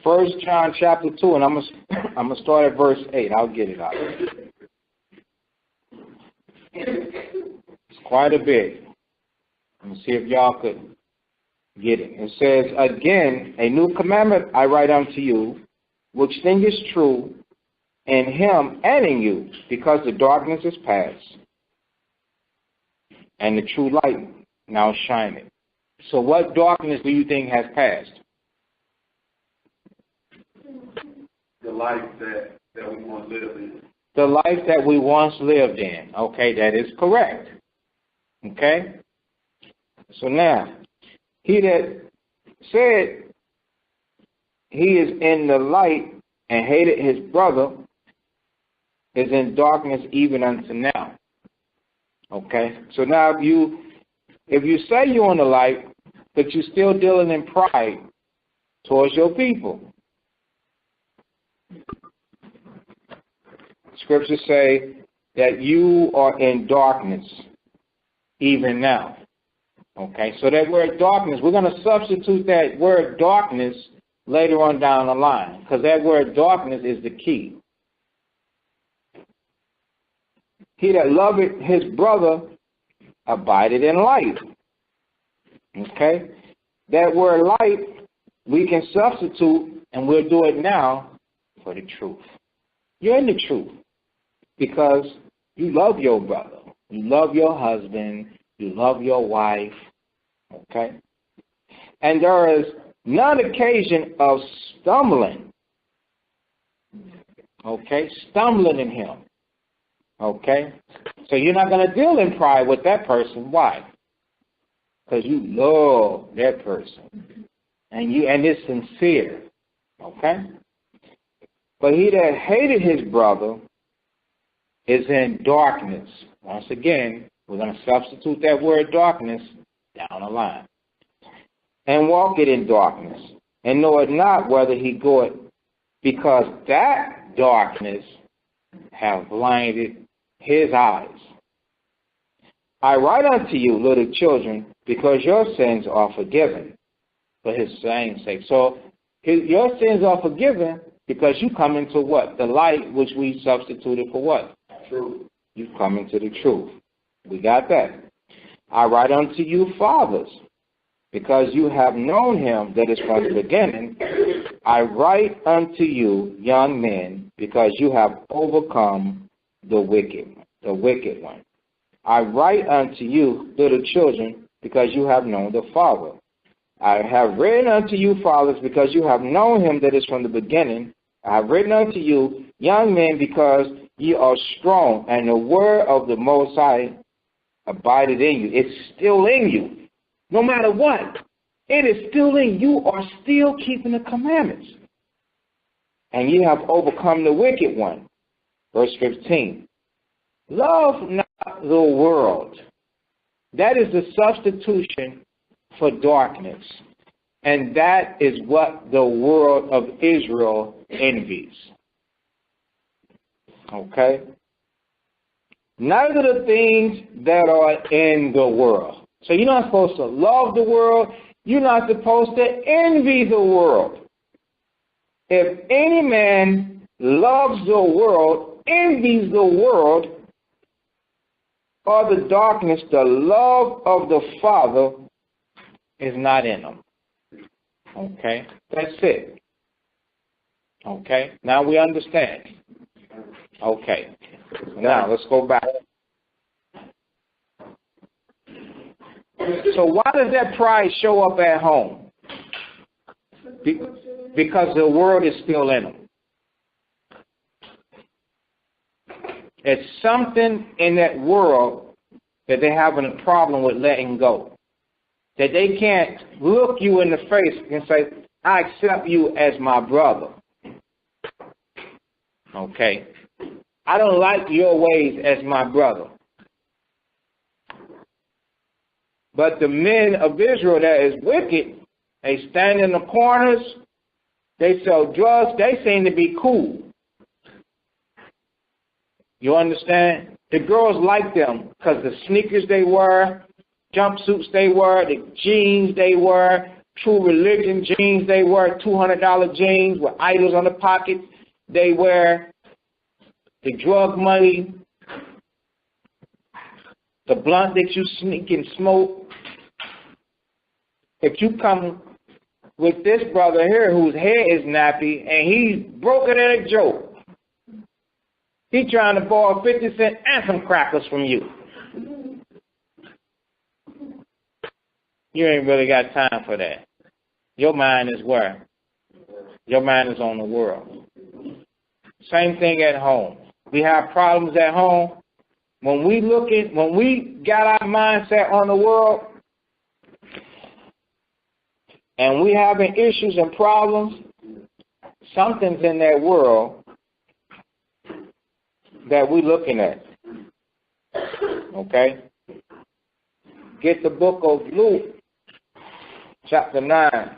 First John chapter 2, and I'm gonna start at verse 8. I'll get it out. It's quite a bit. Let me see if y'all could get it. It says, again, a new commandment I write unto you, which thing is true in him and in you, because the darkness is past, and the true light now shineth. So what darkness do you think has passed? The life that we once lived in. The life that we once lived in. Okay, that is correct. Okay? So now, he that said he is in the light and hated his brother is in darkness even unto now. Okay? So now if you say you're in the light, but you're still dealing in pride towards your people. Scriptures say that you are in darkness even now. Okay, so that word darkness, we're going to substitute that word darkness later on down the line, because that word darkness is the key. He that loveth his brother abideth in light. Okay, that word light we can substitute, and we'll do it now, for the truth. You're in the truth because you love your brother, you love your husband, you love your wife, okay? And there is none occasion of stumbling, okay? Stumbling in him, okay? So you're not going to deal in pride with that person. Why? Because you love that person, and it's sincere, okay? But he that hated his brother is in darkness. Once again, we're going to substitute that word darkness down the line. And walketh in darkness, and knoweth not whether he goeth, because that darkness hath blinded his eyes. I write unto you, little children, because your sins are forgiven for his name's sake. So your sins are forgiven because you come into what? The light, which we substituted for what? Truth. You come into the truth. We got that. I write unto you, fathers, because you have known him that is from the beginning. I write unto you, young men, because you have overcome the wicked one. I write unto you, little children, because you have known the Father. I have written unto you, fathers, because you have known him that is from the beginning. I have written unto you, young men, because ye are strong, and the word of the Most High abideth in you. It's still in you. No matter what, it is still in you. You are still keeping the commandments. And ye have overcome the wicked one. Verse 15. Love not the world. That is the substitution for darkness. And that is what the world of Israel envies. Okay? None of the things that are in the world. So you're not supposed to love the world. You're not supposed to envy the world. If any man loves the world, envies the world, or the darkness, the love of the Father is not in them. Okay? That's it. Okay? Now we understand. Okay. Now let's go back. So why does that pride show up at home? Because the world is still in them. It's something in that world that they're having a problem with letting go. That they can't look you in the face and say, I accept you as my brother. Okay. I don't like your ways as my brother. But the men of Israel that is wicked, they stand in the corners, they sell drugs, they seem to be cool. You understand? The girls like them because the sneakers they wear, jumpsuits they wear, the jeans they wear, True Religion jeans they wear, $200 jeans with idols on the pockets they wear, the drug money, the blunt that you sneak and smoke. If you come with this brother here whose hair is nappy and he's broken in a joke, he's trying to borrow 50 cent and some crackers from you. You ain't really got time for that. Your mind is where? Your mind is on the world. Same thing at home. We have problems at home. When we got our mindset on the world and we having issues and problems, something's in that world that we're looking at. Okay? Get the book of Luke, chapter 9.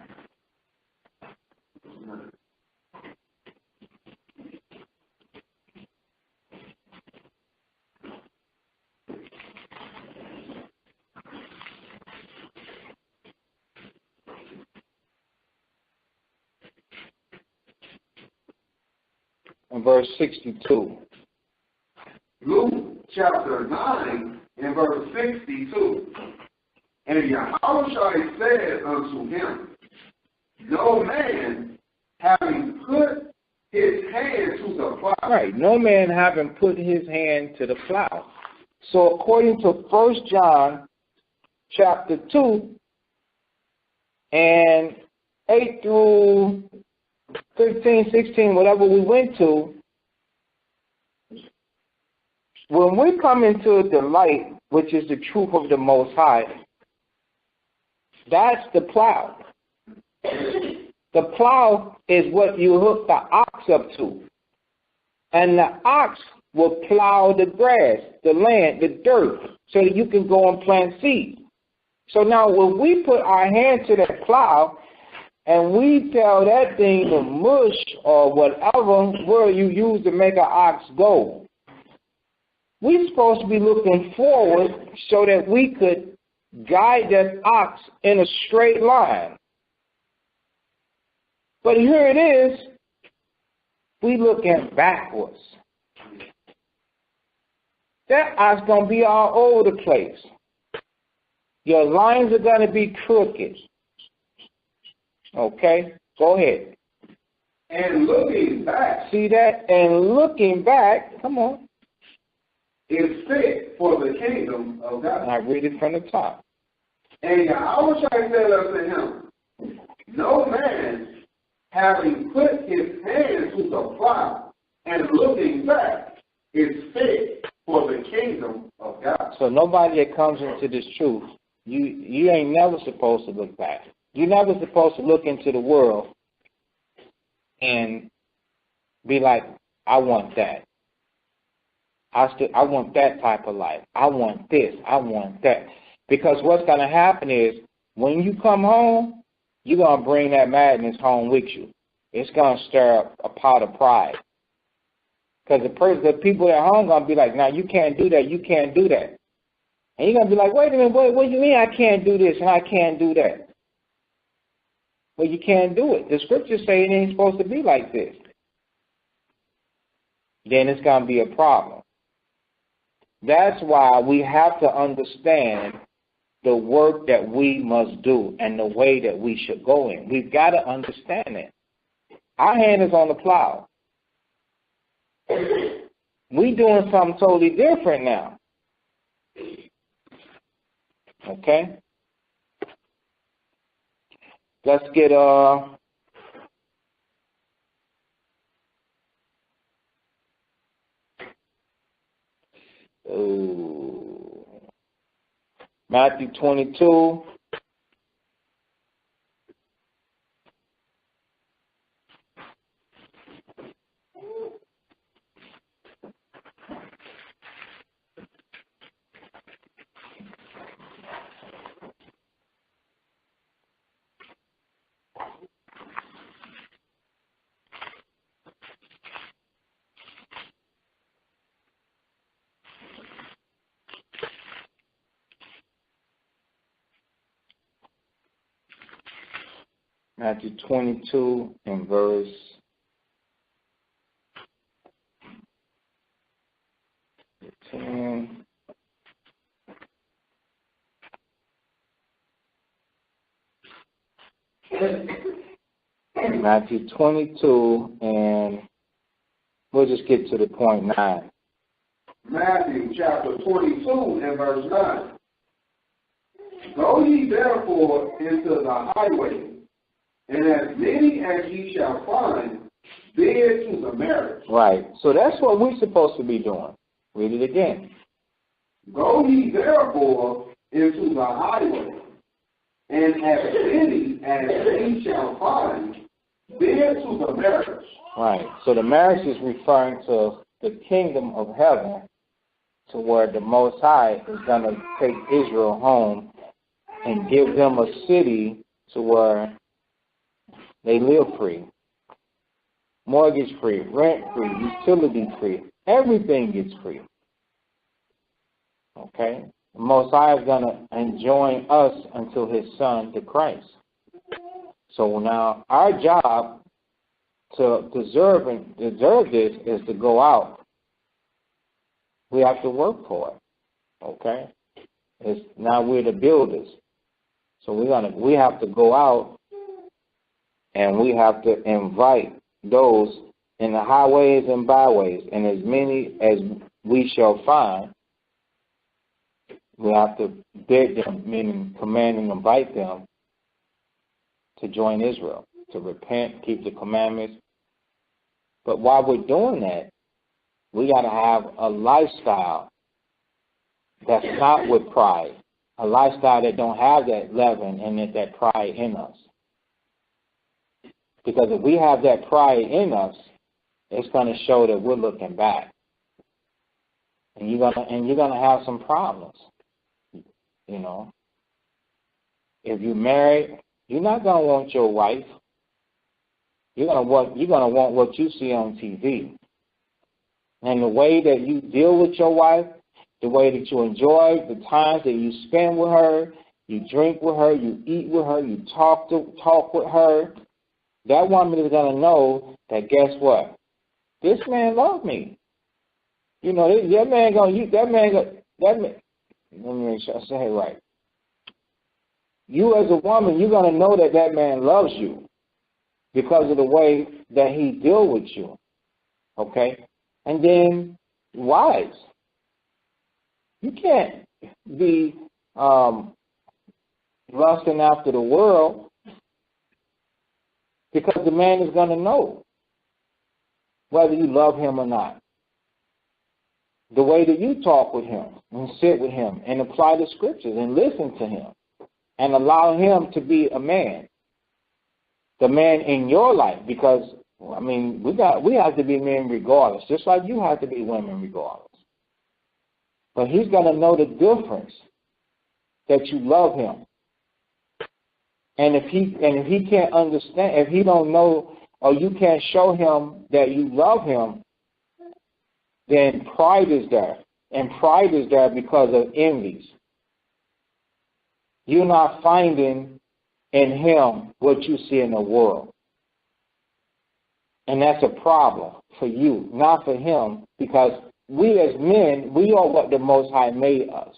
And verse 62. Luke chapter 9 and verse 62. And Yahushua said unto him, no man having put his hand to the plow. Right, no man having put his hand to the plow. So according to 1 John chapter 2 and 8 through 15, 16, whatever we went to, when we come into the light, which is the truth of the Most High, that's the plow. The plow is what you hook the ox up to. And the ox will plow the grass, the land, the dirt, so that you can go and plant seed. So now when we put our hand to that plow and we tell that thing to mush or whatever word you use to make an ox go, we're supposed to be looking forward so that we could guide that ox in a straight line. But here it is, we looking backwards. That ox going to be all over the place. Your lines are going to be crooked. Okay, go ahead. And looking back. See that? And looking back, come on. Is fit for the kingdom of God. I read it from the top. And Yahushua said unto him, no man having put his hand to the plow and looking back is fit for the kingdom of God. So nobody that comes into this truth, you ain't never supposed to look back. You're never supposed to look into the world and be like, I want that. I want that type of life. I want this. I want that. Because what's going to happen is when you come home, you're going to bring that madness home with you. It's going to stir up a pot of pride. Because the people at home are going to be like, now you can't do that. You can't do that. And you're going to be like, wait a minute, what do you mean I can't do this and I can't do that? Well, you can't do it. The scriptures say it ain't supposed to be like this. Then it's going to be a problem. That's why we have to understand the work that we must do and the way that we should go in. We've got to understand it. Our hand is on the plow. We doing something totally different now. Okay? Let's get Matthew 22. Matthew 22 and verse 10. Matthew 22, and we'll just get to the point 9. Matthew chapter 22 and verse 9. Go ye therefore into the highway, and as many as ye shall find, bid to the marriage. Right. So that's what we're supposed to be doing. Read it again. Go ye therefore into the highway, and as many as ye shall find, Then to the marriage. Right. So the marriage is referring to the kingdom of heaven, to where the Most High is going to take Israel home and give them a city to where they live free, mortgage free, rent free, utility free. Everything gets free. Okay? The Most High is going to enjoin us until His Son, the Christ. So now our job to deserve this is to go out. We have to work for it. Okay? Now we're the builders. So we have to go out and we have to invite those in the highways and byways, and as many as we shall find. We have to beg them, meaning command and invite them to join Israel, to repent, keep the commandments. But while we're doing that, we got to have a lifestyle that's not with pride, a lifestyle that don't have that leaven and that pride in us. Because if we have that pride in us, it's going to show that we're looking back, and you're gonna have some problems. You know, if you're married, you're not gonna want your wife. You're gonna want what you see on TV. And the way that you deal with your wife, the way that you enjoy the times that you spend with her, you drink with her, you eat with her, you talk with her, that woman is gonna know that, guess what? This man loved me. You know, let me make sure I say it right. You as a woman, you're going to know that man loves you because of the way that he deals with you. Okay? And then, wives. You can't be lusting after the world, because the man is going to know whether you love him or not. The way that you talk with him and sit with him and apply the scriptures and listen to him and allow him to be a man, the man in your life. Because, I mean, we have to be men regardless, just like you have to be women regardless. But he's going to know the difference that you love him. And if he can't understand, if he don't know, or you can't show him that you love him, then pride is there. And pride is there because of envies. You're not finding in him what you see in the world. And that's a problem for you, not for him, because we as men, we are what the Most High made us.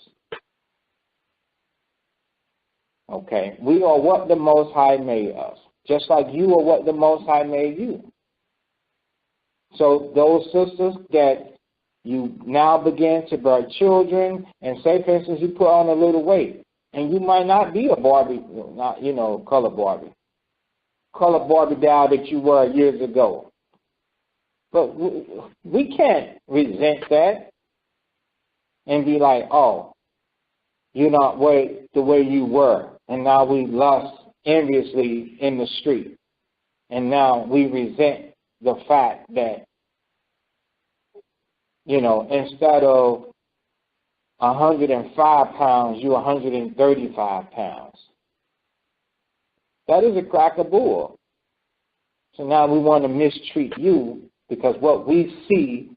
Okay? We are what the Most High made us. Just like you are what the Most High made you. So those sisters that you now begin to bear children, and say, for instance, you put on a little weight, and you might not be a Barbie, not, color Barbie doll that you were years ago. But we can't resent that and be like, oh, you're not the way you were, and now we lust enviously in the street, and now we resent the fact that, instead of 105 pounds, you're 135 pounds. That is a crack of bull. So now we want to mistreat you because what we see,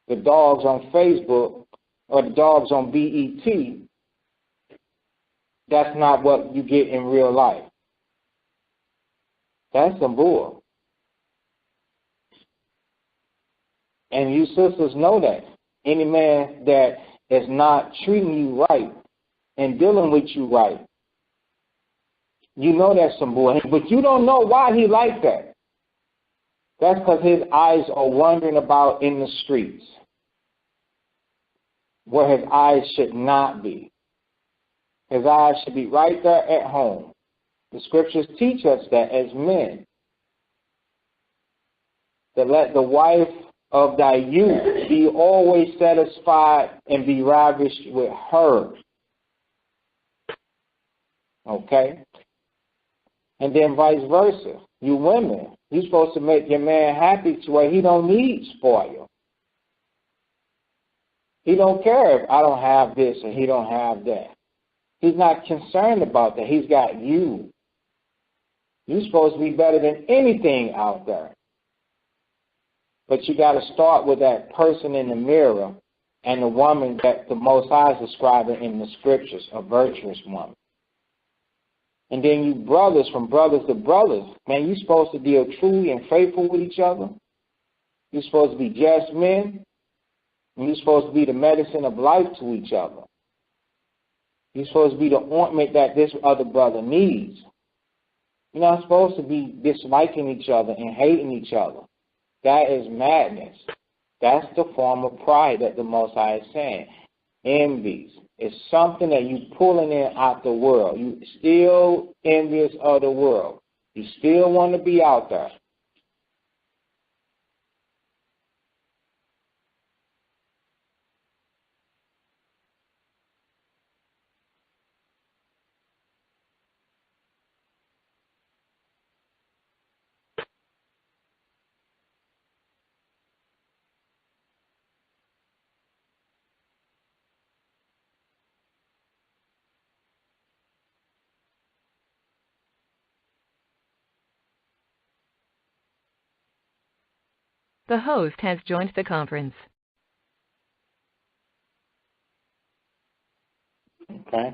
the dogs on Facebook or the dogs on BET, that's not what you get in real life. That's some bull. And you sisters know that. Any man that is not treating you right and dealing with you right, you know that's some bull. But you don't know why he like that. That's because his eyes are wandering about in the streets where his eyes should not be. His eyes should be right there at home. The scriptures teach us that as men, that let the wife of thy youth be always satisfied and be ravished with her. Okay? And then vice versa. You women, you're supposed to make your man happy to where he don't need spoil. He don't care if I don't have this and he don't have that. He's not concerned about that. He's got you. You're supposed to be better than anything out there. But you got to start with that person in the mirror and the woman that the Most High is describing in the scriptures, a virtuous woman. And then you brothers, from brothers to brothers, man, you're supposed to deal truly and faithful with each other. You're supposed to be just men. And you're supposed to be the medicine of life to each other. You're supposed to be the ointment that this other brother needs. You're not supposed to be disliking each other and hating each other. That is madness. That's the form of pride that the Most High is saying. Envies. It's something that you pulling in out the world. You still envious of the world. You still want to be out there. The host has joined the conference. Okay.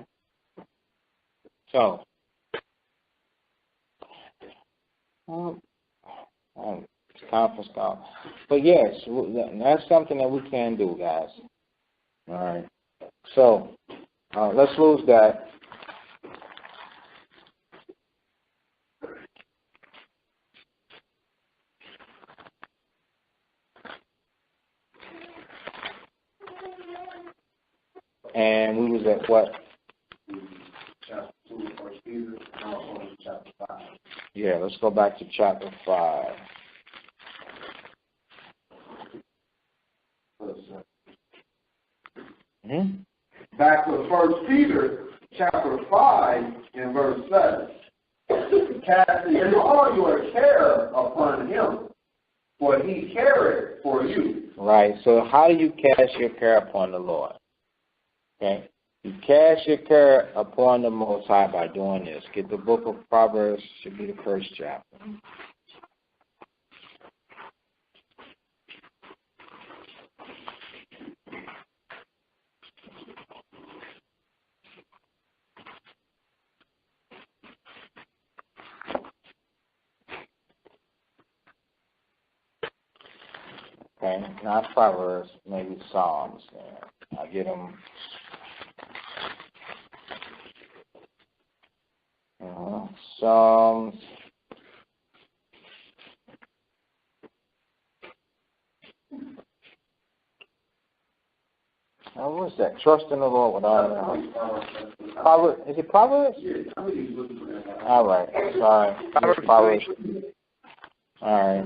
So, conference call. But yes, that's something that we can do, guys. All right. So, let's lose that. And we was at what? Chapter 2, 1 Peter, and also chapter 5. Yeah, let's go back to chapter 5. Back to 1 Peter, chapter 5, and verse 7. Casting all your care upon him, for he careth for you. Right. So how do you cast your care upon the Lord? Okay. You cast your care upon the Most High by doing this. Get the book of Proverbs, should be the first chapter. Okay, not Proverbs, maybe Psalms. Yeah. I get them. Psalms. Oh, what's that? Trust in the Lord with all that. Proverbs? Is it Proverbs? All right. Sorry. Proverbs. All right.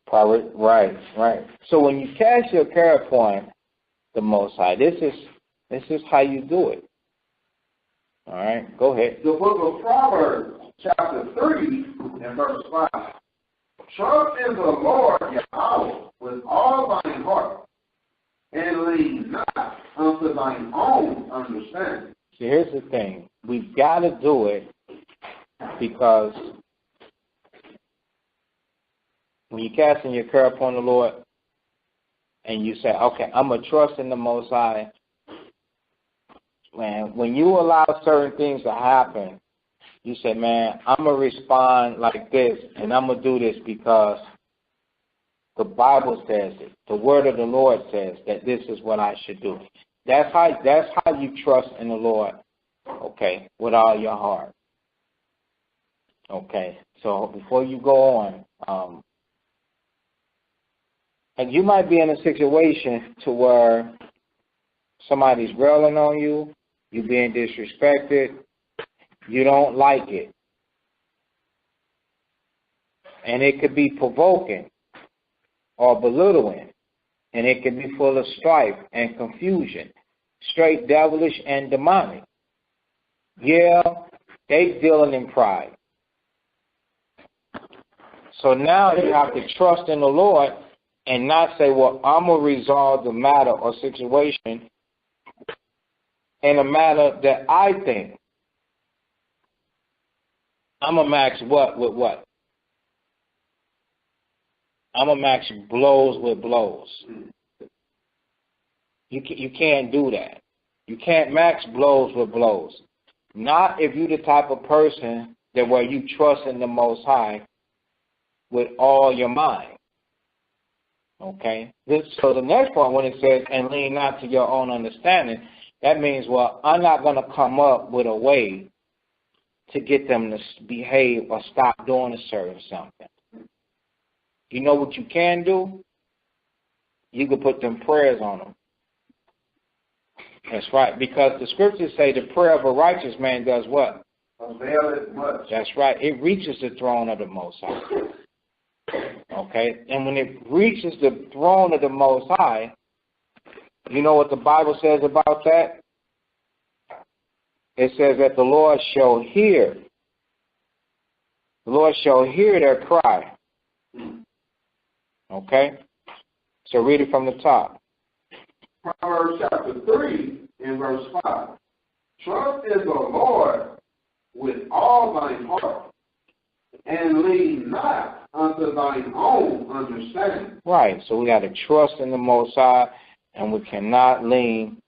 Proverbs. Right. So when you cast your care upon the Most High, this is how you do it. All right. Go ahead. The book of Proverbs, chapter 3, and verse 5. Trust in the Lord your God with all thine heart, and lean not unto thine own understanding. See, here's the thing. We've got to do it because when you're casting your care upon the Lord and you say, okay, I'm going to trust in the Most High, man, when you allow certain things to happen, you say, man, I'm going to respond like this, and I'm going to do this because the Bible says it. The word of the Lord says that this is what I should do. That's how you trust in the Lord, okay, with all your heart. Okay, so before you go on, and you might be in a situation to where somebody's railing on you, you're being disrespected, you don't like it. And it could be provoking or belittling. and it can be full of strife and confusion, straight devilish and demonic. Yeah, they dealing in pride. So now you have to trust in the Lord and not say, well, I'm going to resolve the matter or situation in a manner that I think. I'm going to match what with what? I'm going to match blows with blows. You can't do that. You can't match blows with blows. Not if you're the type of person that where you trust in the Most High with all your mind. Okay? So the next part, when it says, and lean not to your own understanding, that means, well, I'm not going to come up with a way to get them to behave or stop doing a certain something. You know what you can do? You can put them prayers on them. That's right, because the scriptures say the prayer of a righteous man does what? Availeth much. That's right. It reaches the throne of the Most High. Okay? And when it reaches the throne of the Most High, you know what the Bible says about that? It says that the Lord shall hear. The Lord shall hear their cry. Okay? So read it from the top. Proverbs chapter 3 and verse 5. Trust in the Lord with all thine heart, and lean not unto thine own understanding. Right. So we got to trust in the Most High, and we cannot lean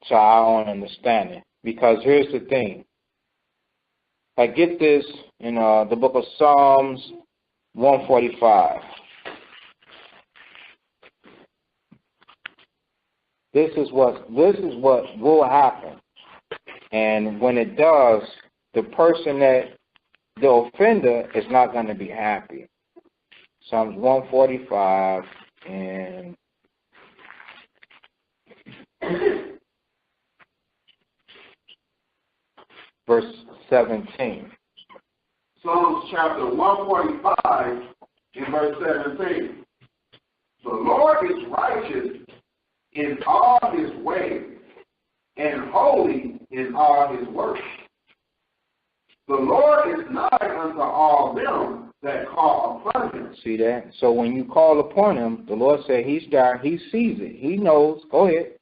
to our own understanding. Because here's the thing. I get this in the book of Psalms 145. This is what will happen. And when it does, the person that the offender is not going to be happy. Psalms 145 and verse 17. Psalms chapter 145 and verse 17. The Lord is righteous in all his ways, and holy in all his works. The Lord is nigh unto all them that call upon him. See that? So when you call upon him, the Lord said he's there, he sees it, he knows. Go ahead.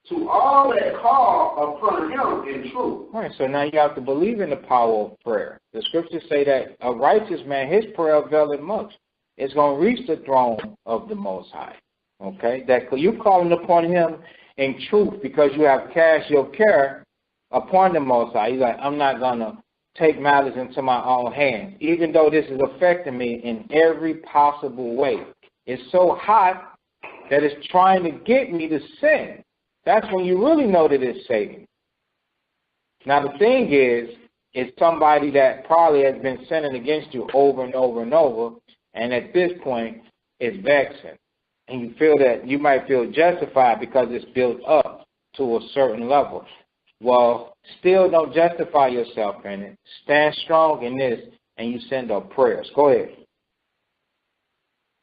To all that call upon him in truth. All right, so now you have to believe in the power of prayer. The scriptures say that a righteous man, his prayer availeth much. It's going to reach the throne of the Most High. Okay? That you calling upon him in truth because you have cast your care upon the Most High. You're like, I'm not going to take matters into my own hands, even though this is affecting me in every possible way. It's so hot that it's trying to get me to sin. That's when you really know that it's Satan. Now, the thing is, it's somebody that probably has been sinning against you over and over and over, and at this point, it's vexing. And you feel that you might feel justified because it's built up to a certain level. Well, still don't justify yourself in it. Stand strong in this, and you send up prayers. Go ahead.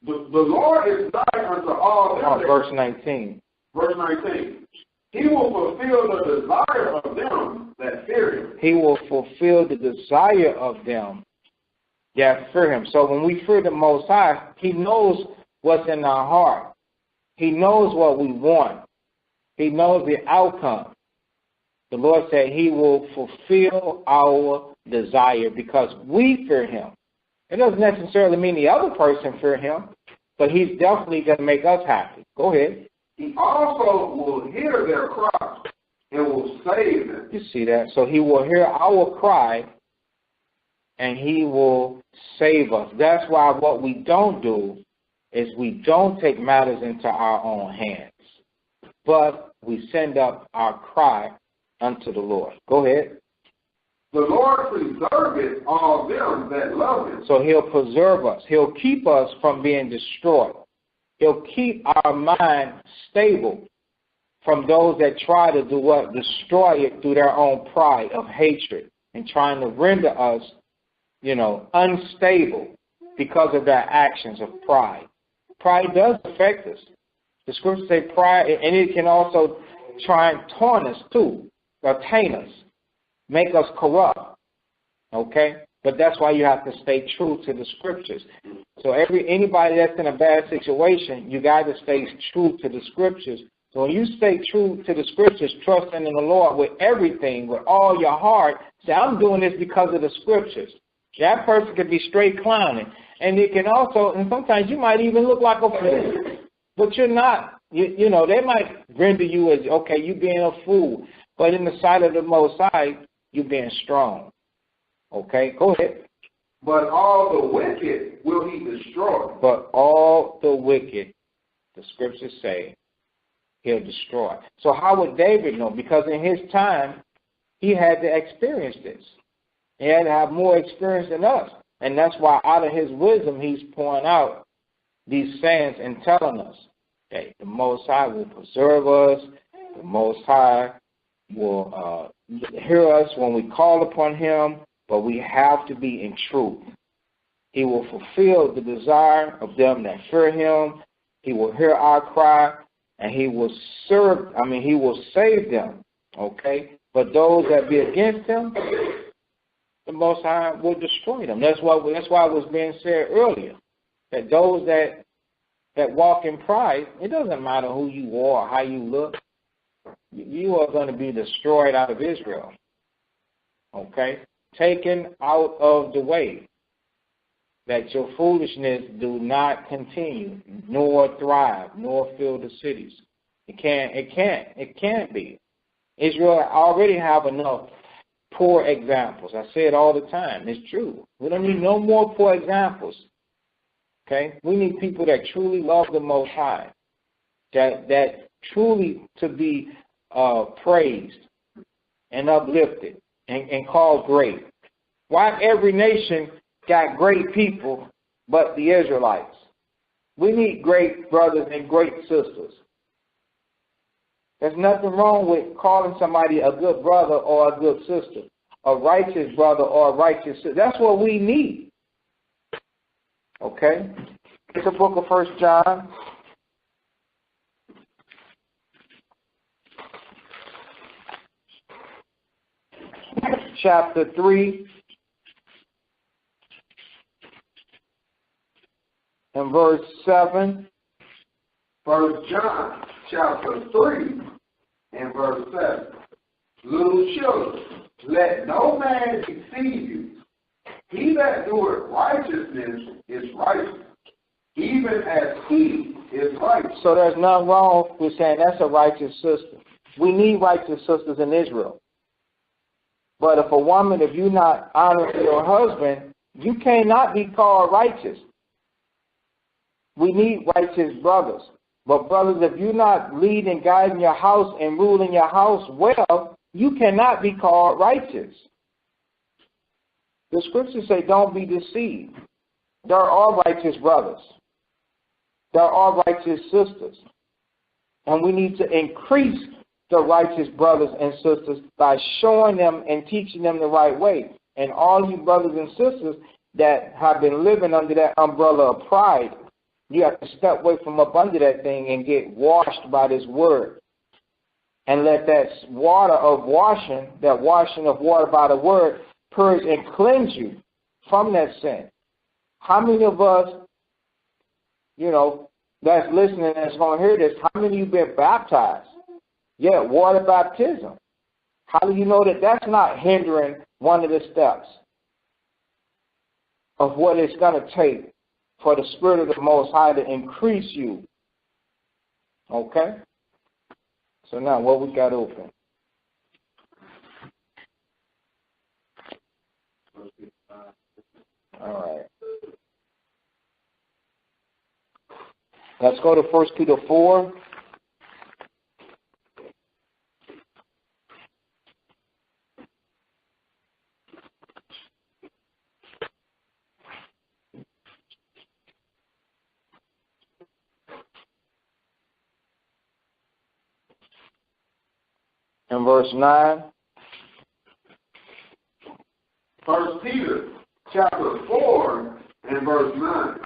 The Lord is nigh unto all them. Verse 19. Verse 19. He will fulfill the desire of them that fear him. He will fulfill the desire of them that fear him. So when we fear the Most High, he knows what's in our heart. He knows what we want. He knows the outcome. The Lord said he will fulfill our desire because we fear him. It doesn't necessarily mean the other person fear him, but he's definitely going to make us happy. Go ahead. He also will hear their cry and will save them. You see that? So he will hear our cry and he will save us. That's why what we don't do is we don't take matters into our own hands, but we send up our cry unto the Lord. Go ahead. The Lord preserveth all them that love him. So he'll preserve us. He'll keep us from being destroyed. He'll keep our mind stable from those that try to do what? Destroy it through their own pride of hatred and trying to render us, unstable because of their actions of pride. Pride does affect us. The scriptures say pride, and it can also try and taunt us too, or taint us, make us corrupt. Okay? But that's why you have to stay true to the scriptures. So anybody that's in a bad situation, you got to stay true to the scriptures. So when you stay true to the scriptures, trusting in the Lord with everything, with all your heart, say, I'm doing this because of the scriptures. That person could be straight clowning. And it can also, and sometimes you might even look like a fool. But you're not. You know, they might render you as, okay, you being a fool. But in the sight of the Most High, you being strong. Okay, go ahead. But all the wicked will he destroy. But all the wicked, the scriptures say, he'll destroy. So how would David know? Because in his time, he had to experience this. He had to have more experience than us. And that's why out of his wisdom, he's pouring out these sayings and telling us that the Most High will preserve us. The Most High will hear us when we call upon him. But we have to be in truth. He will fulfill the desire of them that fear him. He will hear our cry, and he will he will save them. Okay? But those that be against him, the Most High will destroy them. That's why it was being said earlier, that those that walk in pride, it doesn't matter who you are or how you look, you are going to be destroyed out of Israel. Okay? Taken out of the way, that your foolishness do not continue, nor thrive, nor fill the cities. It can't be. Israel already have enough poor examples. I say it all the time. It's true. We don't need no more poor examples. Okay? We need people that truly love the Most High, that truly to be praised and uplifted and called great. Why every nation got great people but the Israelites? We need great brothers and great sisters. There's nothing wrong with calling somebody a good brother or a good sister, a righteous brother or a righteous sister. That's what we need. Okay? It's the book of 1 John. Chapter 3 and verse 7. 1 John chapter 3 and verse 7. Little children, let no man deceive you. He that doeth righteousness is righteous, even as he is righteous. So there's nothing wrong with saying that's a righteous sister. We need righteous sisters in Israel. But if a woman, if you're not honoring your husband, you cannot be called righteous. We need righteous brothers. But brothers, if you're not leading, guiding your house and ruling your house well, you cannot be called righteous. The scriptures say don't be deceived. There are righteous brothers. There are righteous sisters. And we need to increase the righteous brothers and sisters by showing them and teaching them the right way. And all you brothers and sisters that have been living under that umbrella of pride, you have to step away from up under that thing and get washed by this word. And let that water of washing, that washing of water by the word, purge and cleanse you from that sin. How many of us, that's listening that's going to hear this, how many of you been baptized? Yeah, water baptism. How do you know that that's not hindering one of the steps of what it's going to take for the Spirit of the Most High to increase you? Okay? So now what we got open? All right. Let's go to 1 Peter 4. And verse 9. 1 Peter chapter 4 and verse 9.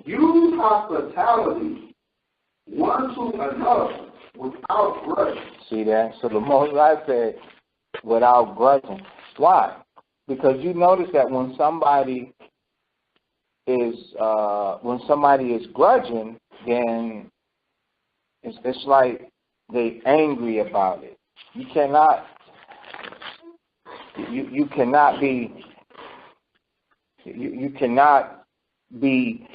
Use hospitality one to another without grudging. See that? So the Most High said, without grudging. Why? Because you notice that when somebody is grudging, then it's like they angry about it. You cannot be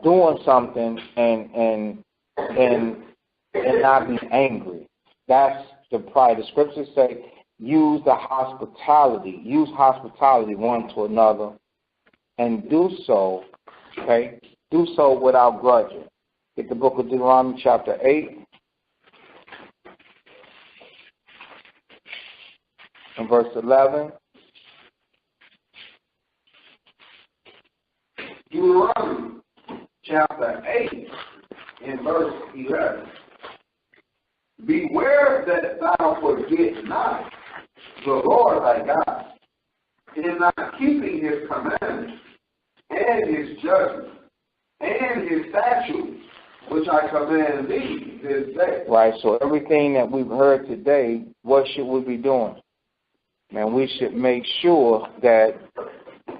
doing something and not be angry. That's the pride. The scriptures say, use hospitality one to another, and do so, okay? Do so without grudging. Get the book of Deuteronomy chapter 8 and verse 11. Deuteronomy chapter 8 and verse 11. Beware that thou forget not the Lord thy God, in not keeping his commandments and his judgments and his statutes, which I command thee this day. Right, so everything that we've heard today, what should we be doing? Man, we should make sure that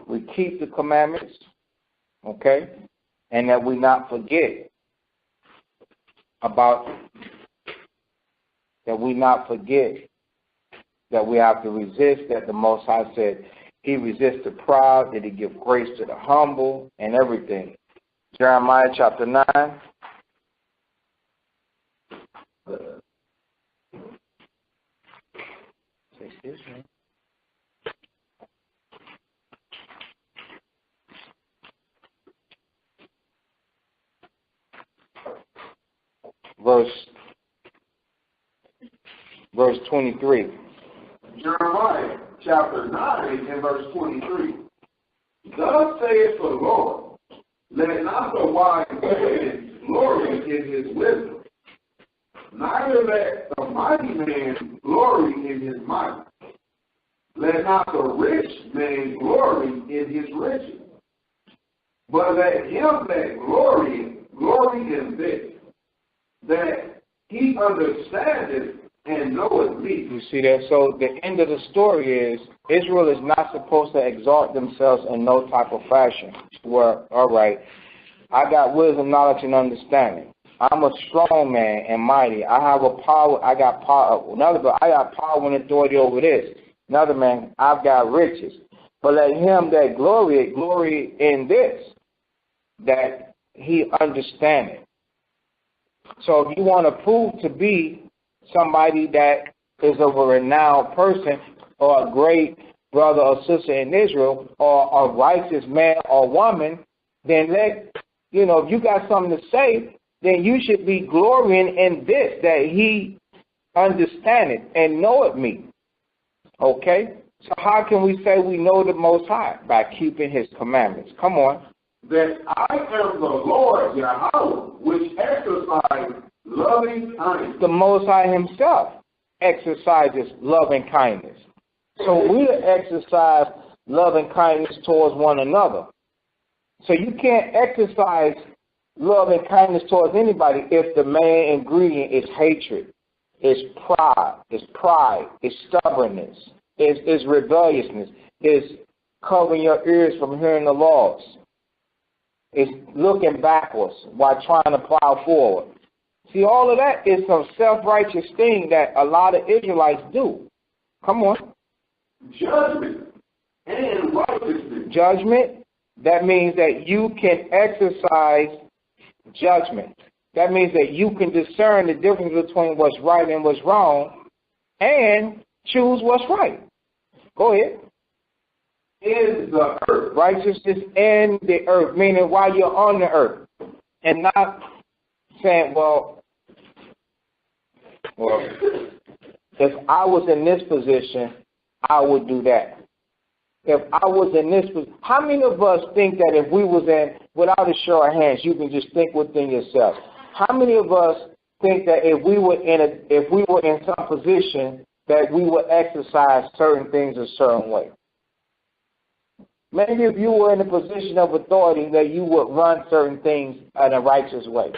we keep the commandments, okay, and that we not forget that we have to resist, that the Most High said he resists the proud, that he give grace to the humble, and everything. Jeremiah chapter 9. Verse 23. Jeremiah chapter 9 and verse 23. Thus saith the Lord, let not the wise man glory in his wisdom, neither let the mighty man glory in his might. Let not the rich man glory in his riches, but let him that glory in this, that he understandeth and knoweth me. You see that? So the end of the story is Israel is not supposed to exalt themselves in no type of fashion. Well, all right, I got wisdom, knowledge, and understanding. I'm a strong man and mighty. I have a power. I got power. I got power and authority over this. Another man, I've got riches. But let him that glory in this, that he understandeth. So if you want to prove to be somebody that is of a renowned person or a great brother or sister in Israel or a righteous man or woman, then if you got something to say, then you should be glorying in this, that he understandeth and knoweth me. Okay? So how can we say we know the Most High? By keeping his commandments. Come on. That I am the Lord Yahweh, which exercise loving kindness. The Most High himself exercises loving kindness. So we exercise loving kindness towards one another. So you can't exercise love and kindness towards anybody if the main ingredient is hatred, is pride, is stubbornness, is rebelliousness, is covering your ears from hearing the laws, is looking backwards while trying to plow forward. See, all of that is some self-righteous thing that a lot of Israelites do. Come on. Judgment and righteousness. Judgment, that means that you can exercise judgment. That means that you can discern the difference between what's right and what's wrong and choose what's right. Go ahead. In the earth. Righteousness in the earth, meaning while you're on the earth. And not saying, well, if I was in this position, I would do that. If I was in this position, how many of us think that if we was in, without a show of hands, you can just think within yourself. How many of us think that if we were in some position that we would exercise certain things a certain way? Maybe if you were in a position of authority that you would run certain things in a righteous way.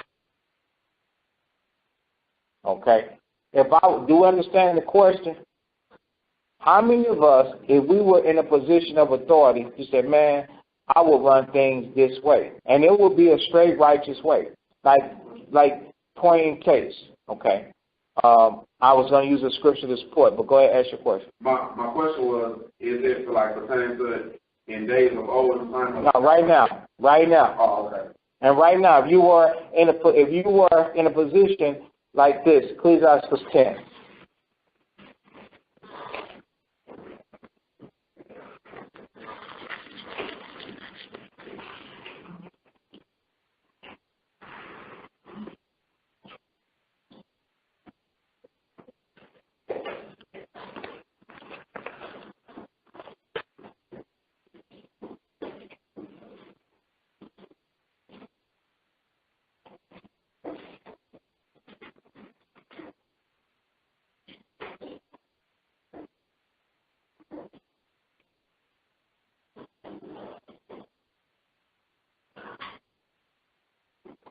Okay? If I do understand the question, how many of us, if we were in a position of authority, you said, man, I will run things this way, and it will be a straight, righteous way, like point in case. Okay? I was going to use a scripture to support, but go ahead and ask your question. My question was, is it for like pertaining to in days of old and time? No, right now. Oh, okay. And right now, if you were in a position like this, Ecclesiastes 10.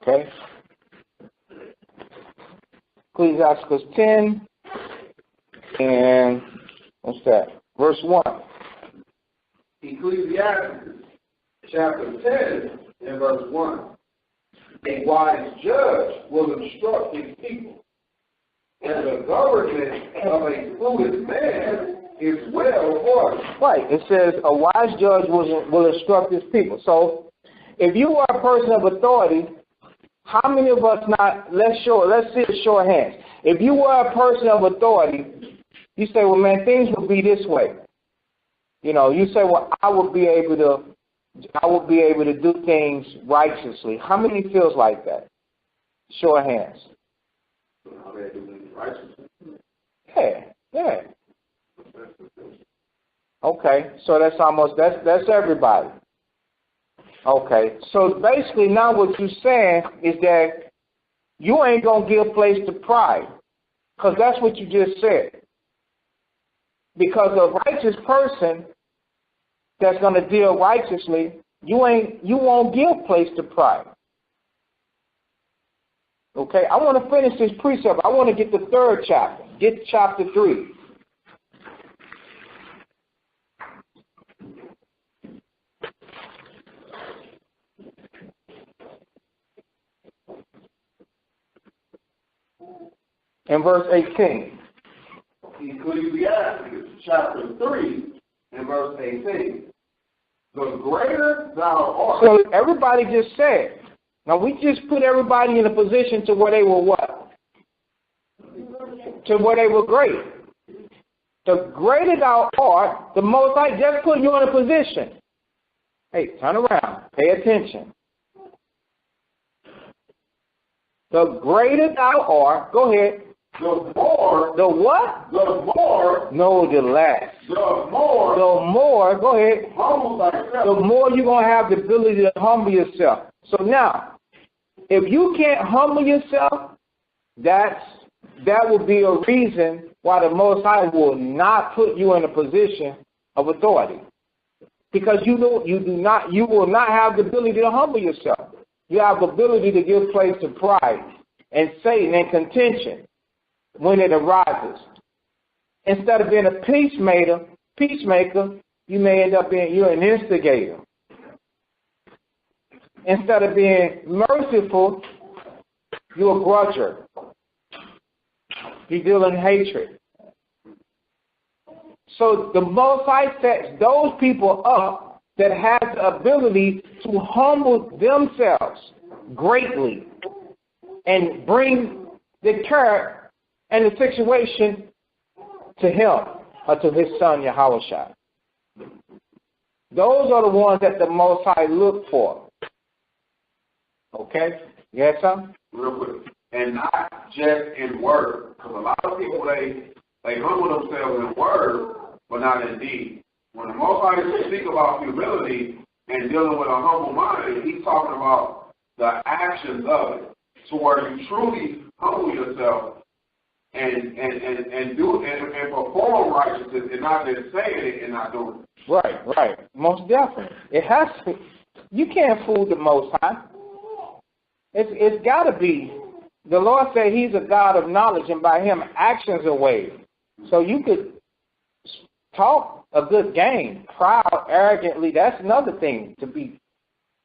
Okay? Ecclesiastes 10, and what's that? Verse 1. Ecclesiastes chapter 10 and verse 1. A wise judge will instruct his people, and the government of a foolish man is well ordered. Right. It says a wise judge will instruct his people. So if you are a person of authority, how many of us not, let's see a show of hands. If you were a person of authority, you say, well, man, things will be this way. You know, you say, well, I will be able to do things righteously. How many feels like that? Show of hands. Yeah. Okay, so that's everybody. Okay, so basically now what you're saying is that you ain't going to give place to pride, because that's what you just said. Because a righteous person that's going to deal righteously, you won't give place to pride. Okay, I want to finish this precept. I want to get the third chapter. Get chapter 3. In verse 18. Ecclesiastes chapter 3 and verse 18. The greater thou art. So everybody just said. Now we just put everybody in a position to where they were what? To where they were great. The greater thou art, the most I just put you in a position. Hey, turn around. Pay attention. The greater thou art, go ahead. The more. The what? The more. No, the less. The more. The more, go ahead. Humble thyself. The more you're going to have the ability to humble yourself. So now, if you can't humble yourself, that will be a reason why the Most High will not put you in a position of authority. Because you will not have the ability to humble yourself. You have the ability to give place to pride and Satan and contention when it arises. Instead of being a peacemaker, you may end up being you're an instigator. Instead of being merciful, you're a grudger. You deal in hatred. So the Most High sets those people up that have the ability to humble themselves greatly and bring the care and the situation to him or to his son Yahushua. Those are the ones that the Most High look for. Okay? You had something? Real quick. And not just in word. Because a lot of people, they humble themselves in word, but not in deed. When the Most High speak about humility and dealing with a humble mind, he's talking about the actions of it. To where you truly humble yourself and perform righteousness and not just saying it and not doing it. Right. Most definitely. It has to. You can't fool the Most High. It's got to be The Lord said he's a God of knowledge, and by him actions are weighed. So you could talk a good game, proud, arrogantly. That's another thing, to be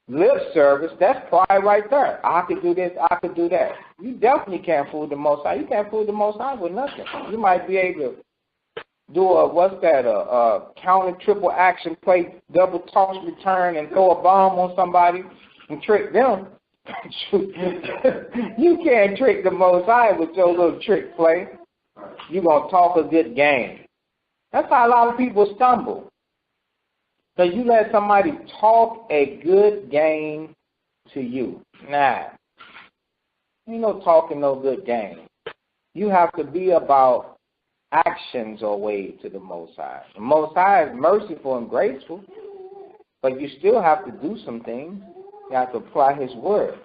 lip service. That's pride right there. I could do this, I could do that. You definitely can't fool the Most High. You can't fool the Most High with nothing. You might be able to do a counter triple action play, double toss return, and throw a bomb on somebody and trick them. You can't trick the Most High with your little trick play. You're going to talk a good game. That's how a lot of people stumble. Because you let somebody talk a good game to you. Nah. Ain't no talking no good game. You have to be about actions or way to the Most High. The Most High is merciful and graceful, but you still have to do some things. You have to apply his word.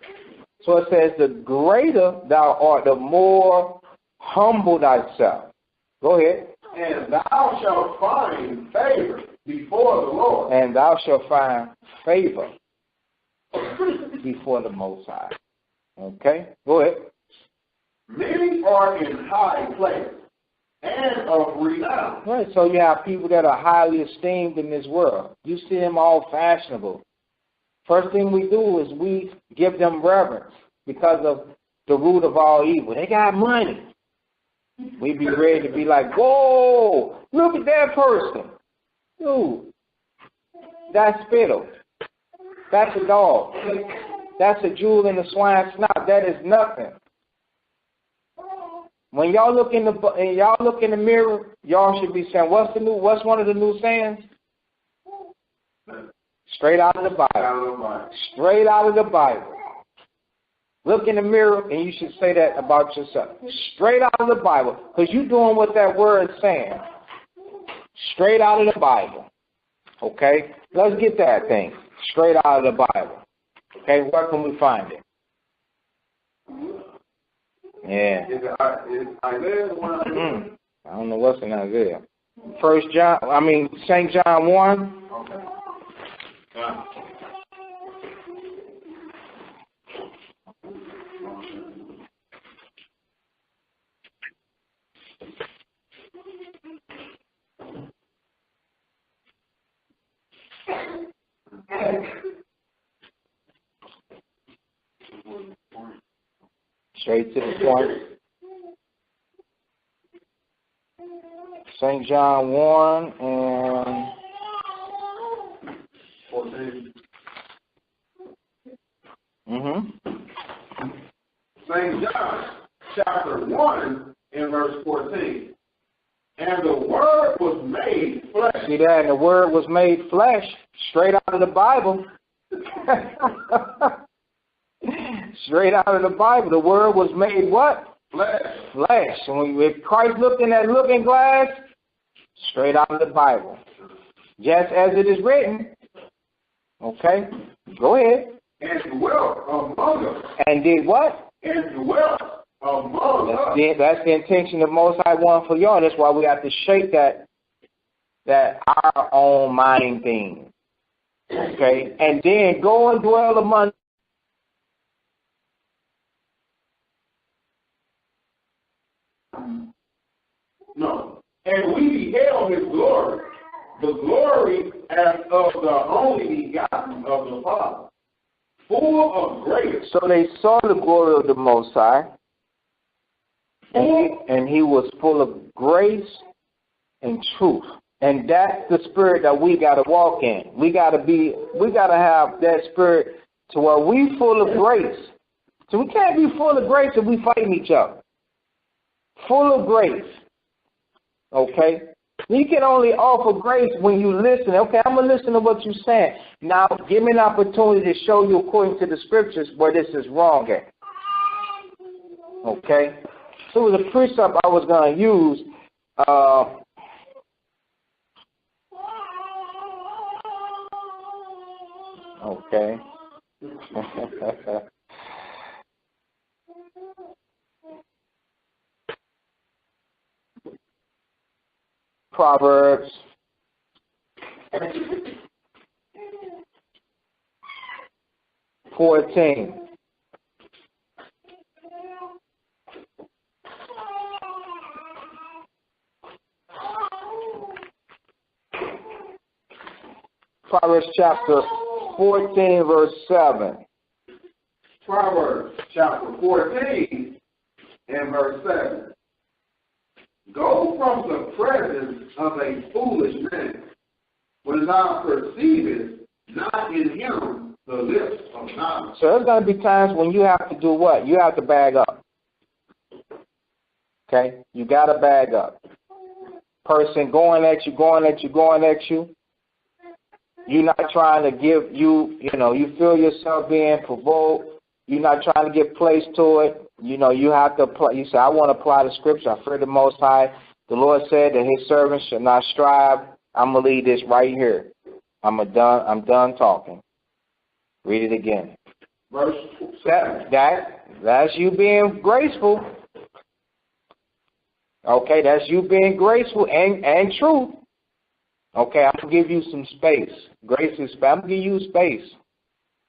So it says, the greater thou art, the more humble thyself. Go ahead. And thou shalt find favor before the Lord. And thou shalt find favor before the Most High. Okay? Go ahead. Many are in high place and of renown. Right, so you have people that are highly esteemed in this world. You see them all fashionable. First thing we do is we give them reverence because of the root of all evil. They got money. We be ready to be like, whoa, look at that person. Dude, that's spittle. That's a dog. That's a jewel in the swine's snout. That is nothing. When y'all look in the mirror, y'all should be saying, what's one of the new sayings? Straight out of the Bible. Straight out of the Bible. Look in the mirror and you should say that about yourself. Straight out of the Bible. Because you're doing what that word is saying. Straight out of the Bible. Okay? Let's get that thing. Straight out of the Bible. Okay? Where can we find it? Yeah. Is Isaiah the one? I don't know what's in Isaiah. St. John 1. Okay. Straight to the point. St. John 1 and 14. St. John, chapter 1 and verse 14. And the Word was made flesh. See that? And the Word was made flesh. Straight out of the Bible. Straight out of the Bible. The Word was made what? Flesh. Flesh. And if Christ looked in that looking glass, straight out of the Bible. Just as it is written. Okay? Go ahead. And dwelt among us. And did what? And dwelt among us. That's the intention of Most High one for y'all. That's why we have to shake that our own mind thing. Okay? And then go and dwell among No. And we beheld his glory, the glory as of the only begotten of the Father, full of grace. So they saw the glory of the Most High, and he was full of grace and truth. And that's the spirit that we got to walk in. We got to have that spirit to where we full of grace. So we can't be full of grace if we fighting each other. Full of grace. Okay? You can only offer grace when you listen. Okay, I'm going to listen to what you're saying. Now, give me an opportunity to show you according to the scriptures where this is wrong at. Okay? So it was a precept I was going to use. Okay. Proverbs 14. Proverbs chapter 14, verse 7. Proverbs chapter 14 and verse 7. Go from the presence of a foolish man, when thou perceivest not in him the lips of knowledge. So there's going to be times when you have to do what? You have to bag up. Okay? You got to bag up. Person going at you. You're not trying to give you feel yourself being provoked. You're not trying to give place to it. You have to apply. You say, I want to apply the scripture. I fear the Most High. The Lord said that His servants should not strive. I'm going to leave this right here. I'm done talking. Read it again. Verse 7. That's you being graceful. Okay, that's you being graceful and true. Okay, I'm going to give you some space. Grace is space. I'm going to give you space.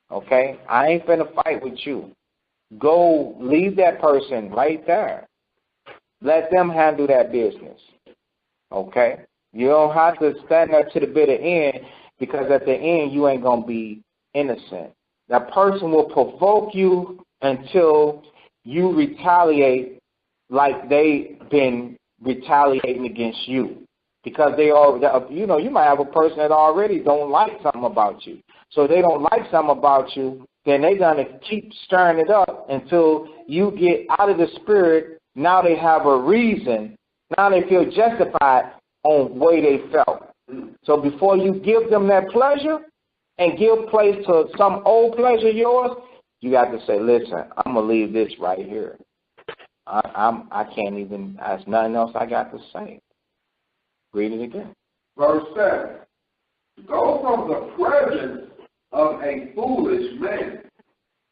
Okay, I ain't finna fight with you. Go leave that person right there. Let them handle that business. Okay? You don't have to stand there to the bitter end, because at the end you ain't going to be innocent. That person will provoke you until you retaliate like they've been retaliating against you. Because they all, you might have a person that already don't like something about you. So if they don't like something about you, then they're going to keep stirring it up until you get out of the spirit. Now they have a reason. Now they feel justified on the way they felt. So before you give them that pleasure and give place to some old pleasure of yours, you got to say, listen, I'm going to leave this right here. I can't even, there's nothing else I got to say. Read it again. Verse 7. Go from the presence of a foolish man,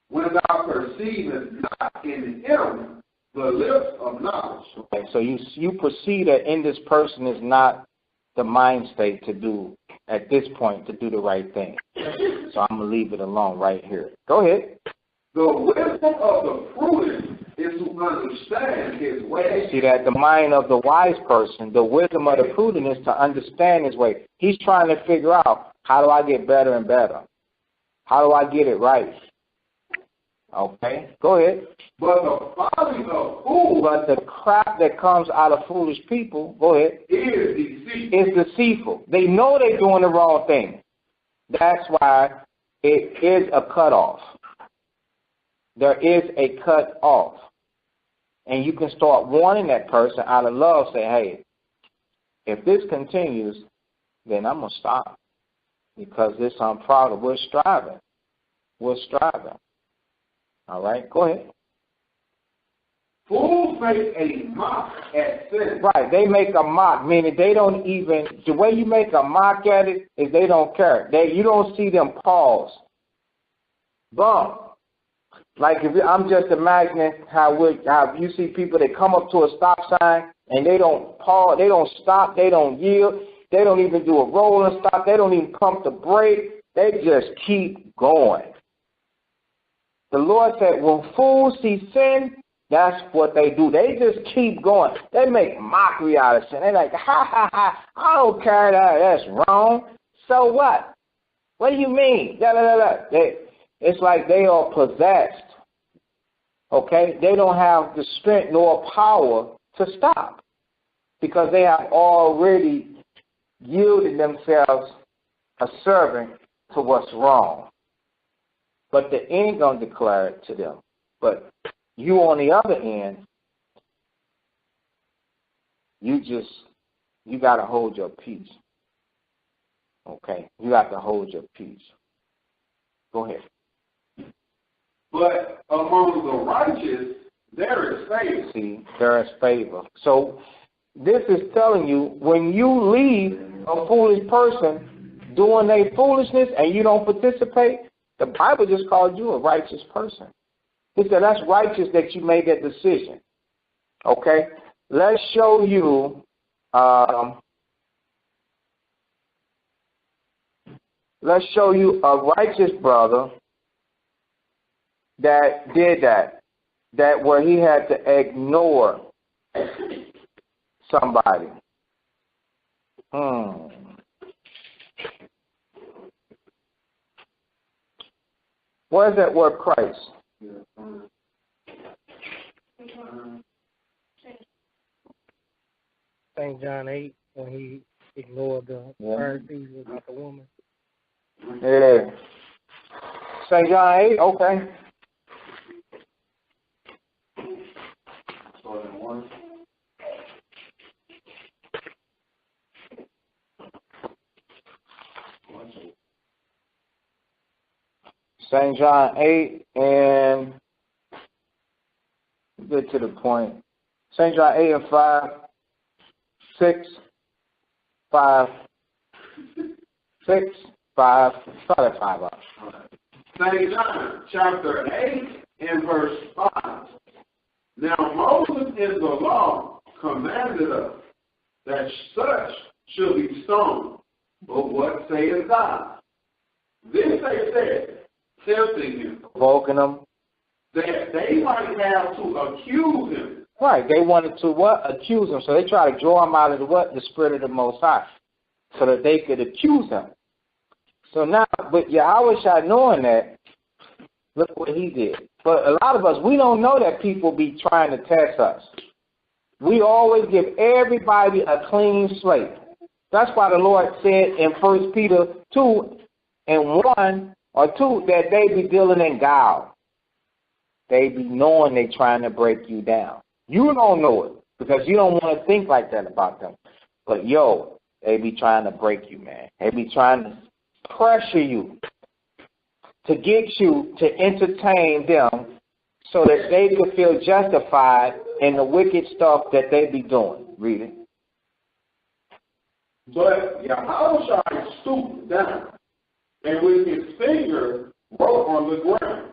when thou perceivest not in him the lips of knowledge. Okay, so you perceive that in this person is not the mind state to do, at this point, to do the right thing. So I'm going to leave it alone right here. Go ahead. The wisdom of the prudent is to understand his way. See that the mind of the wise person, the wisdom of the prudent is to understand his way. He's trying to figure out, how do I get better and better? How do I get it right? Okay, go ahead. But the folly of fools, but the crap that comes out of foolish people, go ahead, is deceitful. They know they're doing the wrong thing. That's why it is a cutoff. There is a cut off. And you can start warning that person out of love, say, hey, if this continues, then I'm going to stop. Because this I'm proud of. We're striving. All right, go ahead. Fools make a mock at sin. Right, they make a mock, meaning they don't even, the way you make a mock at it is they don't care. You don't see them pause. Bump. Like I'm just imagining how you see people that come up to a stop sign and they don't pause, they don't stop, they don't yield, they don't even do a roll and stop, they don't even pump the brake, they just keep going. The Lord said, when fools see sin, that's what they do. They just keep going. They make mockery out of sin. They're like, ha, ha, ha, I don't care that. That's wrong. So what? What do you mean? Da, da, da, da. It's like they are possessed. Okay? They don't have the strength nor power to stop because they have already yielded themselves a servant to what's wrong. But the end going to declare it to them. But you on the other end, you got to hold your peace. Okay? You got to hold your peace. Go ahead. But among the righteous, there is favor. See, there is favor. So this is telling you, when you leave a foolish person doing their foolishness and you don't participate, the Bible just called you a righteous person. He said that's righteous that you made that decision. Okay? Let's show you a righteous brother that did that where he had to ignore somebody. Where's that word Christ? St. John 8, when he ignored the Pharisees about the woman. Yeah. St. John 8, okay. St. John 8 and get to the point. St. John 8 and 5, 6, 5, 6, 5. Start at 5 up. St. John chapter 8 and verse 5. Now Moses in the law commanded us that such should be stoned. But what sayest thou? This they said, tempting him, Provoking them. that they might have to accuse him. Right, they wanted to what? Accuse him. So they tried to draw him out of the what? The spirit of the Most High. So that they could accuse him. So now, but Yahweh knowing that, look what he did. But a lot of us, we don't know that people be trying to test us. We always give everybody a clean slate. That's why the Lord said in 1 Peter 2 and 1 or 2 that they be dealing in guile. They be knowing they trying to break you down. You don't know it because you don't want to think like that about them. But they be trying to break you, man. They be trying to pressure you to get you to entertain them so that they could feel justified in the wicked stuff that they be doing. Read it. But Yahweh stooped down and with his finger wrote on the ground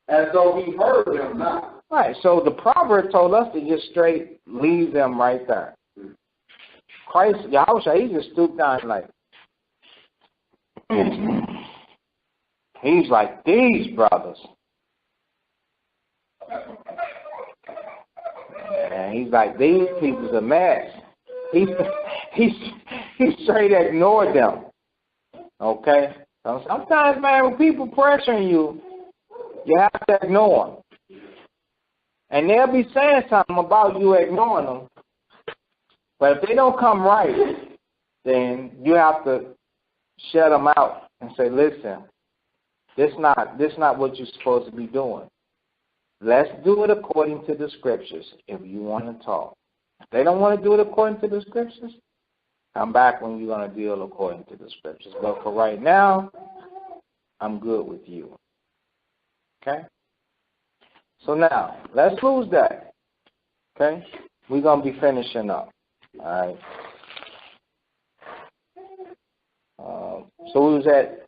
as though he heard them not. Right, so the proverb told us to just straight leave them right there. Christ, Yahweh, he just stooped down like, he's like, these brothers. And he's like, these people's a mess. He straight ignored them. Okay? So sometimes, man, when people pressuring you, you have to ignore them. And they'll be saying something about you ignoring them. But if they don't come right, then you have to shut them out and say, listen, this not what you're supposed to be doing. Let's do it according to the scriptures if you want to talk. If they don't want to do it according to the scriptures, come back when you're going to deal according to the scriptures. But for right now, I'm good with you. Okay? So now, let's lose that. Okay? We're going to be finishing up. All right? So we was at,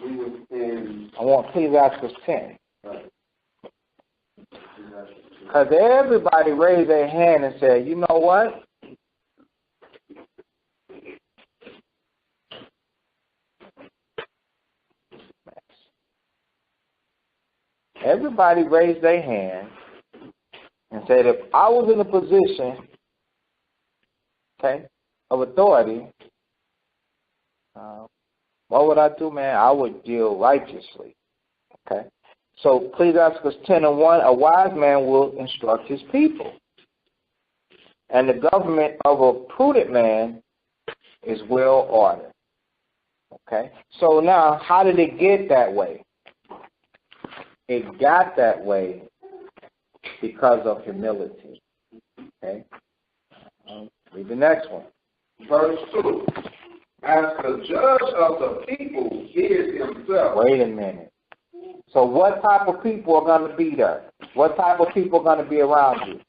I want Ecclesiastes 10. Because everybody raised their hand and said, you know what? Everybody raised their hand and said, if I was in a position, okay, of authority, what would I do, man? I would deal righteously. Okay? So Ecclesiastes 10 and 1, a wise man will instruct his people. And the government of a prudent man is well ordered. Okay? So now, how did it get that way? It got that way because of humility. Okay? Read the next one. Verse 2. As the judge of the people is himself. Wait a minute. So what type of people are going to be there? What type of people are going to be around you?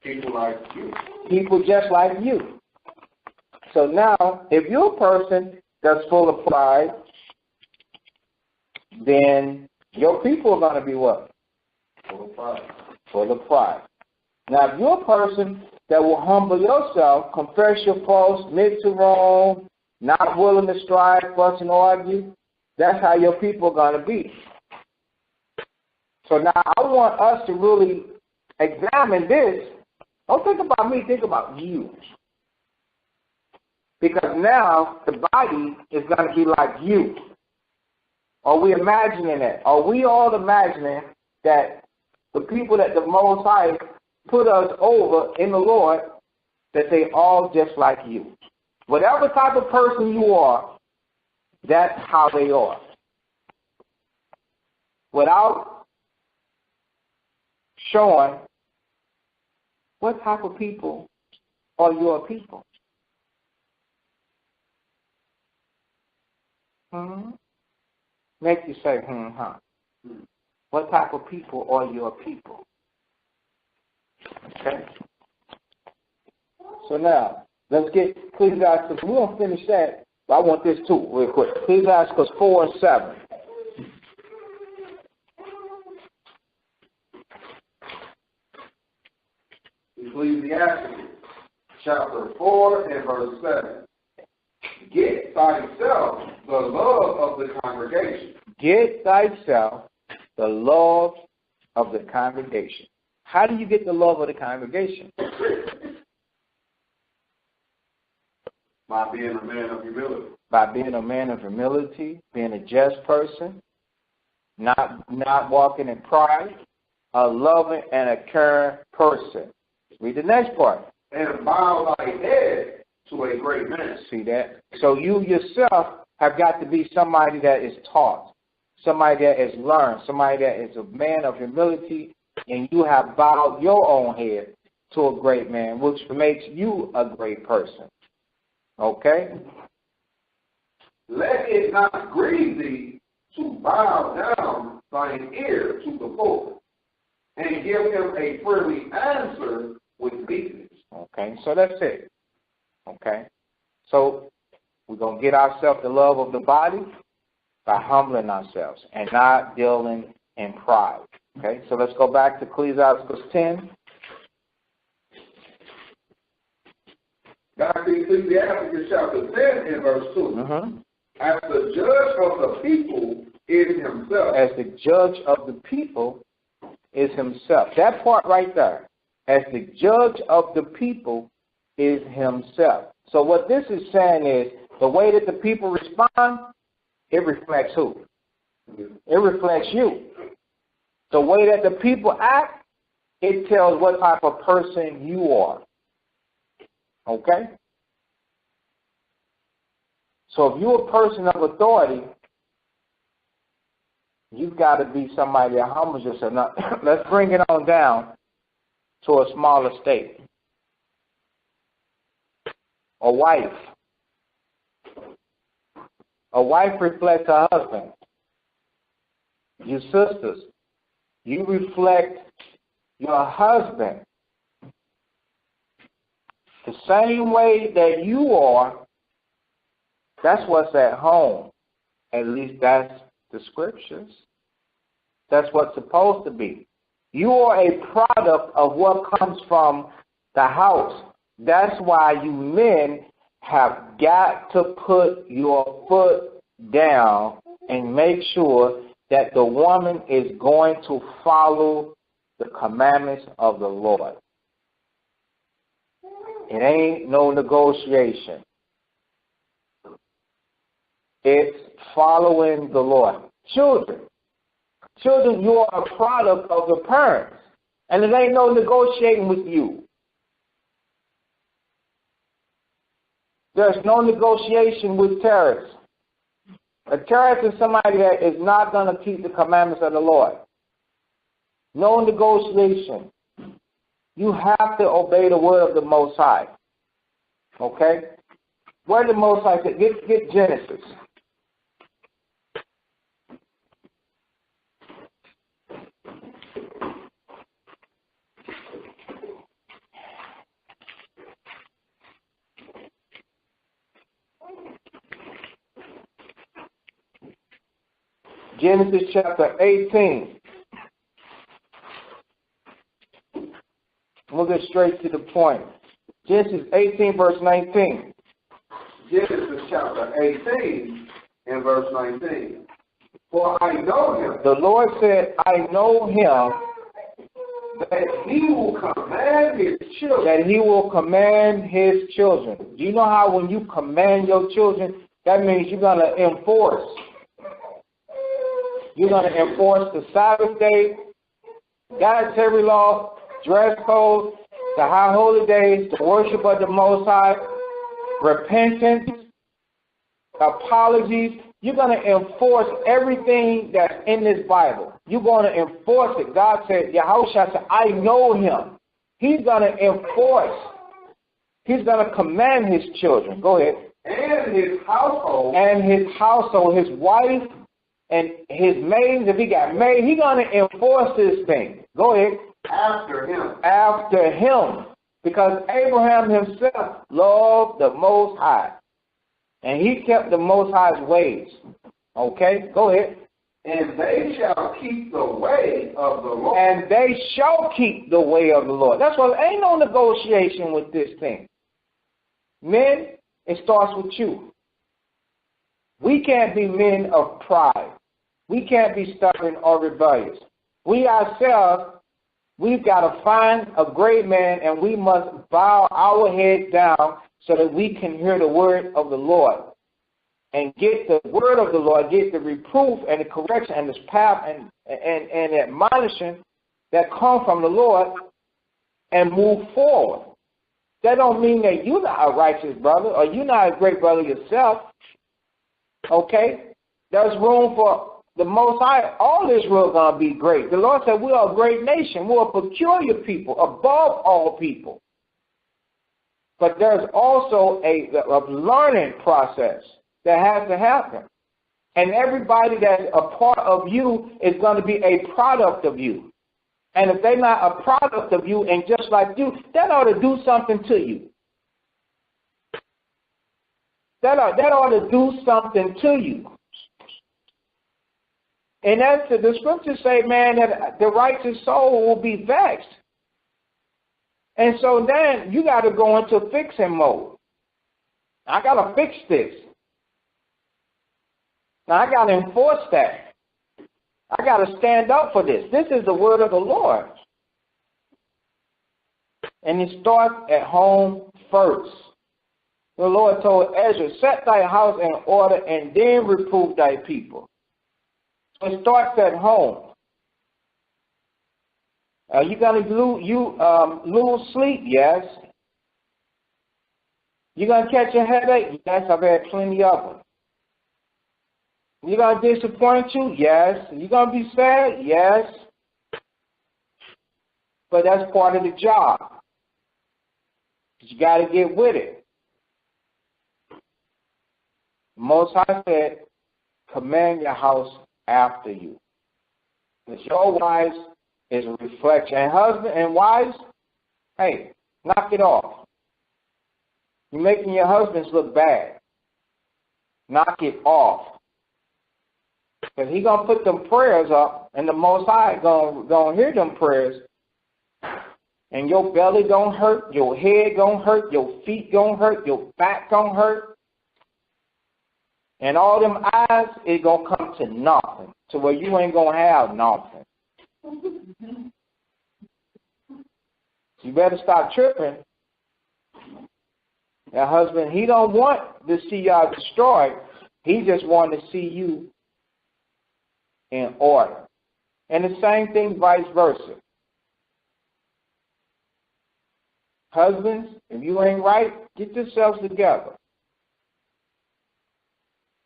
People like you. People just like you. So now, if you're a person that's full of pride, then your people are going to be what? Full of pride. Full of pride. Now, if you're a person that will humble yourself, confess your faults, admit to wrong, not willing to strive, fuss, and argue, that's how your people are going to be. So now I want us to really examine this. Don't think about me, think about you. Because now the body is going to be like you. Are we imagining that? Are we all imagining that the people that the Most High put us over in the Lord, that they all just like you? Whatever type of person you are, that's how they are. Without showing what type of people are your people. Make you say, What type of people are your people? Okay. So now, let's get Ecclesiastes. We won't finish that, but I want this too, real quick. Ecclesiastes 4 and 7. Ecclesiastes chapter 4 and verse 7. Get thyself the love of the congregation. Get thyself the love of the congregation. How do you get the love of the congregation? By being a man of humility. By being a man of humility, being a just person, not walking in pride, a loving and a caring person. Read the next part. And bow thy head to a great man. See that? So you yourself have got to be somebody that is taught, somebody that is learned, somebody that is a man of humility, and you have bowed your own head to a great man, which makes you a great person. Okay? Let it not grieve thee to bow down thine ear to the poor, and give him a friendly answer with meekness. Okay, so that's it. Okay? So we're going to get ourselves the love of the body by humbling ourselves and not dealing in pride. Okay, so let's go back to Ecclesiastes 10. Back to Ecclesiastes chapter 10 and verse 2. As the judge of the people is himself. As the judge of the people is himself. That part right there. As the judge of the people is himself. So what this is saying is the way that the people respond, it reflects who? It reflects you. The way that the people act, it tells what type of person you are. Okay? So if you're a person of authority, you've got to be somebody that humbles yourself. Now, let's bring it on down to a smaller state. A wife. A wife reflects her husband. You sisters, you reflect your husband. The same way that you are, that's what's at home. At least that's the scriptures. That's what's supposed to be. You are a product of what comes from the house. That's why you men have got to put your foot down and make sure that the woman is going to follow the commandments of the Lord. It ain't no negotiation. It's following the Lord. Children, you are a product of the parents. And it ain't no negotiating with you. There's no negotiation with terrorists. A terrorist is somebody that is not going to keep the commandments of the Lord. No negotiation. You have to obey the word of the Most High. Okay? Where the Most High said, get Genesis. Genesis chapter 18. We'll get straight to the point. Genesis 18, verse 19. Genesis chapter 18 and verse 19. For I know him. The Lord said, I know him that he will command his children. That he will command his children. Do you know how when you command your children, that means you're going to enforce. You're going to enforce the Sabbath day, dietary law, dress code, the high holy days, the worship of the Most High, repentance, apologies. You're going to enforce everything that's in this Bible. You're going to enforce it. God said, Yahushua said, I know him. He's going to enforce. He's going to command his children. Go ahead. And his household. And his household, his wife, and his maids. If he got maids, he's going to enforce this thing. Go ahead. After him. After him. Because Abraham himself loved the Most High. And he kept the Most High's ways. Okay, go ahead. And they shall keep the way of the Lord. And they shall keep the way of the Lord. That's why ain't no negotiation with this thing. Men, it starts with you. We can't be men of pride. We can't be stubborn or rebellious. We ourselves, we've got to find a great man, and we must bow our head down so that we can hear the word of the Lord and get the word of the Lord, get the reproof and the correction and the path and admonition that come from the Lord and move forward. That don't mean that you're not a righteous brother or you're not a great brother yourself. Okay? There's room for the Most High. All Israel is going to be great. The Lord said we are a great nation. We're a peculiar people above all people. But there's also a learning process that has to happen. And everybody that's a part of you is going to be a product of you. And if they're not a product of you and just like you, that ought to do something to you. That ought to do something to you. And that's the scriptures say, man, that the righteous soul will be vexed. And so then you got to go into fixing mode. I got to fix this. Now I got to enforce that. I got to stand up for this. This is the word of the Lord. And it starts at home first. The Lord told Ezra, set thy house in order and then reprove thy people. So it starts at home. Are you going to lose sleep? Yes. You going to catch a headache? Yes, I've had plenty of them. You going to disappoint you? Yes. You going to be sad? Yes. But that's part of the job. You got to get with it. Most High said, command your house after you. It's your wives is a reflection. And husband and wives, hey, knock it off. You're making your husbands look bad. Knock it off. Because he's going to put them prayers up, and the Most High going to hear them prayers. And your belly going to hurt, your head going to hurt, your feet going to hurt, your back going to hurt. And all them eyes is going to come to nothing, to where you ain't going to have nothing. You better stop tripping. Your husband, he don't want to see y'all destroyed. He just wants to see you in order. And the same thing vice versa. Husbands, if you ain't right, get yourselves together.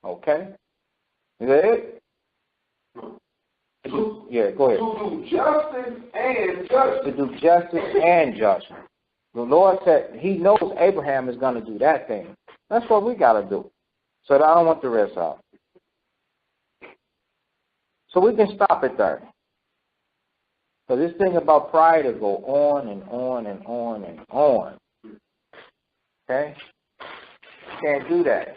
Okay? Is that it? Yeah, go ahead. To do justice and judgment. To do justice and judgment. The Lord said he knows Abraham is going to do that thing. That's what we got to do. So that I don't want the rest out. So we can stop it there. So this thing about pride will go on and on and on and on. Okay? Can't do that.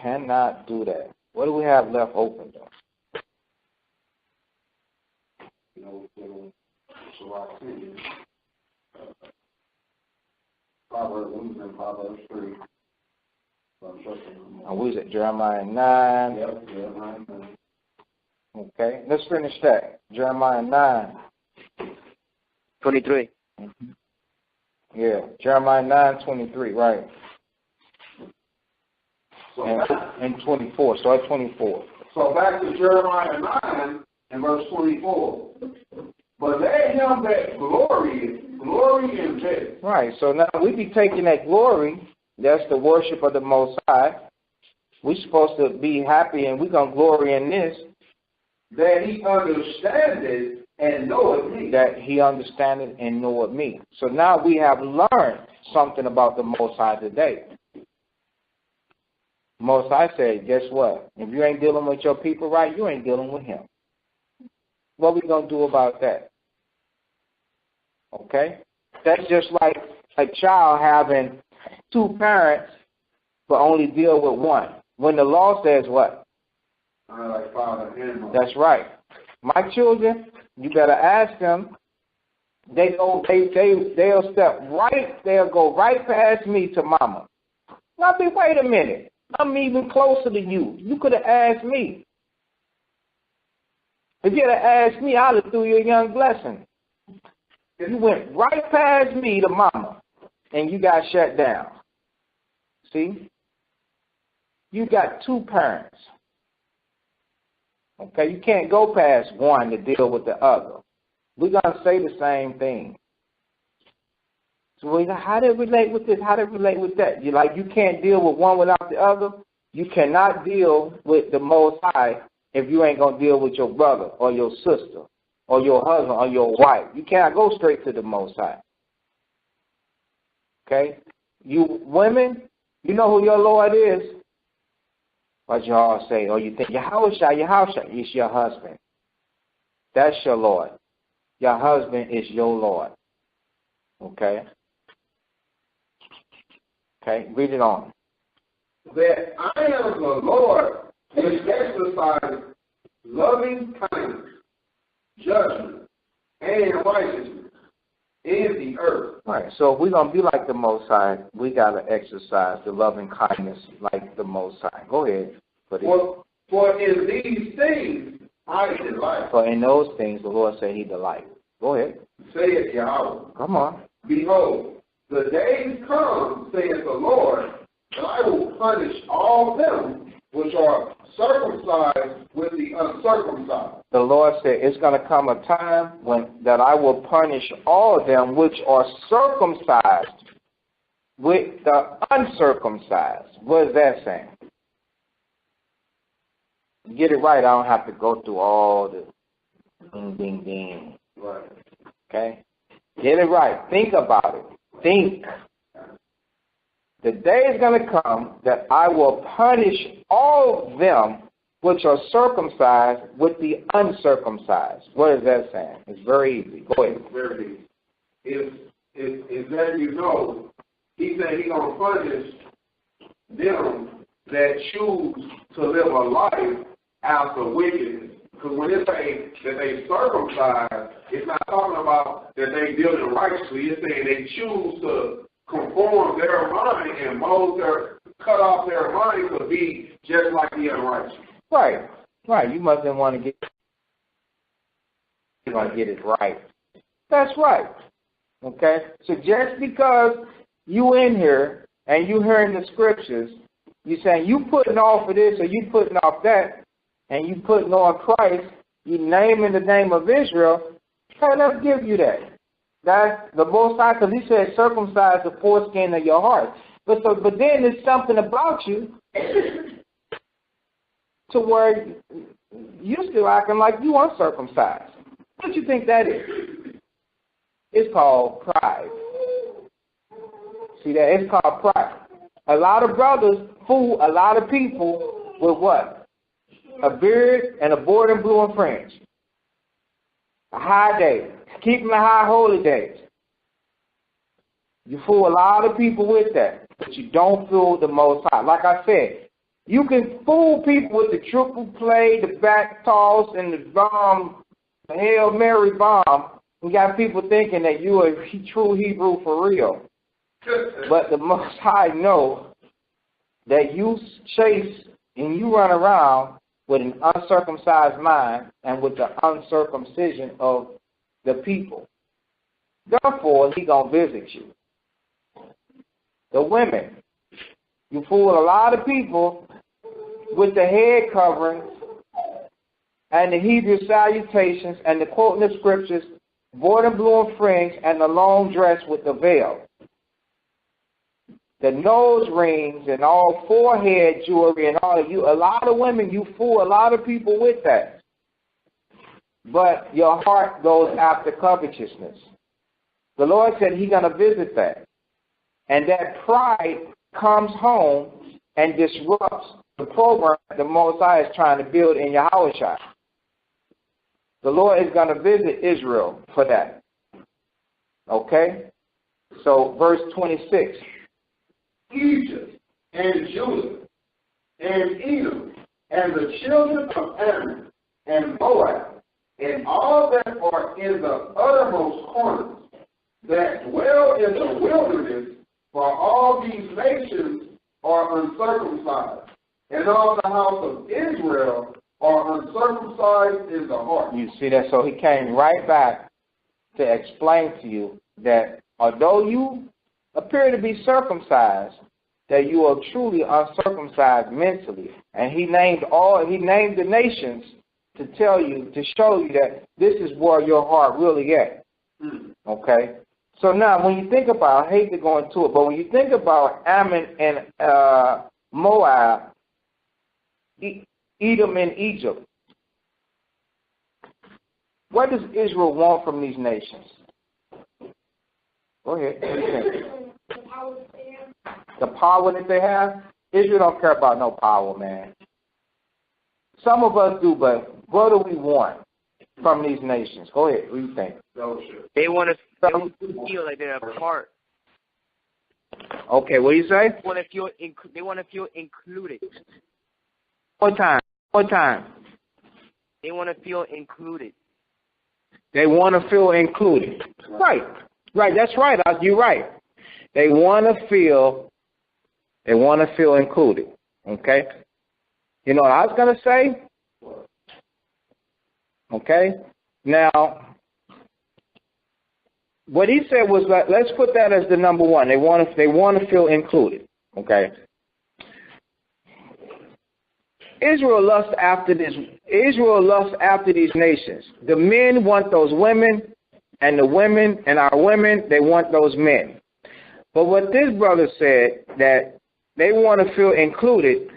Cannot do that. What do we have left open, though? Proverbs 3. We was at Jeremiah 9. Yep, Jeremiah 9. Okay, let's finish that. Jeremiah 23. Yeah, Jeremiah 9:23, right. So And 24, so at 24. So back to Jeremiah 9 and verse 24. But let him that glory in this. Right, so now we be taking that glory, that's the worship of the Most High. We're supposed to be happy and we're going to glory in this. That he understandeth and knoweth me. That he understandeth and knoweth me. So now we have learned something about the Most High today. Most High said, guess what? If you ain't dealing with your people right, you ain't dealing with him. What we going to do about that? Okay? That's just like a child having two parents but only deal with one. When the law says what? Like father and mother. That's right. My children, you better ask them. They'll step right, they'll go right past me to mama. I'll be, wait a minute. I'm even closer to you. You could have asked me. If you had asked me, I'd have threw you a young blessing. You went right past me to mama, and you got shut down. See? You got two parents. Okay, you can't go past one to deal with the other. We're going to say the same thing. So how do it relate with this? How do it relate with that? You can't deal with one without the other. You cannot deal with the Most High if you ain't going to deal with your brother or your sister or your husband or your wife. You cannot go straight to the Most High. Okay? You women, you know who your Lord is? What you all say, or you think, Yahushua, it's your husband. That's your Lord. Your husband is your Lord. Okay? Okay, read it on. That I am the Lord which exercises loving kindness, judgment, and righteousness in the earth. Right, so if we're going to be like the Most High, we got to exercise the loving kindness like the Most High. Go ahead. For in these things I delight. For in those things the Lord said he delights. Go ahead. Saith Yahweh. Come on. Behold, the days come, saith the Lord, that I will punish all them which are circumcised with the uncircumcised. The Lord said it's going to come a time that I will punish all of them which are circumcised with the uncircumcised. What is that saying? Get it right, I don't have to go through all the ding. Right. Okay? Get it right. Think about it. Think. The day is going to come that I will punish all of them which are circumcised with the uncircumcised. What is that saying? It's very easy. Go ahead. Very easy. It's letting you know, he said he's going to punish them that choose to live a life after wickedness. Because when it says that they circumcise, it's not talking about that they deal righteously. It's saying they choose to conform their mind and cut off their mind to be just like the unrighteous. Right. You mustn't want to get it right. That's right. Okay? So just because you in here and you hearing the scriptures, you saying you putting off of this or you putting off that, and you putting on Christ, you naming the name of Israel, hey, let's give you that. That's the Most High, because he said circumcise the foreskin of your heart. But then there's something about you to where you still acting like you uncircumcised. What do you think that is? It's called pride. See that? It's called pride. A lot of brothers fool a lot of people with what? A beard and a board and blue and fringe. A high day. Keeping the high holy days. You fool a lot of people with that, but you don't fool the Most High. Like I said, you can fool people with the triple play, the back toss, and the bomb, the Hail Mary bomb. You got people thinking that you are a true Hebrew for real. But the Most High know that you chase and you run around with an uncircumcised mind and with the uncircumcision of the people. Therefore, he going to visit you. The women, you fool a lot of people with the head coverings and the Hebrew salutations and the quoting of scriptures, board and blue and fringe, and the long dress with the veil. The nose rings and all forehead jewelry and all of you. A lot of women, you fool a lot of people with that. But your heart goes after covetousness. The Lord said He's going to visit that. And that pride comes home and disrupts the program the Most High is trying to build in Yahushua. The Lord is going to visit Israel for that. Okay? So, verse 26. Egypt and Judah and Edom and the children of Ammon and Moab and all that are in the uttermost corners that dwell in the wilderness, for all these nations are uncircumcised, and all the house of Israel are uncircumcised in the heart. You see that? So he came right back to explain to you that although you appear to be circumcised, that you are truly uncircumcised mentally. And he named the nations to tell you, to show you that this is where your heart really at. Okay? So now, when you think about, I hate to go into it, but when you think about Ammon and Moab, Edom and Egypt, what does Israel want from these nations? Go ahead. The power that they have? Israel don't care about no power, man. Some of us do, but what do we want from these nations? Go ahead. What do you think? They want to feel like they're a part. Okay, what do you say? They want to feel included. One time. They want to feel included. They want to feel included. Right. That's right. You're right. They want to feel included. Okay. You know what I was going to say? Okay. Now, what he said was, let's put that as the number one. They want to feel included. Okay. Israel lusts after these nations. The men want those women, and the women and our women, they want those men. But what this brother said, that they want to feel included,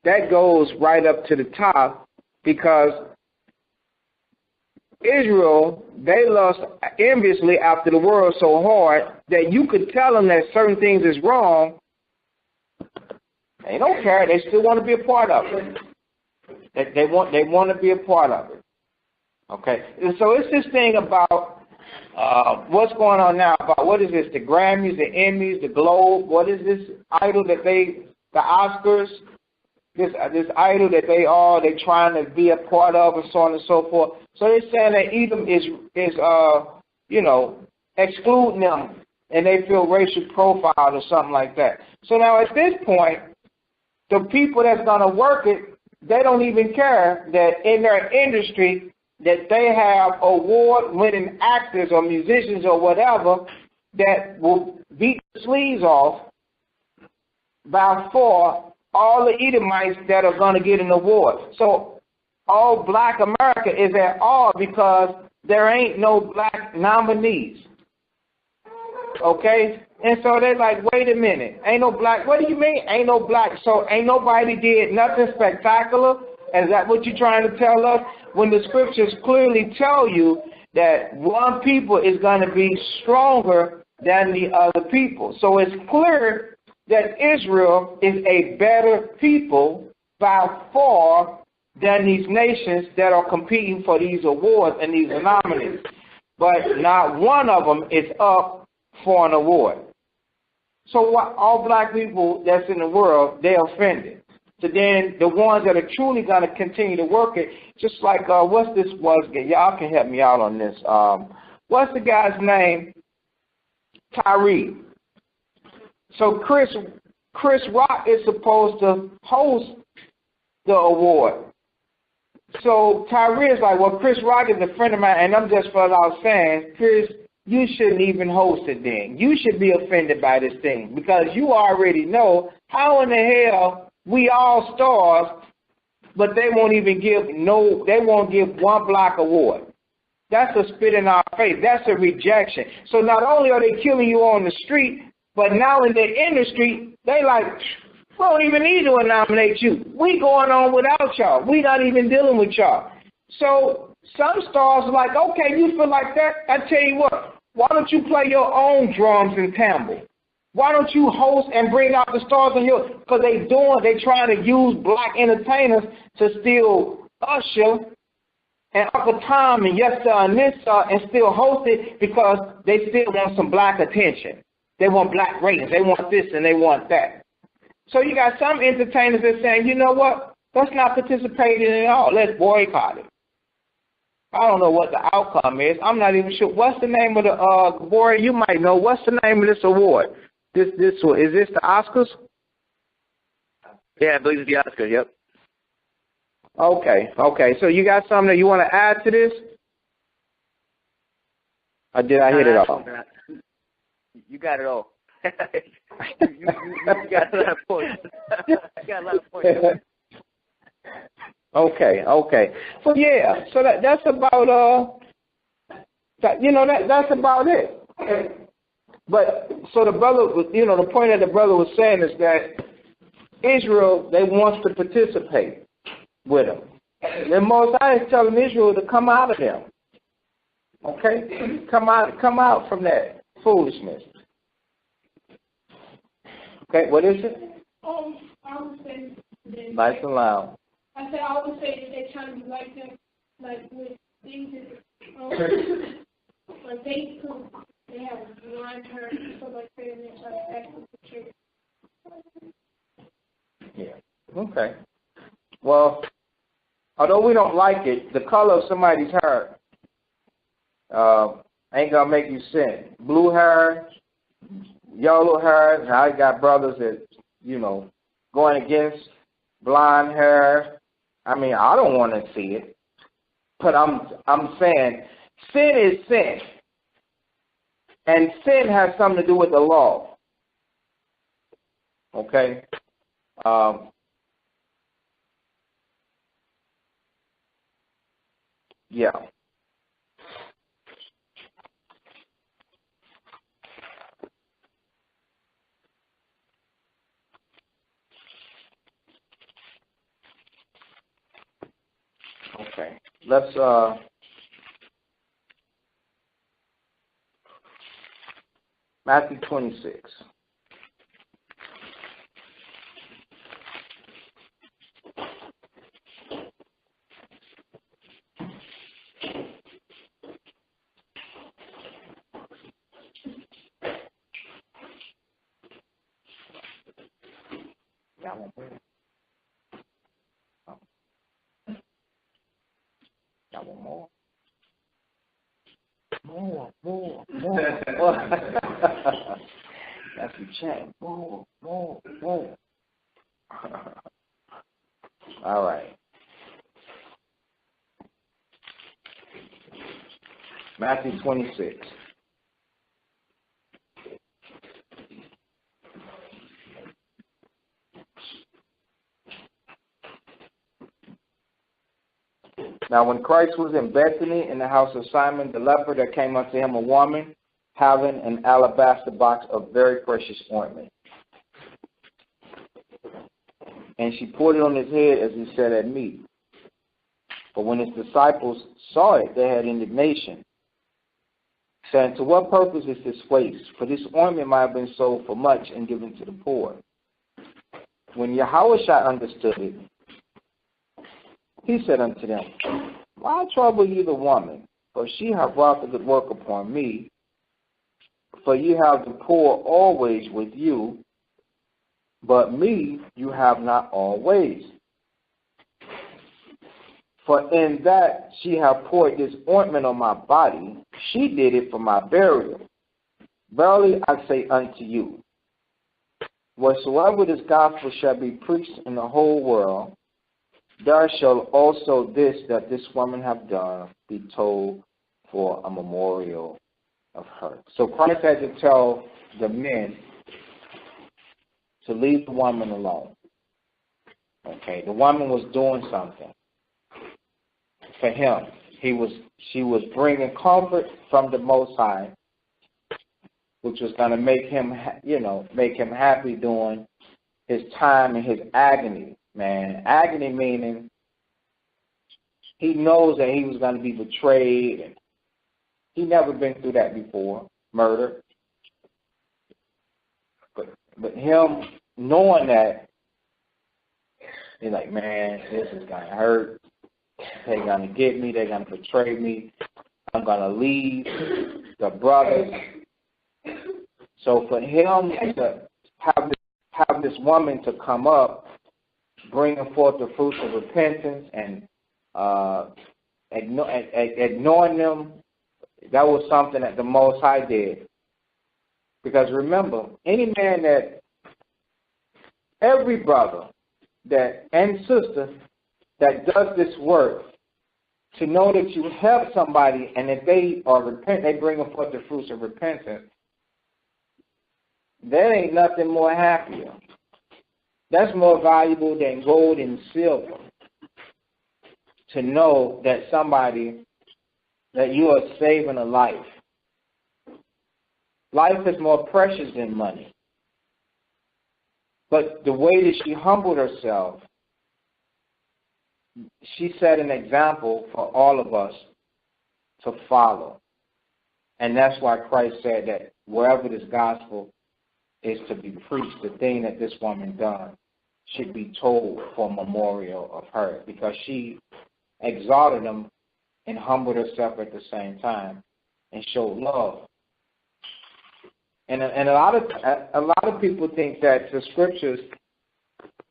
that goes right up to the top, because Israel, they lust enviously after the world so hard that you could tell them that certain things is wrong. They don't care. They still want to be a part of it. They want to be a part of it. Okay. And so it's this thing about what's going on now, about what is this, the Grammys, the Emmys, the Globe, what is this idol that the Oscars, this idol that they're trying to be a part of, and so on and so forth. So they're saying that Edom is excluding them, and they feel racial profiled or something like that. So now at this point, the people that's going to work it, they don't even care that in their industry that they have award-winning actors or musicians or whatever that will beat the sleeves off by far all the Edomites that are going to get an award. So all black America is at all because there ain't no black nominees. Okay? And so they're like, wait a minute, ain't no black. What do you mean ain't no black? So ain't nobody did nothing spectacular? Is that what you're trying to tell us? When the scriptures clearly tell you that one people is going to be stronger than the other people. So it's clear that Israel is a better people by far than these nations that are competing for these awards and these anomalies. But not one of them is up for an award. So what, all black people that's in the world, they're offended. So then the ones that are truly going to continue to work it, just like, what's this was, y'all can help me out on this. What's the guy's name? Tyree. So Chris Rock is supposed to host the award. So Tyree is like, well, Chris Rock is a friend of mine, and I'm just flat out saying, Chris, you shouldn't even host it then. You should be offended by this thing because you already know how in the hell we all stars, but they won't give one block award. That's a spit in our face. That's a rejection. So not only are they killing you on the street, but now in the industry, they like, we don't even need to nominate you. We going on without y'all. We not even dealing with y'all. So some stars are like, okay, you feel like that? I tell you what, why don't you play your own drums and tambour? Why don't you host and bring out the stars on your, because they trying to use black entertainers to steal Usher and Uncle Tom and Yes Sir and This Sir and still host it because they still want some black attention. They want black ratings. They want this and they want that. So you got some entertainers that saying, you know what? Let's not participate in it at all. Let's boycott it. I don't know what the outcome is. I'm not even sure. What's the name of the award? You might know. What's the name of this award? This one. Is this the Oscars? Yeah, I believe it's the Oscars, yep. Okay. So you got something that you want to add to this? Or did I hit it all? You got it all. you got a lot of points. You got a lot of points. Okay. So yeah, so that's about that's about it. But so the brother, the point that the brother was saying is that Israel, they wants to participate with them. And Most High is telling Israel to come out of them. Okay, come out from that foolishness. Okay, what is it? I would say Nice and loud. I would say that they're trying to be like them, like with things like they have a blind her, so like they're trying to act with the truth. Yeah. Okay. Well, although we don't like it, the color of somebody's hair ain't gonna make you sin. Blue hair, yellow hair. Now I got brothers that going against blonde hair. I mean, I don't want to see it, but I'm saying sin is sin, and sin has something to do with the law. Okay. Yeah. Okay. Let's Matthew 26. Got one more. More. That's the chat. More. All right. Matthew 26. Now, when Christ was in Bethany in the house of Simon the leper, there came unto him a woman having an alabaster box of very precious ointment. And she poured it on his head as he sat at meat. But when his disciples saw it, they had indignation, saying, to what purpose is this waste? For this ointment might have been sold for much and given to the poor. When Yahushua understood it, he said unto them, why trouble ye the woman? For she hath wrought the good work upon me. For ye have the poor always with you, but me you have not always. For in that she hath poured this ointment on my body, she did it for my burial. Verily I say unto you, whatsoever this gospel shall be preached in the whole world, There shall also this that this woman have done be told for a memorial of her. So Christ had to tell the men to leave the woman alone. Okay, the woman was doing something for him. She was bringing comfort from the Most High, which was going to make him, make him happy during his time and his agony. Man, agony meaning he knows that he was going to be betrayed, and he never been through that before, murder. But him knowing that, he's like, man, this is going to hurt. They're going to get me. They're going to betray me. I'm going to leave the brothers. So for him to have this woman to come up, bringing forth the fruits of repentance and ignoring them, that was something that the Most High did. Because remember, every brother and sister that does this work, to know that you help somebody and that they bring forth the fruits of repentance, there ain't nothing more happier. That's more valuable than gold and silver. To know that that you are saving a life. Life is more precious than money. But the way that she humbled herself, she set an example for all of us to follow. And that's why Christ said that wherever this gospel is to be preached, the thing that this woman done should be told for a memorial of her, because she exalted him and humbled herself at the same time and showed love. And a lot of people think that the scriptures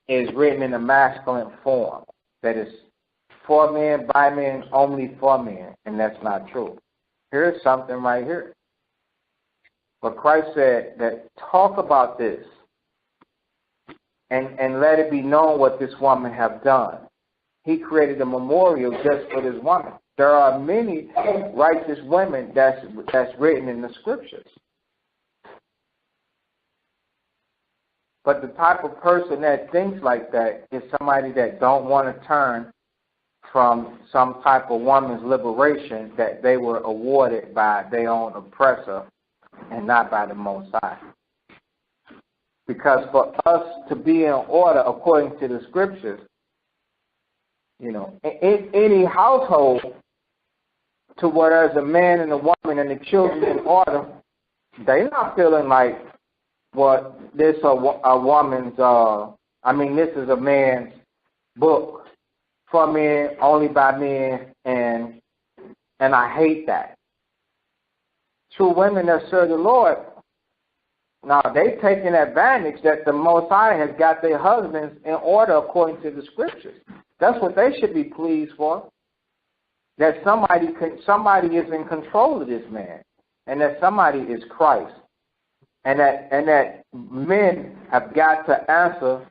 is written in a masculine form, that is for men, by men, only for men, and that's not true. Here's something right here. But Christ said that talk about this and let it be known what this woman have done. He created a memorial just for this woman. There are many righteous women that's written in the scriptures. But the type of person that thinks like that is somebody that don't want to turn from some type of woman's liberation that they were awarded by their own oppressor and not by the Most High. Because for us to be in order according to the scriptures, in any household, to where there's a man and a woman and the children in order, they're not feeling like, well, this is a man's book for men, only by men, and I hate that. True women that serve the Lord, now they taking advantage that the Most High has got their husbands in order according to the scriptures. That's what they should be pleased for. That somebody is in control of this man, and that somebody is Christ, and that men have got to answer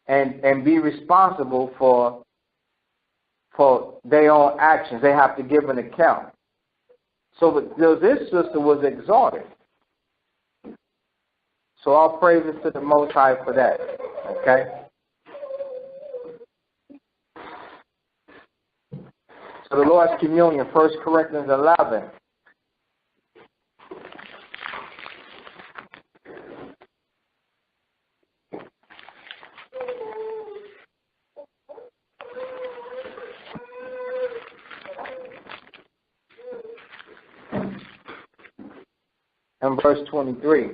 and be responsible for their own actions. They have to give an account. So this sister was exalted. So all praises to the Most High for that. Okay. So the Lord's Communion, 1 Corinthians 11. And verse 23.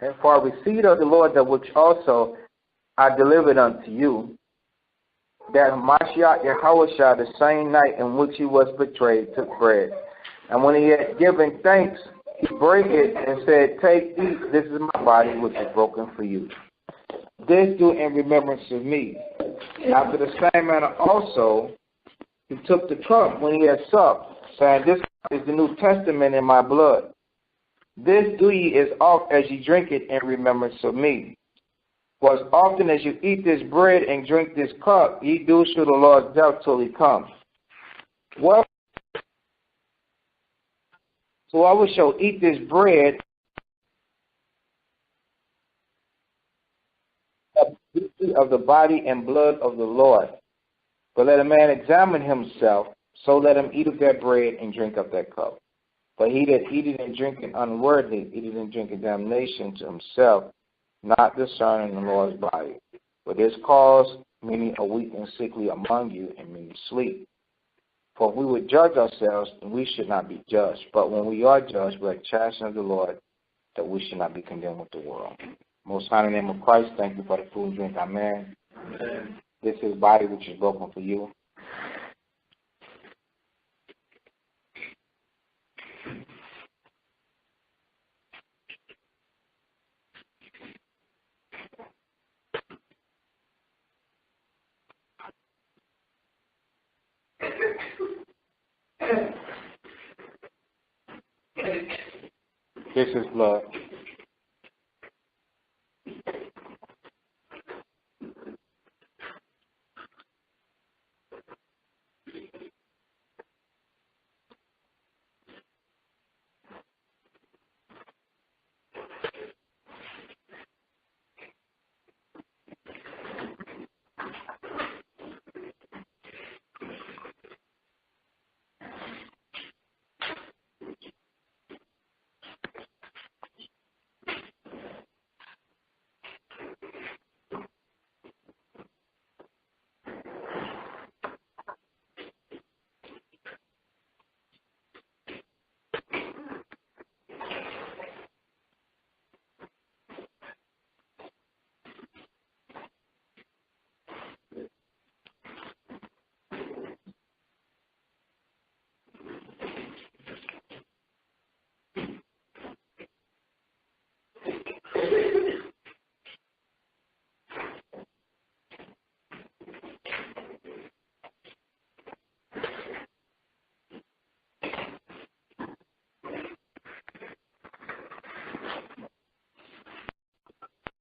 Okay, for I received of the Lord that which also I delivered unto you, that Mashiach Yahushua, the same night in which he was betrayed, took bread. And when he had given thanks, he brake it and said, take, eat, this is my body which is broken for you. This do in remembrance of me. After the same manner also, He took the cup when he had supped, saying, This is the New Testament in my blood. This do ye as oft as ye drink it in remembrance of me. For as often as you eat this bread and drink this cup, ye do show the Lord's death till he comes. Well, whoever shall eat this bread of the body and blood of the Lord. But let a man examine himself, so let him eat of that bread and drink of that cup. But he that eateth and drinketh unworthily, eateth and drinketh damnation to himself, not discerning the Lord's body. For this cause many are weak and sickly among you, and many sleep. For if we would judge ourselves, we should not be judged. But when we are judged, we are chastened of the Lord, that we should not be condemned with the world. Most high in the name of Christ, thank you for the food and drink. Amen. This is body which is broken for you. This is blood.